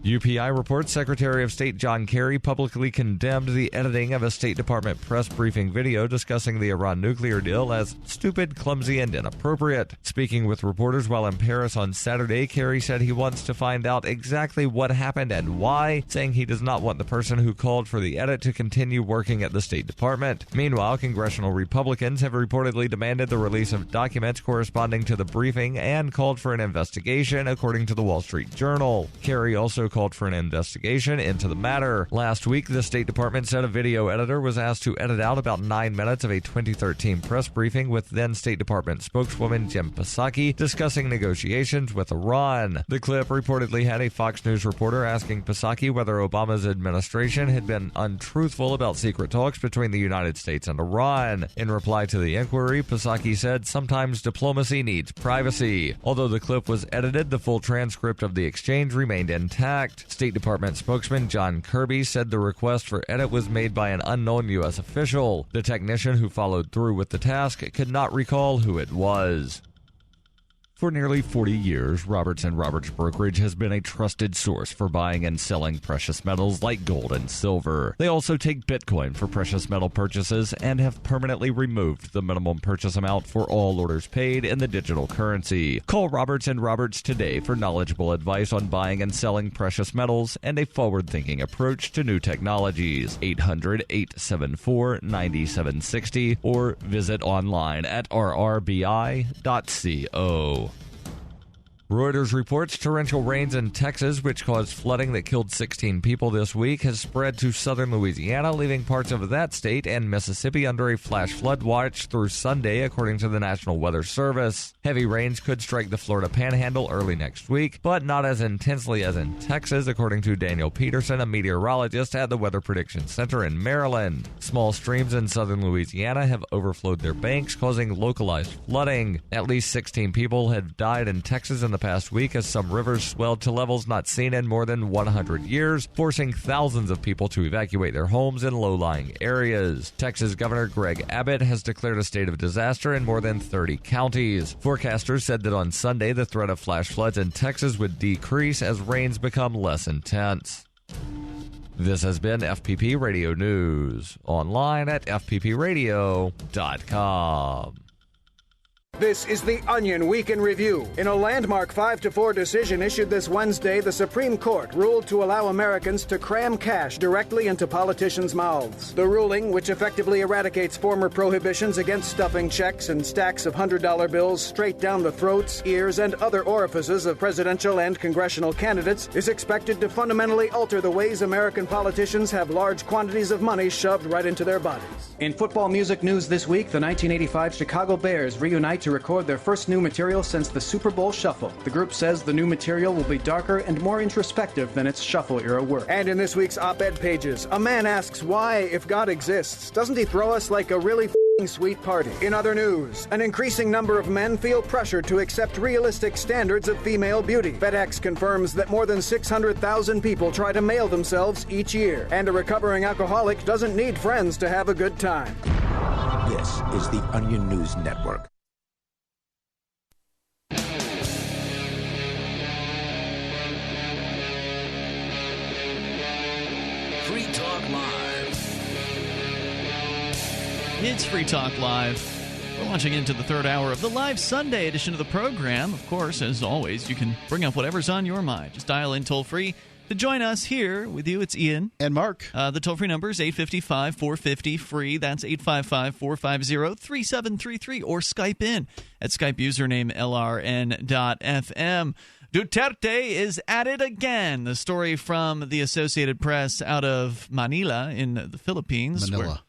UPI reports Secretary of State John Kerry publicly condemned the editing of a State Department press briefing video discussing the Iran nuclear deal as stupid, clumsy, and inappropriate. Speaking with reporters while in Paris on Saturday, Kerry said he wants to find out exactly what happened and why, saying he does not want the person who called for the edit to continue working at the State Department. Meanwhile, congressional Republicans have reportedly demanded the release of documents corresponding to the briefing and called for an investigation, according to the Wall Street Journal. Kerry also called for an investigation into the matter. Last week, the State Department said a video editor was asked to edit out about 9 minutes of a 2013 press briefing with then State Department spokeswoman Jen Psaki discussing negotiations with Iran. The clip reportedly had a Fox News reporter asking Psaki whether Obama's administration had been untruthful about secret talks between the United States and Iran. In reply to the inquiry, Psaki said sometimes diplomacy needs privacy. Although the clip was edited, the full transcript of the exchange remained intact. State Department spokesman John Kirby said the request for edit was made by an unknown U.S. official. The technician who followed through with the task could not recall who it was. For nearly 40 years, Roberts & Roberts Brokerage has been a trusted source for buying and selling precious metals like gold and silver. They also take Bitcoin for precious metal purchases and have permanently removed the minimum purchase amount for all orders paid in the digital currency. Call Roberts & Roberts today for knowledgeable advice on buying and selling precious metals and a forward-thinking approach to new technologies. 800-874-9760 or visit online at rrbi.co. Reuters reports torrential rains in Texas, which caused flooding that killed 16 people this week, has spread to southern Louisiana, leaving parts of that state and Mississippi under a flash flood watch through Sunday, according to the National Weather Service. Heavy rains could strike the Florida Panhandle early next week, but not as intensely as in Texas, according to Daniel Peterson, a meteorologist at the Weather Prediction Center in Maryland. Small streams in southern Louisiana have overflowed their banks, causing localized flooding. At least 16 people have died in Texas in the past week as some rivers swelled to levels not seen in more than 100 years, forcing thousands of people to evacuate their homes in low-lying areas. Texas Governor Greg Abbott has declared a state of disaster in more than 30 counties. Forecasters said that on Sunday, the threat of flash floods in Texas would decrease as rains become less intense. This has been FPP Radio News, online at fppradio.com. This is the Onion Week in Review. In a landmark 5-4 decision issued this Wednesday, the Supreme Court ruled to allow Americans to cram cash directly into politicians' mouths. The ruling, which effectively eradicates former prohibitions against stuffing checks and stacks of $100 bills straight down the throats, ears, and other orifices of presidential and congressional candidates, is expected to fundamentally alter the ways American politicians have large quantities of money shoved right into their bodies. In football music news this week, the 1985 Chicago Bears reunite to record their first new material since the Super Bowl Shuffle. The group says the new material will be darker and more introspective than its Shuffle-era work. And in this week's op-ed pages, a man asks why, if God exists, doesn't he throw us like a really sweet party? In other news, an increasing number of men feel pressured to accept realistic standards of female beauty. FedEx confirms that more than 600,000 people try to mail themselves each year. And a recovering alcoholic doesn't need friends to have a good time. This is the Onion News Network. Free Talk Live. It's Free Talk Live. We're launching into the third hour of the live Sunday edition of the program. Of course, as always, you can bring up whatever's on your mind. Just dial in toll-free to join us here with you. It's Ian. And Mark. The toll-free number is 855-450-FREE. That's 855-450-3733. Or Skype in at Skype username LRN.FM. Duterte is at it again. The story from the Associated Press out of Manila in the Philippines. Manila.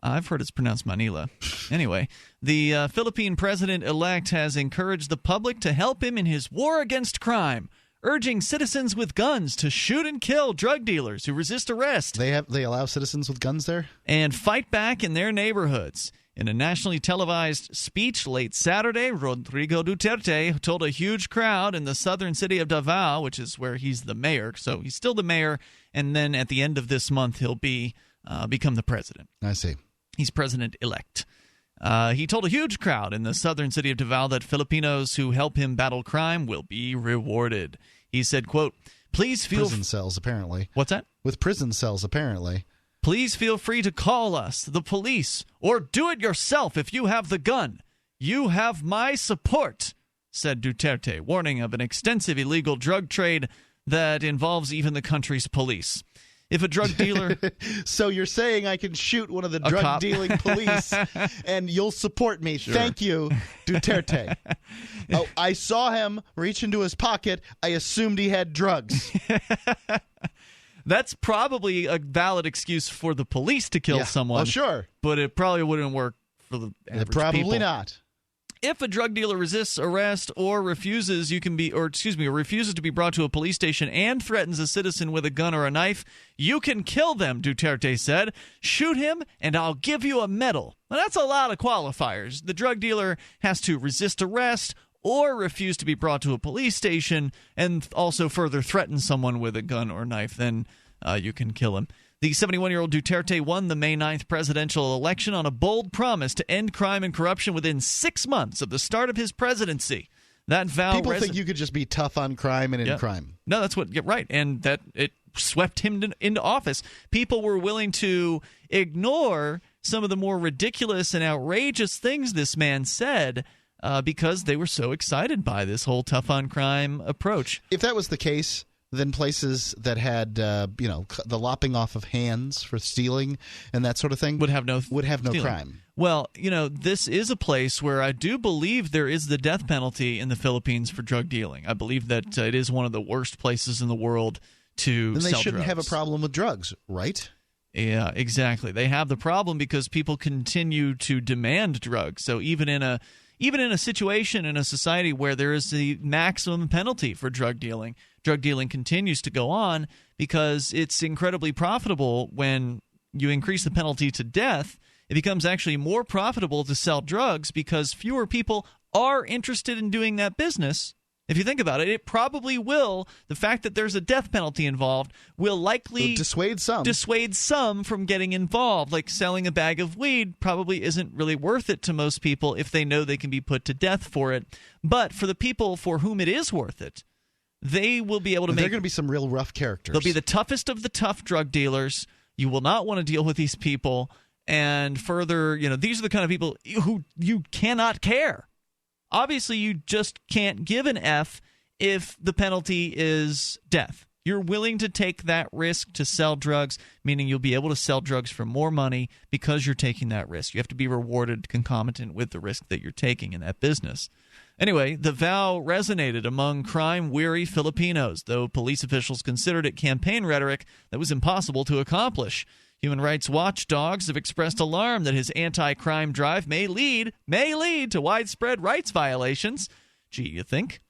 I've heard it's pronounced Manila. Anyway, the Philippine president-elect has encouraged the public to help him in his war against crime, urging citizens with guns to shoot and kill drug dealers who resist arrest. They allow citizens with guns there? And fight back in their neighborhoods. In a nationally televised speech late Saturday, Rodrigo Duterte told a huge crowd in the southern city of Davao, which is where he's the mayor. So he's still the mayor, and then at the end of this month, he'll become the president. I see. He's president-elect. He told a huge crowd in the southern city of Davao that Filipinos who help him battle crime will be rewarded. He said, quote, Please feel prison cells, apparently. What's that? With prison cells, apparently. Please feel free to call us, the police, or do it yourself if you have the gun. You have my support, said Duterte, warning of an extensive illegal drug trade that involves even the country's police. If a drug dealer... So you're saying I can shoot one of the drug-dealing police and you'll support me. Sure. Thank you, Duterte. Oh, I saw him reach into his pocket. I assumed he had drugs. That's probably a valid excuse for the police to kill someone. Oh, sure. But it probably wouldn't work for the average Probably people. not. If a drug dealer resists arrest or refuses to be brought to a police station and threatens a citizen with a gun or a knife, you can kill them, Duterte said. Shoot him and I'll give you a medal. Now, that's a lot of qualifiers. The drug dealer has to resist arrest or refuse to be brought to a police station and also further threaten someone with a gun or knife, then you can kill him. The 71-year-old Duterte won the May 9th presidential election on a bold promise to end crime and corruption within 6 months of the start of his presidency. That vow People think you could just be tough on crime and in crime. No, that's what you're right, and that it swept him into office. People were willing to ignore some of the more ridiculous and outrageous things this man said because they were so excited by this whole tough on crime approach. If that was the case, then places that had the lopping off of hands for stealing and that sort of thing would have no crime. Well, this is a place where I do believe there is the death penalty in the Philippines for drug dealing. I believe that it is one of the worst places in the world to sell drugs. Then they shouldn't have a problem with drugs, right? Yeah, exactly. They have the problem because people continue to demand drugs. So even in a situation in a society where there is the maximum penalty for drug dealing continues to go on because it's incredibly profitable. When you increase the penalty to death, it becomes actually more profitable to sell drugs because fewer people are interested in doing that business. If you think about it, it probably will. The fact that there's a death penalty involved will likely dissuade some from getting involved. Like selling a bag of weed probably isn't really worth it to most people if they know they can be put to death for it. But for the people for whom it is worth it, they will be able to They're going to be some real rough characters. They'll be the toughest of the tough drug dealers. You will not want to deal with these people. And further, these are the kind of people who you cannot care. Obviously, you just can't give an F if the penalty is death. You're willing to take that risk to sell drugs, meaning you'll be able to sell drugs for more money because you're taking that risk. You have to be rewarded concomitant with the risk that you're taking in that business. Anyway, the vow resonated among crime-weary Filipinos, though police officials considered it campaign rhetoric that was impossible to accomplish. Human rights watchdogs have expressed alarm that his anti-crime drive may lead to widespread rights violations. Gee, you think?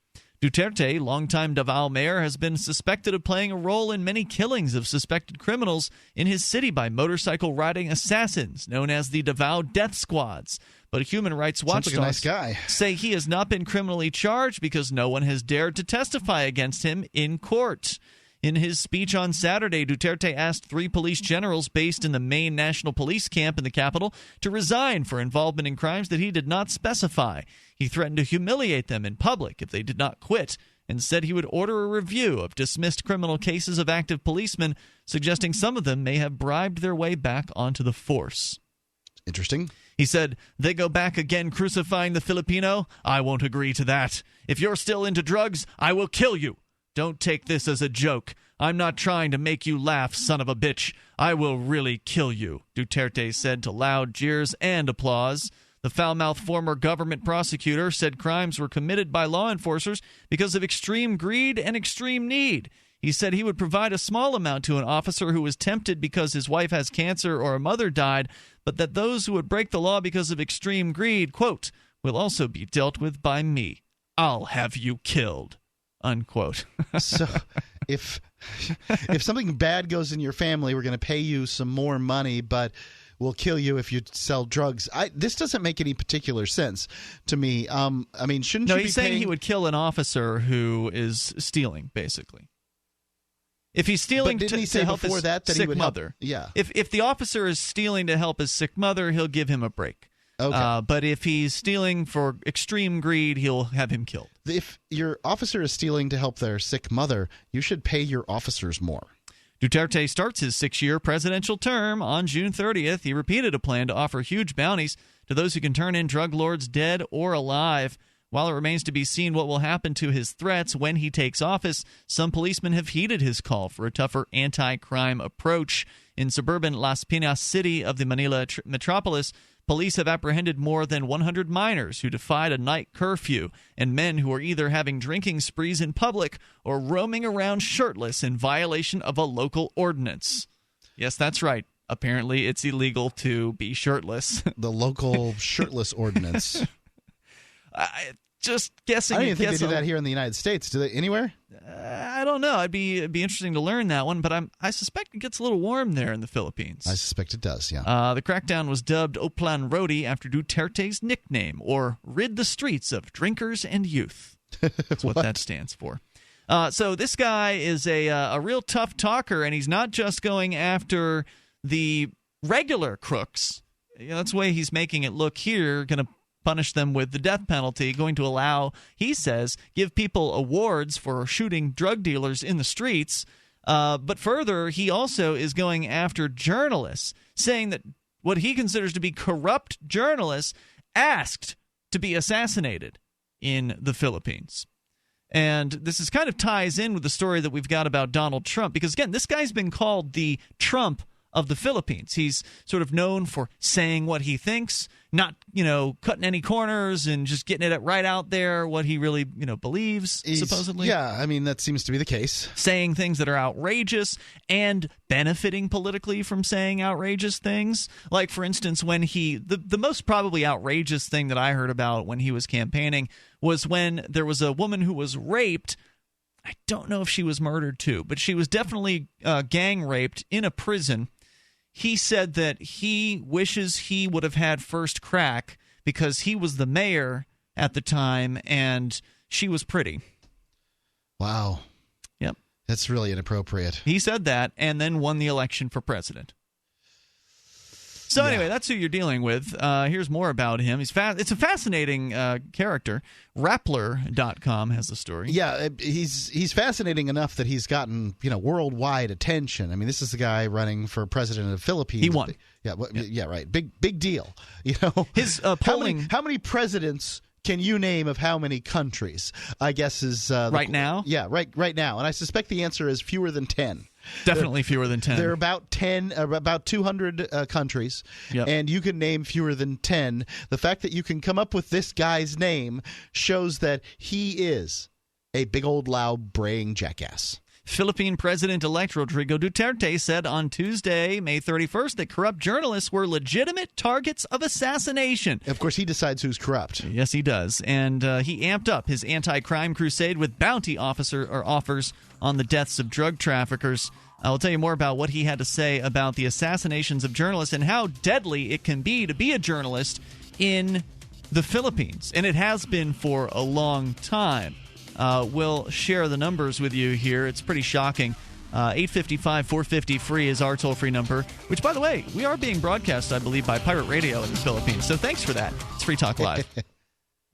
Duterte, longtime Davao mayor, has been suspected of playing a role in many killings of suspected criminals in his city by motorcycle-riding assassins known as the Davao Death Squads. But human rights watchdogs say he has not been criminally charged because no one has dared to testify against him in court. In his speech on Saturday, Duterte asked 3 police generals based in the main national police camp in the capital to resign for involvement in crimes that he did not specify. He threatened to humiliate them in public if they did not quit, and said he would order a review of dismissed criminal cases of active policemen, suggesting some of them may have bribed their way back onto the force. Interesting. He said, "They go back again crucifying the Filipino? I won't agree to that. If you're still into drugs, I will kill you. Don't take this as a joke. I'm not trying to make you laugh, son of a bitch. I will really kill you," Duterte said to loud jeers and applause. The foul-mouthed former government prosecutor said crimes were committed by law enforcers because of extreme greed and extreme need. He said he would provide a small amount to an officer who was tempted because his wife has cancer or a mother died, but that those who would break the law because of extreme greed, quote, will also be dealt with by me. I'll have you killed, unquote. So if something bad goes in your family, we're going to pay you some more money, but we'll kill you if you sell drugs. This doesn't make any particular sense to me. I mean, shouldn't you be he's saying paying... he would kill an officer who is stealing, basically. If he's stealing to help his sick mother. Yeah. If the officer is stealing to help his sick mother, he'll give him a break. Okay. But if he's stealing for extreme greed, he'll have him killed. if your officer is stealing to help their sick mother, you should pay your officers more. Duterte starts his 6-year presidential term on June 30th. He repeated a plan to offer huge bounties to those who can turn in drug lords dead or alive. While it remains to be seen what will happen to his threats when he takes office, some policemen have heeded his call for a tougher anti-crime approach. In suburban Las Piñas city of the Manila metropolis, police have apprehended more than 100 minors who defied a night curfew and men who are either having drinking sprees in public or roaming around shirtless in violation of a local ordinance. Yes, that's right. Apparently, it's illegal to be shirtless. The local shirtless ordinance. Just guessing. I don't even think they do that here in the United States. Do they anywhere? I don't know. It'd be interesting to learn that one, but I suspect it gets a little warm there in the Philippines. I suspect it does, yeah. The crackdown was dubbed Oplan Rodi after Duterte's nickname, or Rid the Streets of Drinkers and Youth. That's what that stands for. So this guy is a real tough talker, and he's not just going after the regular crooks. That's the way he's making it look here, going to punish them with the death penalty, going to allow, he says, give people awards for shooting drug dealers in the streets. But further, he also is going after journalists, saying that what he considers to be corrupt journalists asked to be assassinated in the Philippines. And this is kind of ties in with the story that we've got about Donald Trump, because, again, this guy's been called the Trump of the Philippines. He's sort of known for saying what he thinks, not, cutting any corners and just getting it right out there, what he really, believes, supposedly. Yeah, I mean, that seems to be the case. Saying things that are outrageous and benefiting politically from saying outrageous things. Like, for instance, when the most probably outrageous thing that I heard about when he was campaigning was when there was a woman who was raped. I don't know if she was murdered too, but she was definitely gang raped in a prison. He said that he wishes he would have had first crack because he was the mayor at the time and she was pretty. Wow. Yep. That's really inappropriate. He said that and then won the election for president. So anyway, that's who you're dealing with. Here's more about him. It's a fascinating character. Rappler.com has the story. Yeah, he's fascinating enough that he's gotten worldwide attention. I mean, this is the guy running for president of the Philippines. He won. Yeah, right. Big deal. His polling. How many presidents can you name of how many countries? I guess is right now. Yeah, right now, and I suspect the answer is fewer than 10. Definitely fewer than 10. There are about 200 countries, and you can name fewer than 10. The fact that you can come up with this guy's name shows that he is a big old loud braying jackass. Philippine President-elect Rodrigo Duterte said on Tuesday, May 31st, that corrupt journalists were legitimate targets of assassination. Of course, he decides who's corrupt. Yes, he does. And he amped up his anti-crime crusade with bounty offers on the deaths of drug traffickers. I'll tell you more about what he had to say about the assassinations of journalists and how deadly it can be to be a journalist in the Philippines. And it has been for a long time. We'll share the numbers with you here. It's pretty shocking. 855-450-FREE is our toll-free number, which, by the way, we are being broadcast, I believe, by Pirate Radio in the Philippines. So thanks for that. It's Free Talk Live.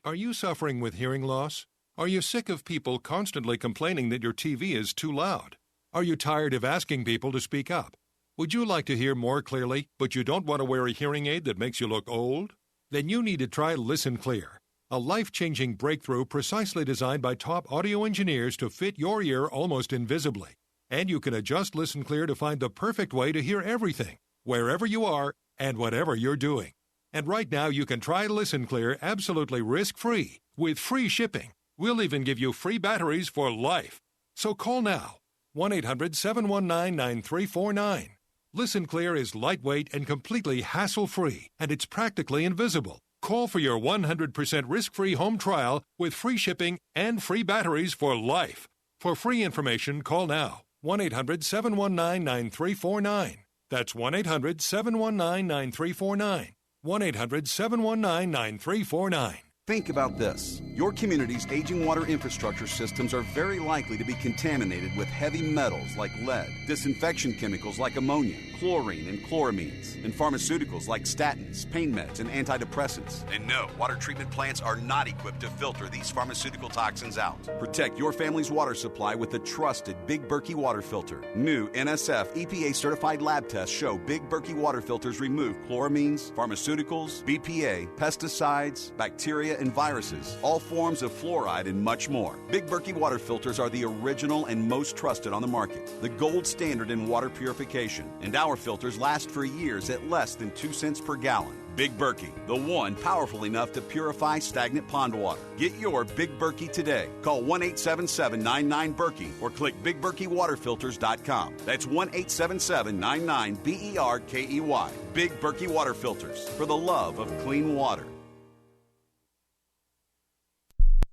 Are you suffering with hearing loss? Are you sick of people constantly complaining that your TV is too loud? Are you tired of asking people to speak up? Would you like to hear more clearly, but you don't want to wear a hearing aid that makes you look old? Then you need to try Listen Clear, a life-changing breakthrough precisely designed by top audio engineers to fit your ear almost invisibly. And you can adjust Listen Clear to find the perfect way to hear everything, wherever you are and whatever you're doing. And right now you can try Listen Clear absolutely risk-free with free shipping. We'll even give you free batteries for life. So call now, 1-800-719-9349. Listen Clear is lightweight and completely hassle-free, and it's practically invisible. Call for your 100% risk-free home trial with free shipping and free batteries for life. For free information, call now, 1-800-719-9349. That's 1-800-719-9349. 1-800-719-9349. Think about this. Your community's aging water infrastructure systems are very likely to be contaminated with heavy metals like lead, disinfection chemicals like ammonia, chlorine and chloramines, and pharmaceuticals like statins, pain meds, and antidepressants. And no, water treatment plants are not equipped to filter these pharmaceutical toxins out. Protect your family's water supply with the trusted Big Berkey water filter. New NSF EPA certified lab tests show Big Berkey water filters remove chloramines, pharmaceuticals, BPA, pesticides, bacteria, and viruses, all forms of fluoride, and much more. Big Berkey water filters are the original and most trusted on the market, the gold standard in water purification, and our filters last for years at less than 2 cents per gallon. Big Berkey, the one powerful enough to purify stagnant pond water. Get your Big Berkey today. Call 1-877-99-BERKEY or click BigBerkeyWaterFilters.com. That's 1-877-99-BERKEY. Big Berkey Water Filters, for the love of clean water.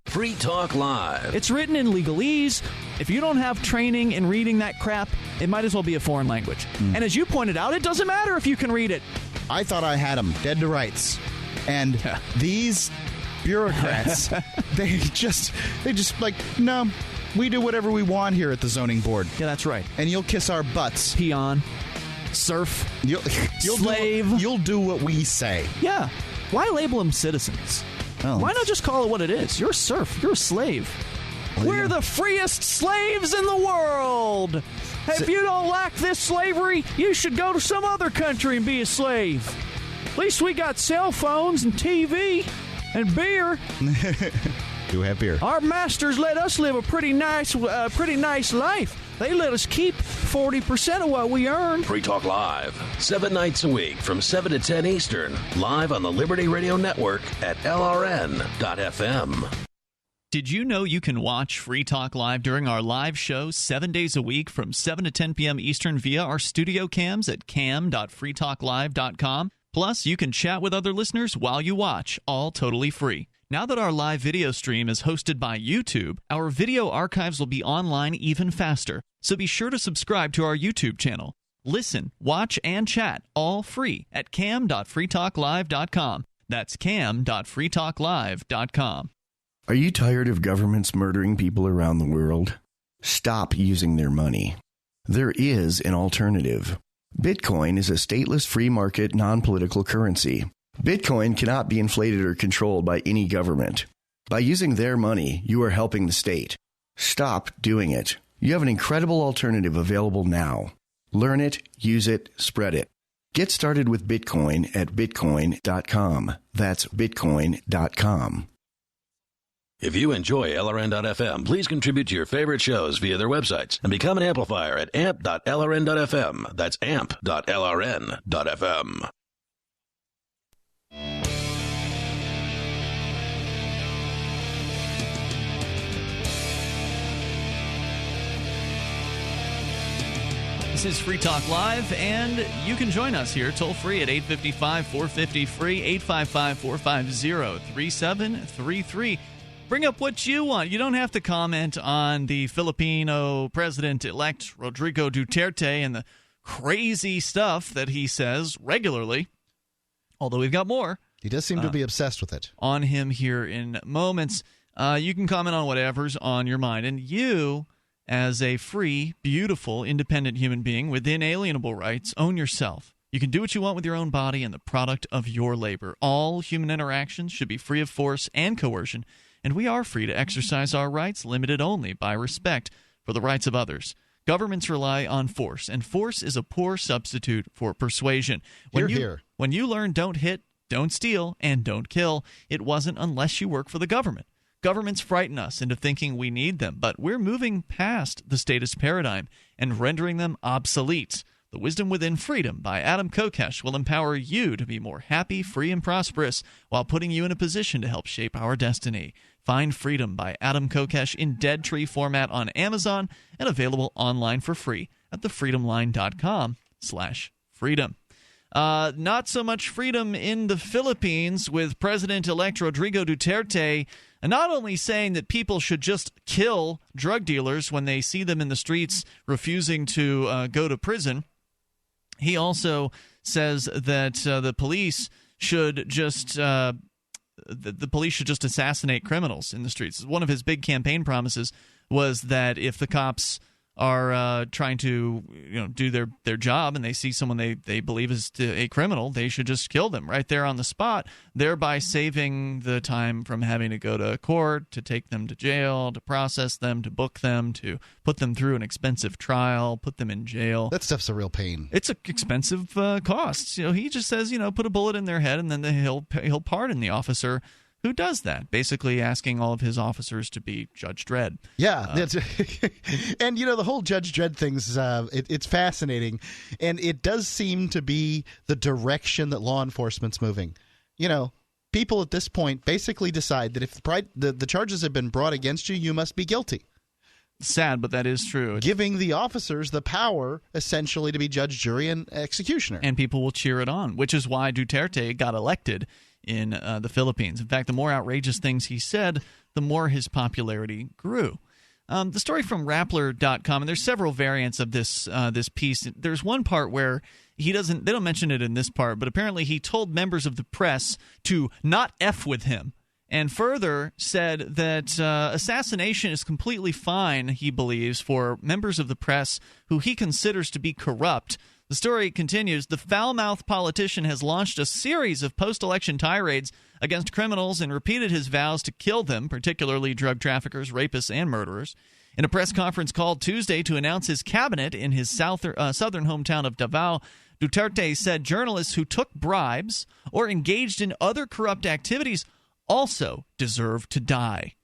Free Talk Live. It's written in legalese. If you don't have training in reading that crap, it might as well be a foreign language. And as you pointed out, it doesn't matter if you can read it. I thought I had them dead to rights. And these bureaucrats, they just like, no, we do whatever we want here at the zoning board. Yeah, that's right. And you'll kiss our butts. Peon. Serf. You'll slave. You'll do what we say. Yeah. Why label them citizens? Oh. Why not just call it what it is? You're a serf. You're a slave. We're the freest slaves in the world. If you don't like this slavery, you should go to some other country and be a slave. At least we got cell phones and TV and beer. Do have beer. Our masters let us live a pretty nice life. They let us keep 40% of what we earn. Free Talk Live, 7 nights a week from 7 to 10 Eastern, live on the Liberty Radio Network at LRN.FM. Did you know you can watch Free Talk Live during our live show 7 days a week from 7 to 10 p.m. Eastern via our studio cams at cam.freetalklive.com? Plus, you can chat with other listeners while you watch, all totally free. Now that our live video stream is hosted by YouTube, our video archives will be online even faster. So be sure to subscribe to our YouTube channel. Listen, watch, and chat all free at cam.freetalklive.com. That's cam.freetalklive.com. Are you tired of governments murdering people around the world? Stop using their money. There is an alternative. Bitcoin is a stateless free market non-political currency. Bitcoin cannot be inflated or controlled by any government. By using their money, you are helping the state. Stop doing it. You have an incredible alternative available now. Learn it, use it, spread it. Get started with Bitcoin at bitcoin.com. That's bitcoin.com. If you enjoy LRN.FM, please contribute to your favorite shows via their websites and become an amplifier at amp.lrn.fm. That's amp.lrn.fm. This is Free Talk Live, and you can join us here toll-free at 855-450-FREE, 855-450-3733. Bring up what you want. You don't have to comment on the Filipino president-elect Rodrigo Duterte and the crazy stuff that he says regularly, although we've got more. He does seem to be obsessed with it. On him here in moments. You can comment on whatever's on your mind. And you, as a free, beautiful, independent human being with inalienable rights, own yourself. You can do what you want with your own body and the product of your labor. All human interactions should be free of force and coercion, and we are free to exercise our rights, limited only by respect for the rights of others. Governments rely on force, and force is a poor substitute for persuasion. When you learn don't hit, don't steal, and don't kill, it wasn't unless you work for the government. Governments frighten us into thinking we need them, but we're moving past the status paradigm and rendering them obsolete. The Wisdom Within Freedom by Adam Kokesh will empower you to be more happy, free, and prosperous while putting you in a position to help shape our destiny. Find Freedom by Adam Kokesh in Dead Tree format on Amazon and available online for free at thefreedomline.com/freedom. Not so much freedom in the Philippines, with President-elect Rodrigo Duterte not only saying that people should just kill drug dealers when they see them in the streets refusing to go to prison. He also says that the police should just assassinate criminals in the streets. One of his big campaign promises was that if the cops are trying to do their job and they see someone they believe is a criminal, they should just kill them right there on the spot, thereby saving the time from having to go to court, to take them to jail, to process them, to book them, to put them through an expensive trial, put them in jail. That stuff's a real pain. It's an expensive cost. He just says, put a bullet in their head and then he'll pardon the officer who does that, basically asking all of his officers to be Judge Dredd. Yeah, and the whole Judge Dredd thing's it's fascinating, and it does seem to be the direction that law enforcement's moving. People at this point basically decide that if the charges have been brought against you, you must be guilty. Sad, but that is true. Giving the officers the power, essentially, to be judge, jury, and executioner. And people will cheer it on, which is why Duterte got elected in the Philippines. In fact, the more outrageous things he said, the more his popularity grew. The story from Rappler.com, and there's several variants of this piece. There's one part where they don't mention it in this part, but apparently he told members of the press to not F with him. And further said that assassination is completely fine, he believes, for members of the press who he considers to be corrupt. The story continues. The foul-mouthed politician has launched a series of post-election tirades against criminals and repeated his vows to kill them, particularly drug traffickers, rapists, and murderers. In a press conference called Tuesday to announce his cabinet in his southern hometown of Davao, Duterte said journalists who took bribes or engaged in other corrupt activities also deserve to die.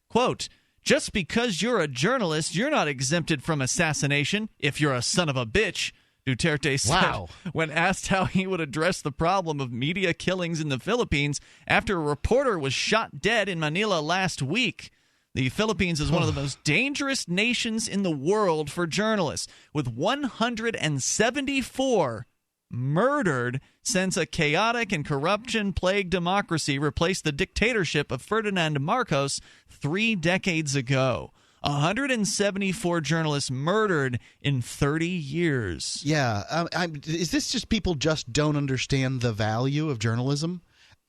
Quote, "Just because you're a journalist, you're not exempted from assassination if you're a son of a bitch," Duterte said when asked how he would address the problem of media killings in the Philippines after a reporter was shot dead in Manila last week. The Philippines is one of the most dangerous nations in the world for journalists, with 174 murdered since a chaotic and corruption-plagued democracy replaced the dictatorship of Ferdinand Marcos 3 decades ago. 174 journalists murdered in 30 years. Yeah. Is this just people just don't understand the value of journalism?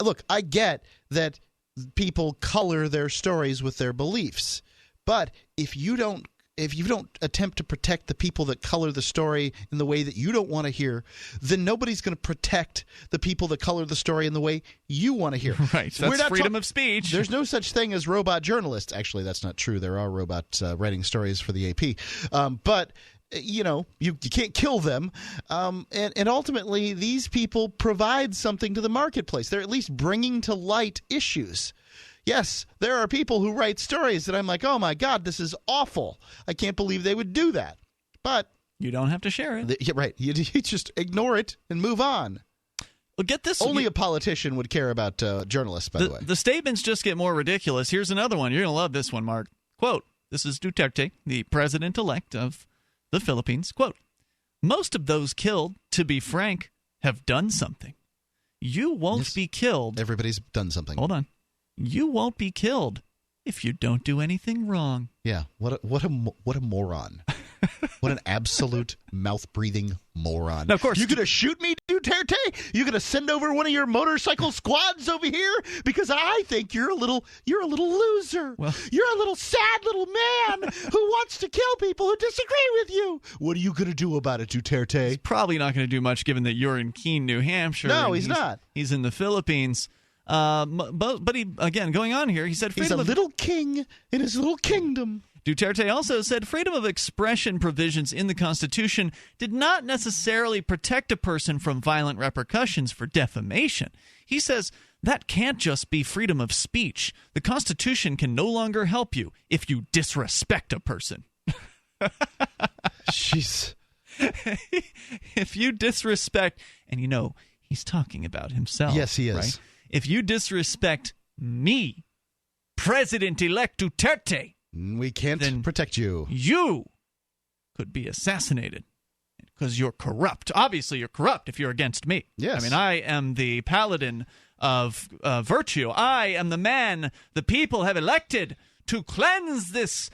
Look, I get that people color their stories with their beliefs, but if you don't attempt to protect the people that color the story in the way that you don't want to hear, then nobody's going to protect the people that color the story in the way you want to hear. Right. That's freedom of speech. There's no such thing as robot journalists. Actually, that's not true. There are robots writing stories for the AP. But you can't kill them. And ultimately, these people provide something to the marketplace. They're at least bringing to light issues. Yes, there are people who write stories that I'm like, oh my God, this is awful. I can't believe they would do that. But you don't have to share it. Right. You just ignore it and move on. Well, get this. Only a politician would care about journalists, by the way. The statements just get more ridiculous. Here's another one. You're going to love this one, Mark. Quote, this is Duterte, the president-elect of the Philippines. Quote, "Most of those killed, to be frank, have done something. You won't be killed." Everybody's done something. Hold on. "You won't be killed if you don't do anything wrong." Yeah, what a moron. What an absolute mouth-breathing moron. Now, of course, you're going to shoot me, Duterte? You're going to send over one of your motorcycle squads over here because I think you're a little loser. Well, you're a little sad little man who wants to kill people who disagree with you. What are you going to do about it, Duterte? He's probably not going to do much given that you're in Keene, New Hampshire. No, he's not. He's in the Philippines. But he, again, going on here, he said he's a little king in his little kingdom. Duterte also said freedom of expression provisions in the Constitution did not necessarily protect a person from violent repercussions for defamation. He says that can't just be freedom of speech. The Constitution can no longer help you if you disrespect a person. Jeez. If you disrespect, and he's talking about himself. Yes, he is. Right? If you disrespect me, President-elect Duterte, we can't protect you. You could be assassinated because you're corrupt. Obviously, you're corrupt if you're against me. Yes. I mean, I am the paladin of virtue. I am the man the people have elected to cleanse this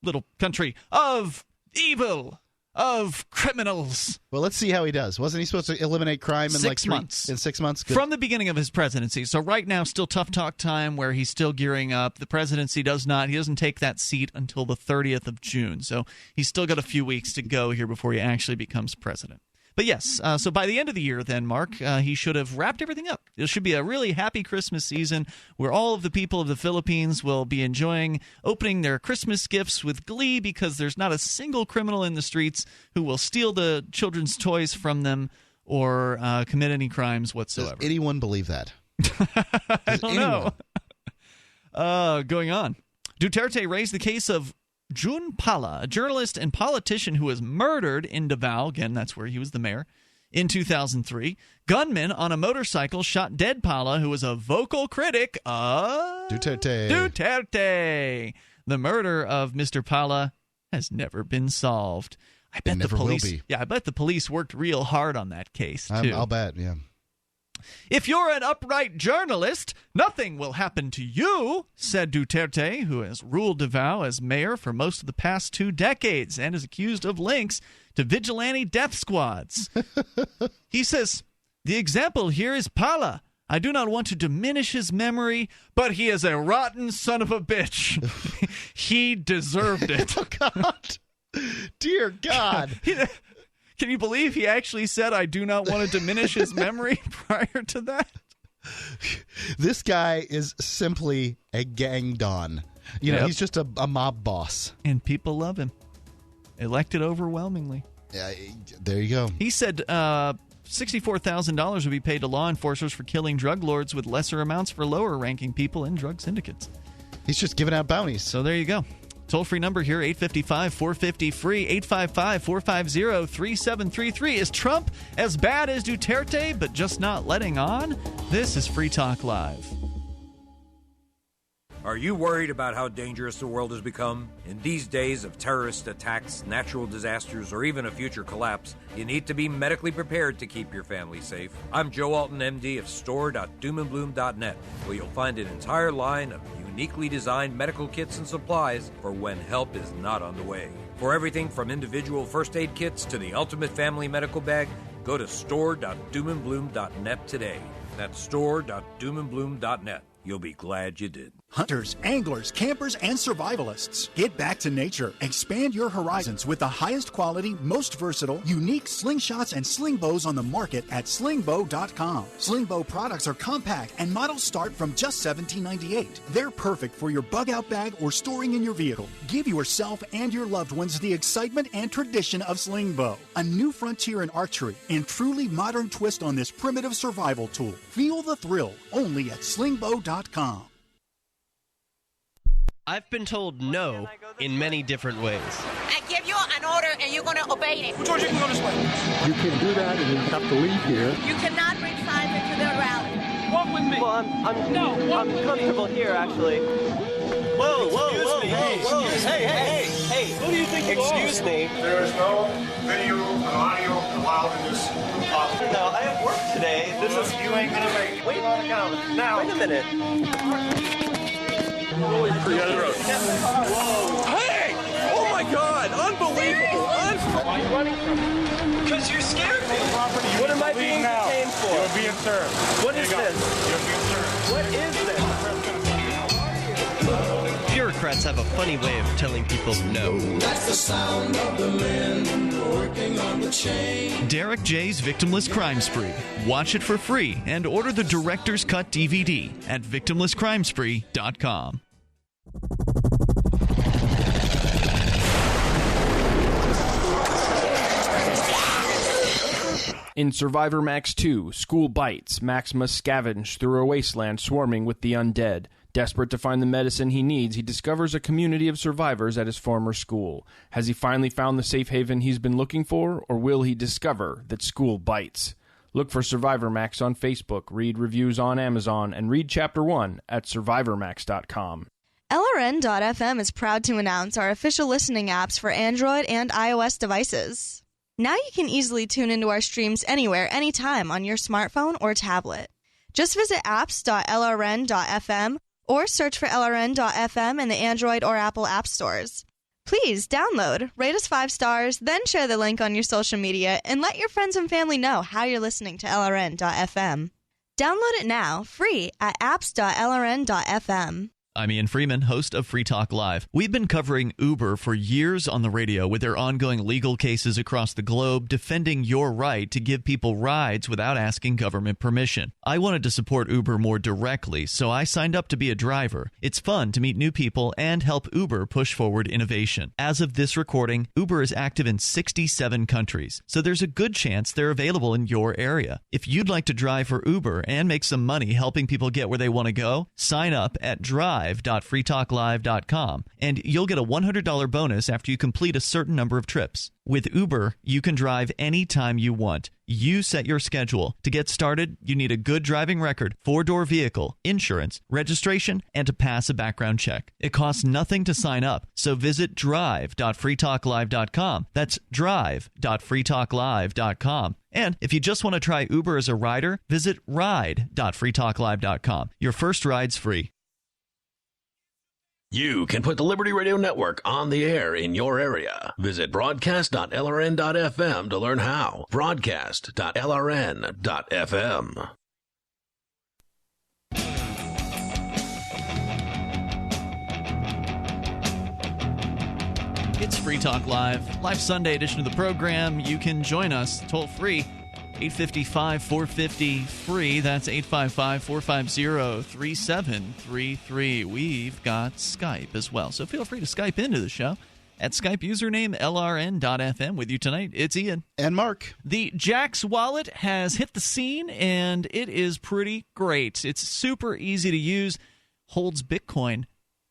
little country of evil. of criminals. Well, let's see how he does. Wasn't he supposed to eliminate crime in 6 months? In 6 months? Good. From the beginning of his presidency. So right now, still tough talk time where he's still gearing up. The presidency he doesn't take that seat until the 30th of June. So he's still got a few weeks to go here before he actually becomes president. But yes, so by the end of the year then, Mark, he should have wrapped everything up. It should be a really happy Christmas season where all of the people of the Philippines will be enjoying opening their Christmas gifts with glee because there's not a single criminal in the streets who will steal the children's toys from them or commit any crimes whatsoever. Does anyone believe that? I don't know. Going on. Duterte raised the case of Jun Pala, a journalist and politician who was murdered in Davao, again, that's where he was the mayor, in 2003. Gunmen on a motorcycle shot dead Pala, who was a vocal critic of Duterte. The murder of Mr. Pala has never been solved. I bet the police will be. Yeah, I bet the police worked real hard on that case, too. I'll bet, yeah. If you're an upright journalist, nothing will happen to you, said Duterte, who has ruled Davao as mayor for most of the past 2 decades and is accused of links to vigilante death squads. He says, the example here is Pala. I do not want to diminish his memory, but he is a rotten son of a bitch. He deserved it. Oh, God. Dear God. Can you believe he actually said, I do not want to diminish his memory prior to that? This guy is simply a gang don. He's just a mob boss. And people love him. Elected overwhelmingly. There you go. He said $64,000 would be paid to law enforcers for killing drug lords with lesser amounts for lower-ranking people in drug syndicates. He's just giving out bounties. So there you go. Toll-free number here, 855-450-FREE, 855-450-3733. Is Trump as bad as Duterte, but just not letting on? This is Free Talk Live. Are you worried about how dangerous the world has become? In these days of terrorist attacks, natural disasters, or even a future collapse, you need to be medically prepared to keep your family safe. I'm Joe Alton, MD of store.doomandbloom.net, where you'll find an entire line of uniquely designed medical kits and supplies for when help is not on the way. For everything from individual first aid kits to the ultimate family medical bag, go to store.doomandbloom.net today. That's store.doomandbloom.net. You'll be glad you did. Hunters, anglers, campers, and survivalists. Get back to nature. Expand your horizons with the highest quality, most versatile, unique slingshots and sling bows on the market at slingbow.com. Slingbow products are compact and models start from just $17.98. They're perfect for your bug-out bag or storing in your vehicle. Give yourself and your loved ones the excitement and tradition of Slingbow. A new frontier in archery and truly modern twist on this primitive survival tool. Feel the thrill only at slingbow.com. I've been told no in many different ways. I give you an order and you're going to obey it. George, you can go this way. You can do that and you have to leave here. You cannot bring signs into the rally. Walk with me. Well, I'm comfortable here, actually. Whoa. Hey. Who do you think you are? Excuse me. There is no video and audio allowed in this office. No, I have work today. You ain't going to make it. Wait on account. Now. Wait a minute. Whoa. Hey! Oh my God! Unbelievable! Why are you running from me? Because you scared me. What am I being detained for? You're being served. What is this? You're being served. What is this? Bureaucrats have a funny way of telling people no. That's the sound of the men working on the chain. Derek J's Victimless Crime Spree. Watch it for free and order the Director's Cut DVD at victimlesscrimespree.com. In Survivor Max 2, School Bites, Max must scavenge through a wasteland swarming with the undead. Desperate to find the medicine he needs, he discovers a community of survivors at his former school. Has he finally found the safe haven he's been looking for, or will he discover that school bites? Look for Survivor Max on Facebook, read reviews on Amazon, and read Chapter 1 at survivormax.com. LRN.FM is proud to announce our official listening apps for Android and iOS devices. Now you can easily tune into our streams anywhere, anytime on your smartphone or tablet. Just visit apps.lrn.fm or search for LRN.FM in the Android or Apple app stores. Please download, rate us 5 stars, then share the link on your social media, and let your friends and family know how you're listening to LRN.FM. Download it now, free, at apps.lrn.fm. I'm Ian Freeman, host of Free Talk Live. We've been covering Uber for years on the radio with their ongoing legal cases across the globe defending your right to give people rides without asking government permission. I wanted to support Uber more directly, so I signed up to be a driver. It's fun to meet new people and help Uber push forward innovation. As of this recording, Uber is active in 67 countries, so there's a good chance they're available in your area. If you'd like to drive for Uber and make some money helping people get where they want to go, sign up at drive.freetalklive.com, and you'll get a $100 bonus after you complete a certain number of trips. With Uber, you can drive anytime you want. You set your schedule. To get started, you need a good driving record, 4-door vehicle, insurance, registration, and to pass a background check. It costs nothing to sign up, so visit drive.freetalklive.com. That's drive.freetalklive.com. And if you just want to try Uber as a rider, visit ride.freetalklive.com. Your first ride's free. You can put the Liberty Radio Network on the air in your area. Visit broadcast.lrn.fm to learn how. Broadcast.lrn.fm. It's Free Talk Live, live Sunday edition of the program. You can join us toll free, 855-450-FREE. That's 855-450-3733. We've got Skype as well, so feel free to Skype into the show at Skype username LRN.FM. With you tonight, it's Ian. And Mark. The Jax wallet has hit the scene, and it is pretty great. It's super easy to use, holds Bitcoin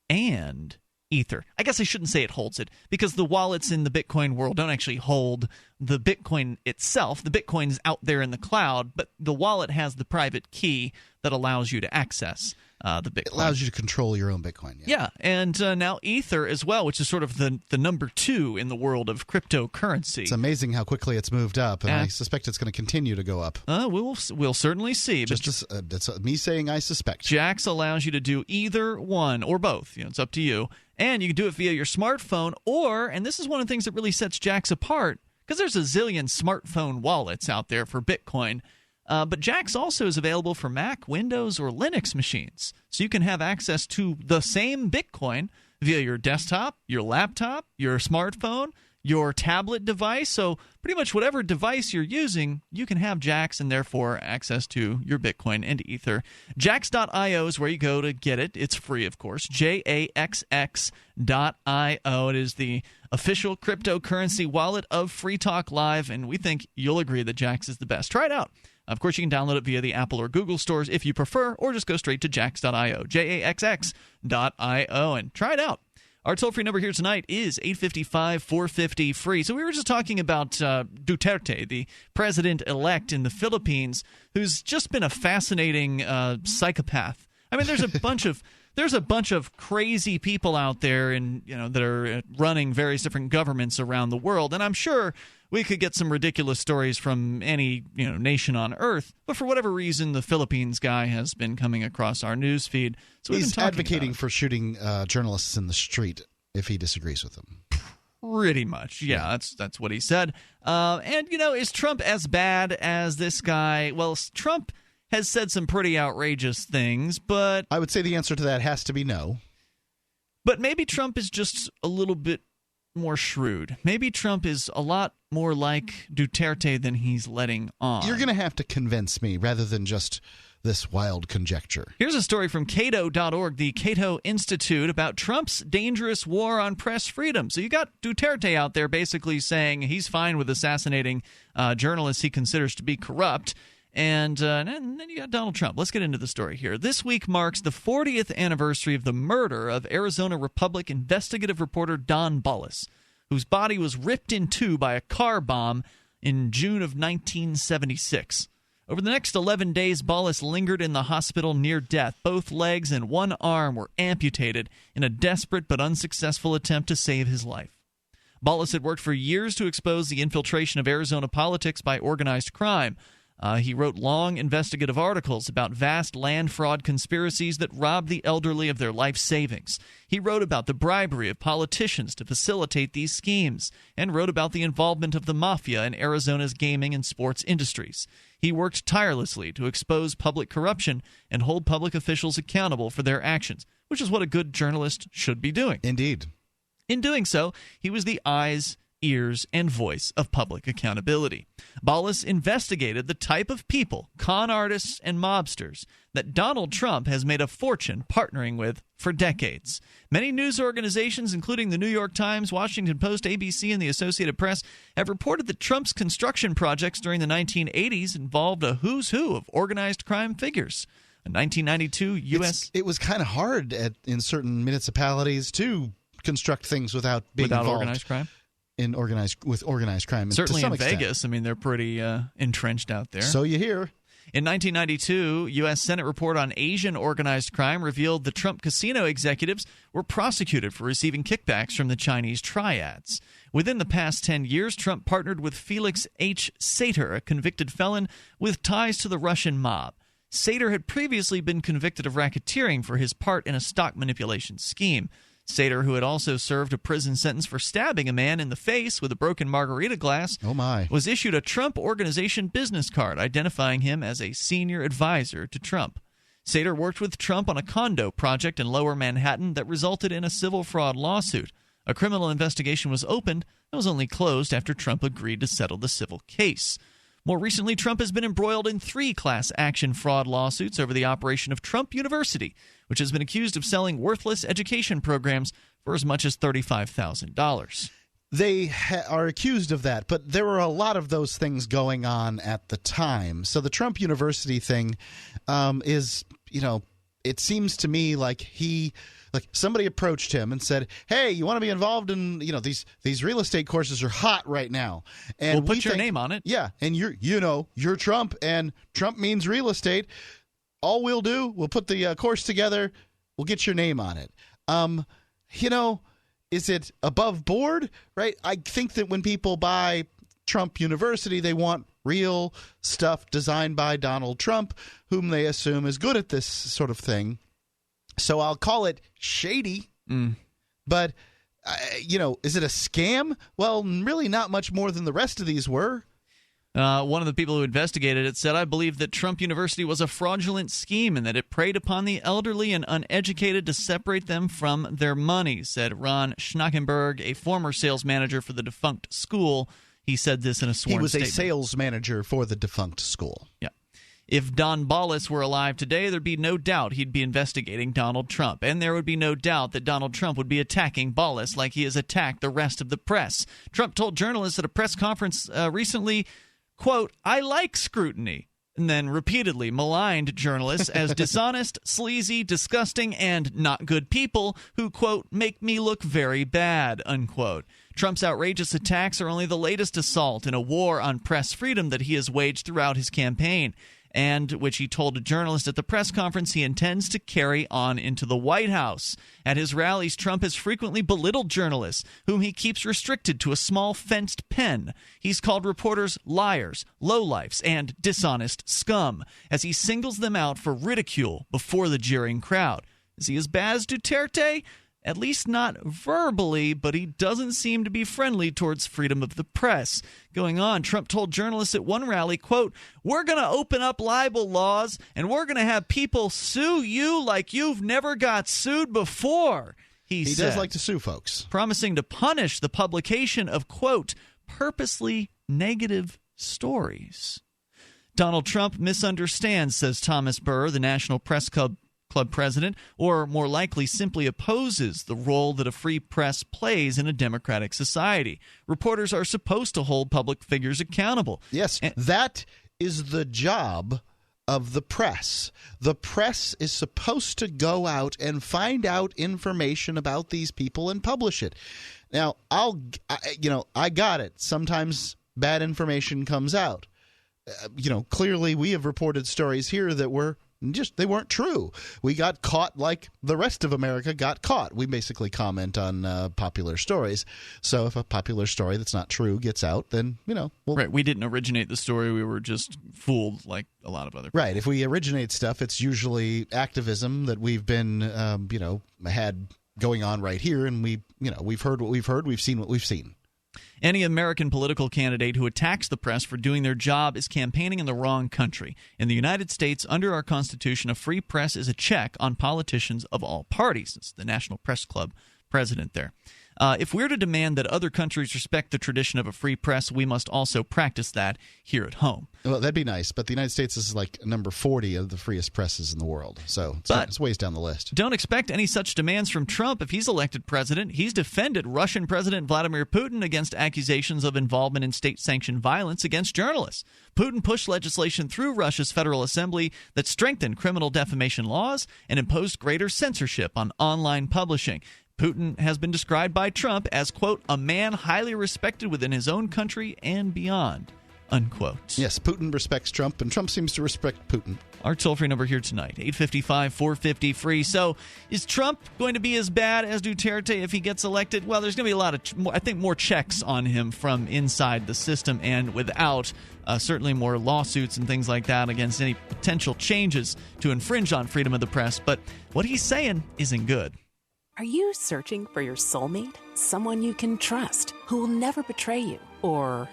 and Ether. I guess I shouldn't say it holds it, because the wallets in the Bitcoin world don't actually hold the Bitcoin itself. The Bitcoin's out there in the cloud, but the wallet has the private key that allows you to access the Bitcoin. It allows you to control your own Bitcoin. Yeah, and now Ether as well, which is sort of the number 2 in the world of cryptocurrency. It's amazing how quickly it's moved up, and I suspect it's going to continue to go up. We'll certainly see. That's me saying I suspect. Jax allows you to do either one or both. It's up to you. And you can do it via your smartphone, or, and this is one of the things that really sets Jax apart, because there's a zillion smartphone wallets out there for Bitcoin. But Jax also is available for Mac, Windows, or Linux machines. So you can have access to the same Bitcoin via your desktop, your laptop, your smartphone, your tablet device. So pretty much whatever device you're using, you can have Jax and therefore access to your Bitcoin and Ether. Jax.io is where you go to get it. It's free, of course. JAXX.io. It is the official cryptocurrency wallet of Free Talk Live, and we think you'll agree that Jax is the best. Try it out. Of course, you can download it via the Apple or Google stores if you prefer, or just go straight to Jax.io, JAXX.io, and try it out. Our toll-free number here tonight is 855-450-FREE. So we were just talking about Duterte, the president-elect in the Philippines, who's just been a fascinating psychopath. I mean, there's a bunch of crazy people out there, and that are running various different governments around the world, and I'm sure we could get some ridiculous stories from any nation on earth, but for whatever reason, the Philippines guy has been coming across our news feed. So he's advocating for shooting journalists in the street if he disagrees with them. Pretty much, yeah. That's what he said. And is Trump as bad as this guy? Well, Trump has said some pretty outrageous things, but I would say the answer to that has to be no. But maybe Trump is just a little bit more shrewd. Maybe Trump is a lot more like Duterte than he's letting on. You're going to have to convince me rather than just this wild conjecture. Here's a story from Cato.org, the Cato Institute, about Trump's dangerous war on press freedom. So you got Duterte out there basically saying he's fine with assassinating journalists he considers to be corrupt. And then you got Donald Trump. Let's get into the story here. This week marks the 40th anniversary of the murder of Arizona Republic investigative reporter Don Bullis, whose body was ripped in two by a car bomb in June of 1976. Over the next 11 days, Bullis lingered in the hospital near death. Both legs and one arm were amputated in a desperate but unsuccessful attempt to save his life. Bullis had worked for years to expose the infiltration of Arizona politics by organized crime. He wrote long investigative articles about vast land fraud conspiracies that robbed the elderly of their life savings. He wrote about the bribery of politicians to facilitate these schemes, and wrote about the involvement of the mafia in Arizona's gaming and sports industries. He worked tirelessly to expose public corruption and hold public officials accountable for their actions, which is what a good journalist should be doing. Indeed. In doing so, he was the eyes, ears, and voice of public accountability. Ballas investigated the type of people, con artists and mobsters, that Donald Trump has made a fortune partnering with for decades. Many news organizations, including the New York Times, Washington Post, ABC, and the Associated Press, have reported that Trump's construction projects during the 1980s involved a who's who of organized crime figures. A 1992 U.S. It was kind of hard in certain municipalities to construct things without being involved organized crime. With organized crime. Certainly to some in extent. Vegas. I mean, they're pretty entrenched out there. So you hear. In 1992, U.S. Senate report on Asian organized crime revealed the Trump casino executives were prosecuted for receiving kickbacks from the Chinese triads. Within the past 10 years, Trump partnered with Felix H. Sater, a convicted felon with ties to the Russian mob. Sater had previously been convicted of racketeering for his part in a stock manipulation scheme. Sater, who had also served a prison sentence for stabbing a man in the face with a broken margarita glass, was issued a Trump Organization business card identifying him as a senior advisor to Trump. Sater worked with Trump on a condo project in Lower Manhattan that resulted in a civil fraud lawsuit. A criminal investigation was opened and was only closed after Trump agreed to settle the civil case. More recently, Trump has been embroiled in 3 class action fraud lawsuits over the operation of Trump University, which has been accused of selling worthless education programs for as much as $35,000. They are accused of that, but there were a lot of those things going on at the time. So the Trump University thing is, it seems to me like somebody approached him and said, "Hey, you want to be involved in these real estate courses are hot right now, and we'll put your name on it." Yeah, and you're Trump, and Trump means real estate. All we'll do, we'll put the course together, we'll get your name on it. Is it above board? Right? I think that when people buy Trump University, they want real stuff designed by Donald Trump, whom they assume is good at this sort of thing. So I'll call it shady. But, is it a scam? Well, really not much more than the rest of these were. One of the people who investigated it said, "I believe that Trump University was a fraudulent scheme and that it preyed upon the elderly and uneducated to separate them from their money," said Ron Schnackenberg, a former sales manager for the defunct school. He said this in a sworn statement. He was a sales manager for the defunct school. Yeah. If Don Ballas were alive today, there'd be no doubt he'd be investigating Donald Trump, and there would be no doubt that Donald Trump would be attacking Ballas like he has attacked the rest of the press. Trump told journalists at a press conference recently, quote, "I like scrutiny," and then repeatedly maligned journalists as dishonest, sleazy, disgusting, and not good people who, quote, "make me look very bad," unquote. Trump's outrageous attacks are only the latest assault in a war on press freedom that he has waged throughout his campaign, and which he told a journalist at the press conference he intends to carry on into the White House. At his rallies, Trump has frequently belittled journalists, whom he keeps restricted to a small fenced pen. He's called reporters liars, lowlifes, and dishonest scum, as he singles them out for ridicule before the jeering crowd. Is he as bad as Duterte? At least not verbally, but he doesn't seem to be friendly towards freedom of the press. Going on, Trump told journalists at one rally, quote, "We're going to open up libel laws, and we're going to have people sue you like you've never got sued before," he said. He does like to sue folks. Promising to punish the publication of, quote, "purposely negative stories." Donald Trump misunderstands, says Thomas Burr, the National Press Club president, or more likely simply opposes the role that a free press plays in a democratic society. Reporters are supposed to hold public figures accountable. Yes, that is the job of the press. The press is supposed to go out and find out information about these people and publish it. Now, I got it. Sometimes bad information comes out. Clearly we have reported stories here that were They weren't true. We got caught like the rest of America got caught. We basically comment on popular stories. So if a popular story that's not true gets out, then, right. We didn't originate the story. We were just fooled like a lot of other people. Right. If we originate stuff, it's usually activism that we've been, had going on right here. And we've heard what we've heard. We've seen what we've seen. Any American political candidate who attacks the press for doing their job is campaigning in the wrong country. In the United States, under our Constitution, a free press is a check on politicians of all parties. It's the National Press Club president there. If we're to demand that other countries respect the tradition of a free press, we must also practice that here at home. Well, that'd be nice, but the United States is like number 40 of the freest presses in the world, so it's ways down the list. Don't expect any such demands from Trump if he's elected president. He's defended Russian President Vladimir Putin against accusations of involvement in state-sanctioned violence against journalists. Putin pushed legislation through Russia's Federal Assembly that strengthened criminal defamation laws and imposed greater censorship on online publishing. Putin has been described by Trump as, quote, a man highly respected within his own country and beyond, unquote. Yes, Putin respects Trump, and Trump seems to respect Putin. Our toll-free number here tonight, 855-450-FREE. So is Trump going to be as bad as Duterte if he gets elected? Well, there's going to be a lot of, more checks on him from inside the system, and without certainly more lawsuits and things like that against any potential changes to infringe on freedom of the press. But what he's saying isn't good. Are you searching for your soulmate? Someone you can trust, who will never betray you? Or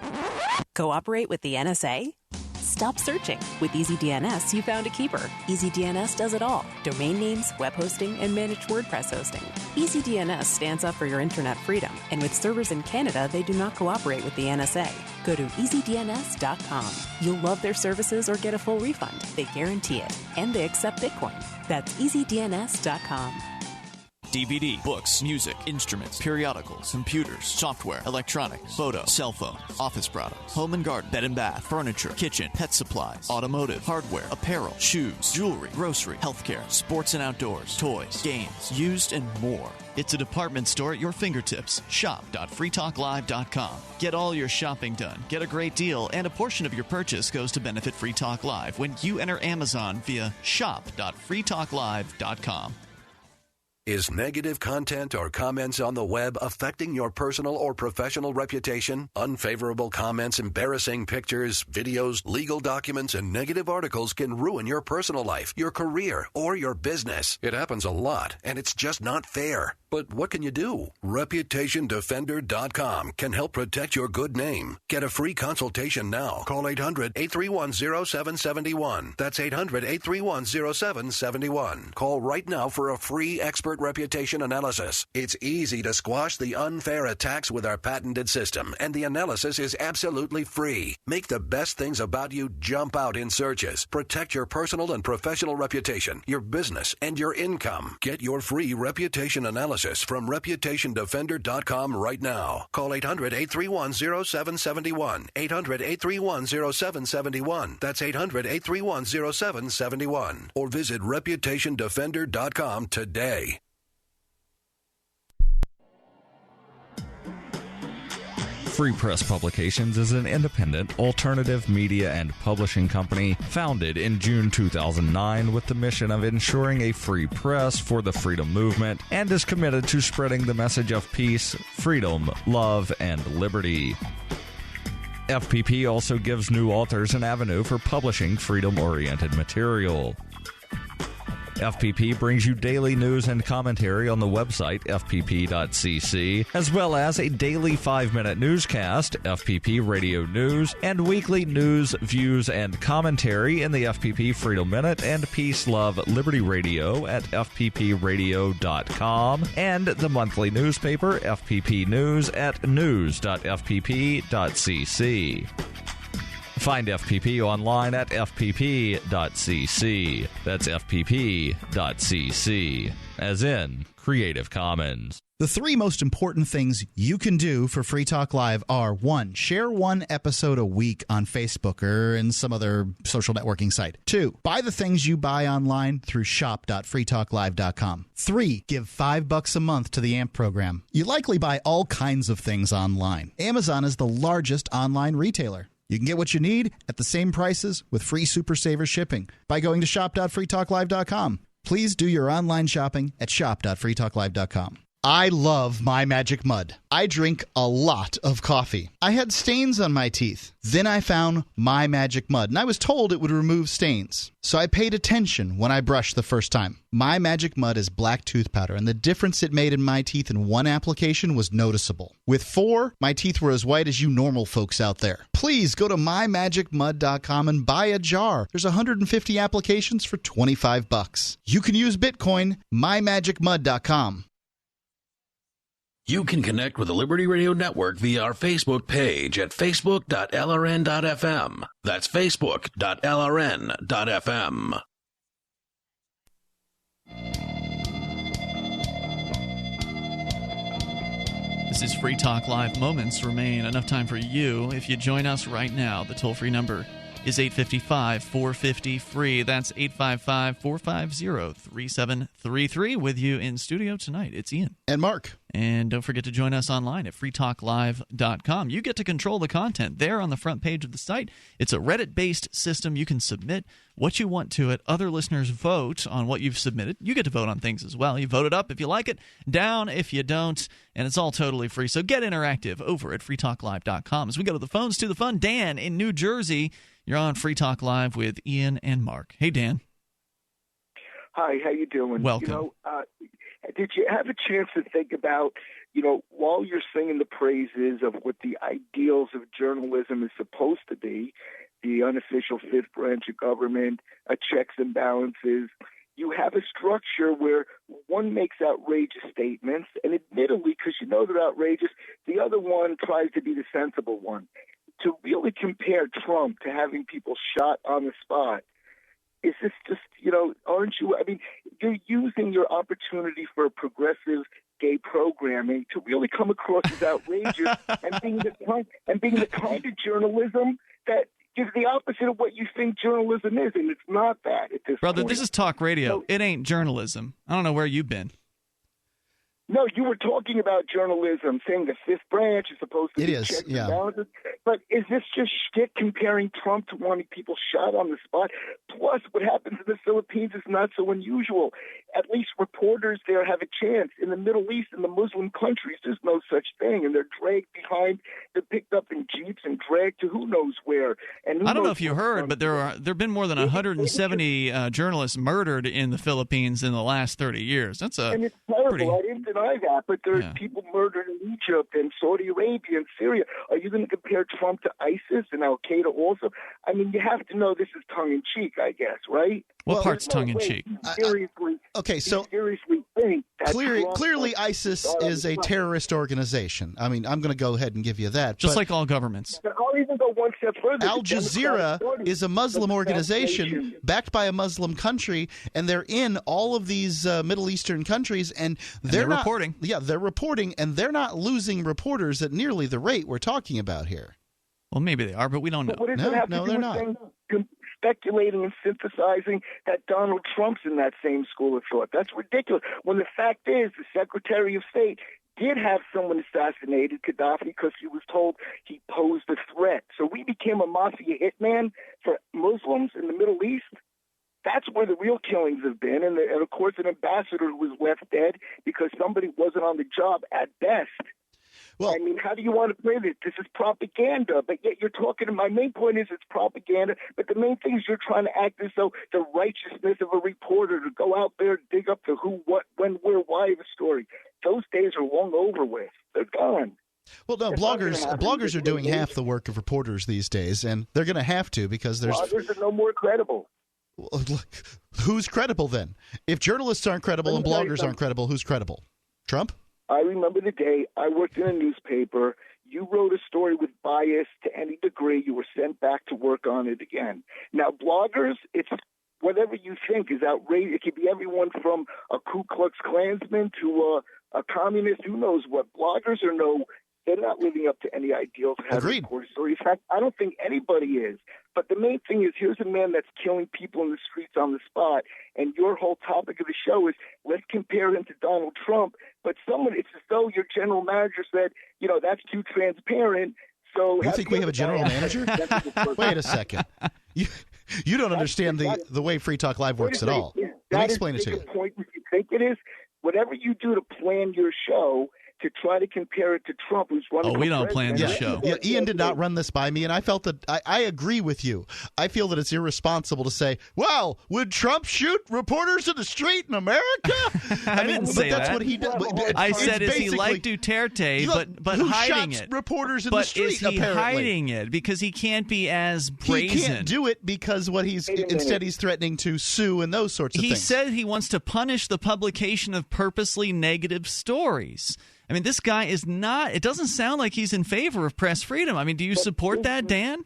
cooperate with the NSA? Stop searching. With EasyDNS, you found a keeper. EasyDNS does it all. Domain names, web hosting, and managed WordPress hosting. EasyDNS stands up for your internet freedom. And with servers in Canada, they do not cooperate with the NSA. Go to EasyDNS.com. You'll love their services or get a full refund. They guarantee it. And they accept Bitcoin. That's EasyDNS.com. DVD, books, music, instruments, periodicals, computers, software, electronics, photo, cell phones, office products, home and garden, bed and bath, furniture, kitchen, pet supplies, automotive, hardware, apparel, shoes, jewelry, grocery, healthcare, sports and outdoors, toys, games, used, and more. It's a department store at your fingertips. Shop.freetalklive.com. Get all your shopping done, get a great deal, and a portion of your purchase goes to benefit Free Talk Live when you enter Amazon via shop.freetalklive.com. Is negative content or comments on the web affecting your personal or professional reputation? Unfavorable comments, embarrassing pictures, videos, legal documents, and negative articles can ruin your personal life, your career, or your business. It happens a lot, and it's just not fair. But what can you do? ReputationDefender.com can help protect your good name. Get a free consultation now. Call 800-831-0771. That's 800-831-0771. Call right now for a free expert reputation analysis. It's easy to squash the unfair attacks with our patented system, and the analysis is absolutely free. Make the best things about you jump out in searches. Protect your personal and professional reputation, your business, and your income. Get your free reputation analysis from ReputationDefender.com right now. Call 800-831-0771. 800-831-0771. That's 800-831-0771. Or visit ReputationDefender.com today. Free Press Publications is an independent, alternative media and publishing company founded in June 2009 with the mission of ensuring a free press for the freedom movement and is committed to spreading the message of peace, freedom, love, and liberty. FPP also gives new authors an avenue for publishing freedom-oriented material. FPP brings you daily news and commentary on the website, fpp.cc, as well as a daily 5-minute newscast, FPP Radio News, and weekly news, views, and commentary in the FPP Freedom Minute and Peace, Love, Liberty Radio at fppradio.com, and the monthly newspaper, FPP News, at news.fpp.cc. Find FPP online at fpp.cc. That's fpp.cc, as in Creative Commons. The three most important things you can do for Free Talk Live are: 1, share one episode a week on Facebook or in some other social networking site. 2, buy the things you buy online through shop.freetalklive.com. 3, give $5 a month to the AMP program. You likely buy all kinds of things online. Amazon is the largest online retailer. You can get what you need at the same prices with free Super Saver shipping by going to shop.freetalklive.com. Please do your online shopping at shop.freetalklive.com. I love My Magic Mud. I drink a lot of coffee. I had stains on my teeth. Then I found My Magic Mud, and I was told it would remove stains. So I paid attention when I brushed the first time. My Magic Mud is black tooth powder, and the difference it made in my teeth in one application was noticeable. With 4, my teeth were as white as you normal folks out there. Please go to mymagicmud.com and buy a jar. There's 150 applications for $25. You can use Bitcoin, mymagicmud.com. You can connect with the Liberty Radio Network via our Facebook page at facebook.lrn.fm. That's facebook.lrn.fm. This is Free Talk Live. Moments remain. Enough time for you if you join us right now. The toll-free number is 855-450-FREE. That's 855-450-3733. With you in studio tonight, it's Ian. And Mark. And don't forget to join us online at freetalklive.com. You get to control the content there on the front page of the site. It's a Reddit-based system. You can submit what you want to it. Other listeners vote on what you've submitted. You get to vote on things as well. You vote it up if you like it, down if you don't, and it's all totally free. So get interactive over at freetalklive.com. As we go to the phones, to the fun, Dan in New Jersey. You're on Free Talk Live with Ian and Mark. Hey, Dan. Hi, how you doing? Welcome. Did you have a chance to think about, while you're singing the praises of what the ideals of journalism is supposed to be, the unofficial fifth branch of government, checks and balances, you have a structure where one makes outrageous statements, and admittedly, because they're outrageous, the other one tries to be the sensible one. To really compare Trump to having people shot on the spot, is this just, aren't you, you're using your opportunity for progressive gay programming to really come across as outrageous and being the kind of journalism that is the opposite of what you think journalism is, and it's not that at this Brother, point. this is talk radio. It ain't journalism. I don't know where you've been. No, you were talking about journalism, saying the fifth branch is supposed to be checks and balances. But is this just shtick comparing Trump to wanting people shot on the spot? Plus, what happens in the Philippines is not so unusual. At least reporters there have a chance. In the Middle East and the Muslim countries, there's no such thing. And they're dragged behind, they're picked up in jeeps and dragged to who knows where. And I don't know if you heard, but there have been more than 170 journalists murdered in the Philippines in the last 30 years. That's and it's terrible. pretty... I didn't deny that, but there's people murdered in Egypt and Saudi Arabia and Syria. Are you going to compare Trump to ISIS and Al Qaeda also? I mean, you have to know this is tongue-in-cheek, I guess, right? What part's tongue-in-cheek? Seriously, seriously think that clearly ISIS is a terrorist organization. I mean, I'm going to go ahead and give you that. Just like all governments. I'll even go one step further. Al Jazeera is a Muslim organization backed by a Muslim country, and they're in all of these Middle Eastern countries, and they're not reporting. Yeah, they're reporting, and they're not losing reporters at nearly the rate we're talking about here. Well, maybe they are, but we don't know. What does it have to do they're with not. Speculating and synthesizing that Donald Trump's in that same school of thought? That's ridiculous. When the fact is, the Secretary of State did have someone assassinated, Gaddafi, because he was told he posed a threat. So we became a mafia hitman for Muslims in the Middle East. That's where the real killings have been. And of course, an ambassador who was left dead because somebody wasn't on the job at best. Well, I mean, how do you want to play this? This is propaganda, but yet you're talking. My main point is it's propaganda, but the main thing is you're trying to act as though the righteousness of a reporter to go out there and dig up the who, what, when, where, why of a story. Those days are long over with. They're gone. Well, no, bloggers are doing half the work of reporters these days, and they're going to have to because there's bloggers are no more credible. Who's credible then? If journalists aren't credible and bloggers aren't credible, who's credible? Trump? I remember the day I worked in a newspaper. You wrote a story with bias to any degree. You were sent back to work on it again. Now, bloggers, it's whatever you think is outrageous. It could be everyone from a Ku Klux Klansman to a communist. Who knows what? Bloggers are they're not living up to any ideals of how to report a story. In fact, I don't think anybody is. But the main thing is, here's a man that's killing people in the streets on the spot, and your whole topic of the show is, let's compare him to Donald Trump. But it's as though your general manager said, that's too transparent, So you think we have a general manager? Wait a second. You don't understand the way Free Talk Live works at all. Let me explain it to you. Point if you think it is, whatever you do to plan your show to try to compare it to Trump, who's running. Oh, we don't plan this show. Yeah, Ian did not run this by me, and I felt that I agree with you. I feel that it's irresponsible to say, "Well, would Trump shoot reporters in the street in America?" I didn't say that's that. what he did. I said, is he like Duterte, but who hiding shoots it? reporters in the street? But is he apparently hiding it because he can't be as brazen? He can't do it because instead he's threatening to sue and those sorts of things. He said he wants to punish the publication of purposely negative stories. I mean, this guy is not – it doesn't sound like he's in favor of press freedom. I mean, do you support that, Dan?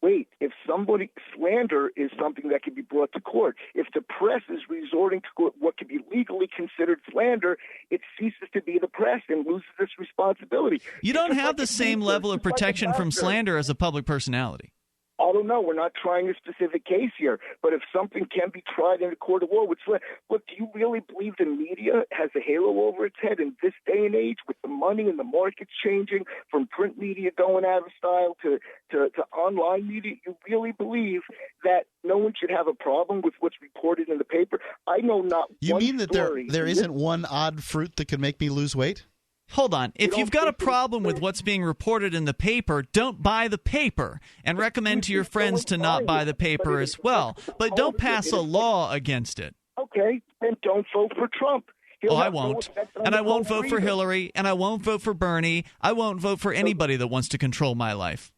Wait, if somebody – slander is something that can be brought to court. If the press is resorting to what can be legally considered slander, it ceases to be the press and loses its responsibility. You don't have the same level of protection from slander as a public personality. I don't know. We're not trying a specific case here. But if something can be tried in a court of law, look, do you really believe the media has a halo over its head in this day and age with the money and the markets changing from print media going out of style to online media? You really believe that no one should have a problem with what's reported in the paper? I know not You one mean that there isn't one odd fruit that could make me lose weight? Hold on. If you've got a problem with what's being reported in the paper, don't buy the paper and recommend to your friends to not buy the paper as well. But don't pass a law against it. Okay, then don't vote for Trump. I won't. And I won't vote for Hillary, and I won't vote for Bernie. I won't vote for anybody that wants to control my life.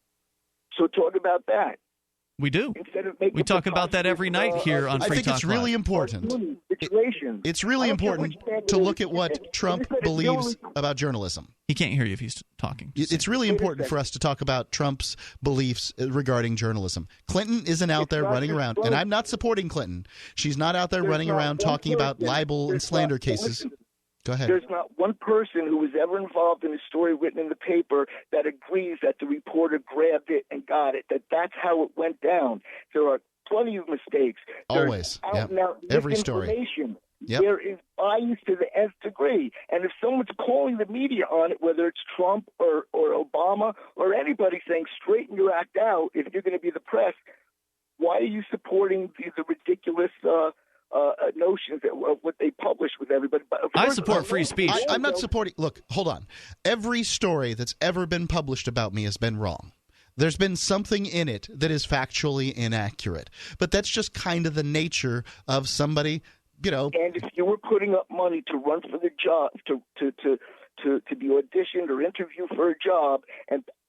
So talk about that. We do. We talk about that every night here on Free Talk Live. I think it's really important. It's really important to look at what Trump believes about journalism. He can't hear you if he's talking. It's really important for us to talk about Trump's beliefs regarding journalism. Clinton isn't out there running around, and I'm not supporting Clinton. She's not out there running around talking about libel and slander cases. Go ahead. There's not one person who was ever involved in a story written in the paper that agrees that the reporter grabbed it and got it, that's how it went down. There are plenty of mistakes. Always. Every story. Yep. There is bias to the nth degree. And if someone's calling the media on it, whether it's Trump or Obama or anybody saying straighten your act out if you're going to be the press, why are you supporting the ridiculous notions of what they publish with everybody? I support free speech. I'm not supporting. Look, hold on. Every story that's ever been published about me has been wrong. There's been something in it that is factually inaccurate. But that's just kind of the nature of somebody, you know. And if you were putting up money to run for the job, to be auditioned or interviewed for a job,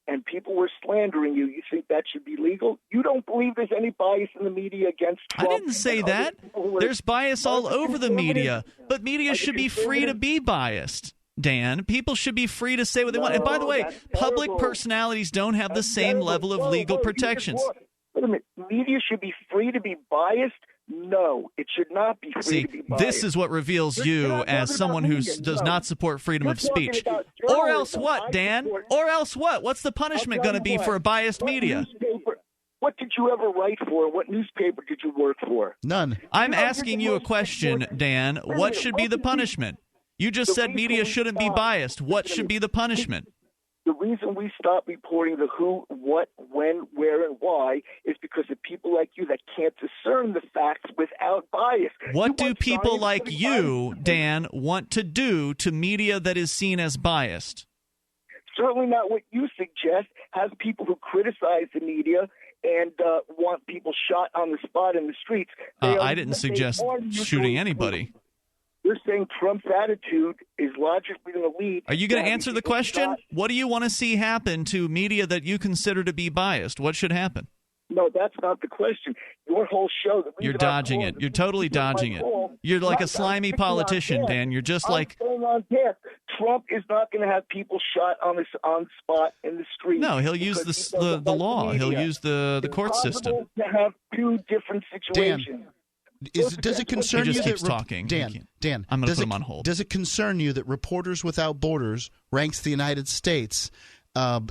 and people were slandering you, you think that should be legal? You don't believe there's any bias in the media against Trump? I didn't say that. There's bias all over the media, but media should be free to be biased. Dan, people should be free to say what they want. And by the way, public personalities don't have the same level of legal protections. Wait a minute. Media should be free to be biased? No, it should not be free to be biased. This is what reveals you as someone who does not support freedom of speech. Or else what, Dan? Or else what? What's the punishment going to be for a biased media? What did you ever write for? What newspaper did you work for? None. I'm asking you a question, Dan. What should be the punishment? You just said media shouldn't be biased. What should be the punishment? The reason we stopped reporting the who, what, when, where, and why is because of people like you that can't discern the facts without bias. What do people like you, Dan, want to do to media that is seen as biased? Certainly not what you suggest. Have people who criticize the media and want people shot on the spot in the streets. I didn't suggest shooting anybody. You're saying Trump's attitude is logically going to lead. Are you going to answer the question? What do you want to see happen to media that you consider to be biased? What should happen? No, that's not the question. Your whole show. You're dodging it. You're totally dodging it. You're like a slimy politician, Dan. You're just like. Trump is not going to have people shot on spot in the street. No, he'll use the law. He'll use the court system. To have two different situations. Dan. Does it concern you that Dan? I'm going to put him on hold. Does it concern you that Reporters Without Borders ranks the United States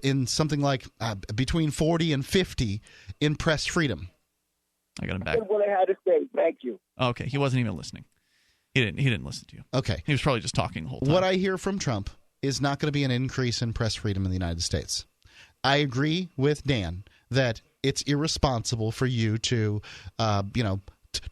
in something like between 40 and 50 in press freedom? I got him back. That's what I had to say. Thank you. Okay, he wasn't even listening. He didn't listen to you. Okay, he was probably just talking the whole time. What I hear from Trump is not going to be an increase in press freedom in the United States. I agree with Dan that it's irresponsible for you to,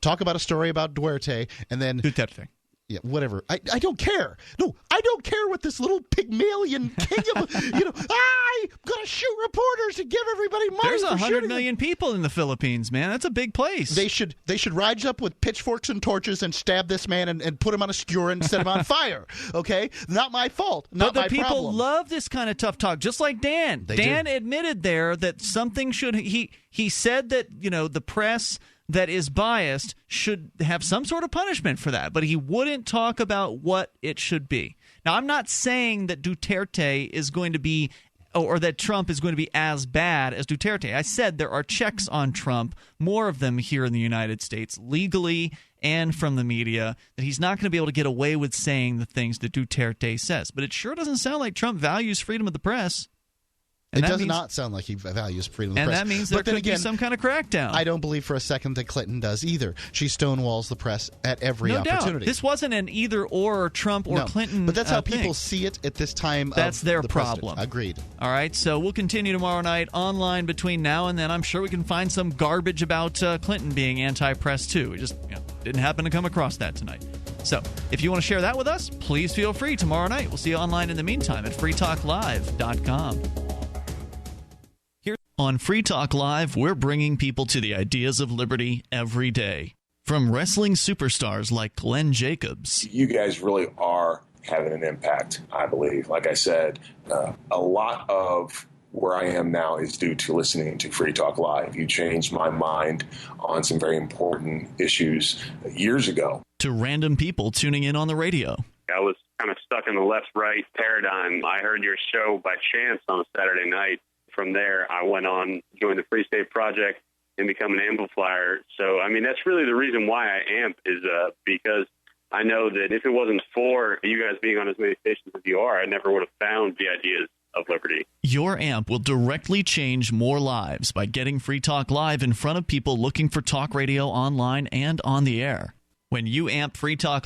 talk about a story about Duterte and then Duterte. Yeah, whatever. I don't care. No, I don't care what this little Pygmalion king of, I'm going to shoot reporters and give everybody money. There's for 100 million people in the Philippines, man. That's a big place. They should rise up with pitchforks and torches and stab this man and put him on a skewer and set him on fire. Okay? Not my fault. Not but my the people problem. love this kind of tough talk, just like Dan. Dan admitted there that something should he said that, the press that is biased should have some sort of punishment for that, but he wouldn't talk about what it should be. Now, I'm not saying that Duterte is going to be, or that Trump is going to be as bad as Duterte. I said there are checks on Trump, more of them here in the United States, legally and from the media, that he's not going to be able to get away with saying the things that Duterte says. But it sure doesn't sound like Trump values freedom of the press. It does not sound like he values freedom of the press. And that means there could be some kind of crackdown. I don't believe for a second that Clinton does either. She stonewalls the press at every opportunity. This wasn't an either-or, Trump or Clinton but that's how thing. people see it at this time. That's their the problem. President. Agreed. All right, so we'll continue tomorrow night online between now and then. I'm sure we can find some garbage about Clinton being anti-press, too. We just didn't happen to come across that tonight. So if you want to share that with us, please feel free tomorrow night. We'll see you online in the meantime at freetalklive.com. On Free Talk Live, we're bringing people to the ideas of liberty every day. From wrestling superstars like Glenn Jacobs. You guys really are having an impact, I believe. Like I said, a lot of where I am now is due to listening to Free Talk Live. You changed my mind on some very important issues years ago. To random people tuning in on the radio. I was kind of stuck in the left-right paradigm. I heard your show by chance on a Saturday night. From there, I went on, joined the Free State Project, and become an amplifier. So, that's really the reason why I amp is because I know that if it wasn't for you guys being on as many stations as you are, I never would have found the ideas of liberty. Your amp will directly change more lives by getting Free Talk Live in front of people looking for talk radio online and on the air. When you amp Free Talk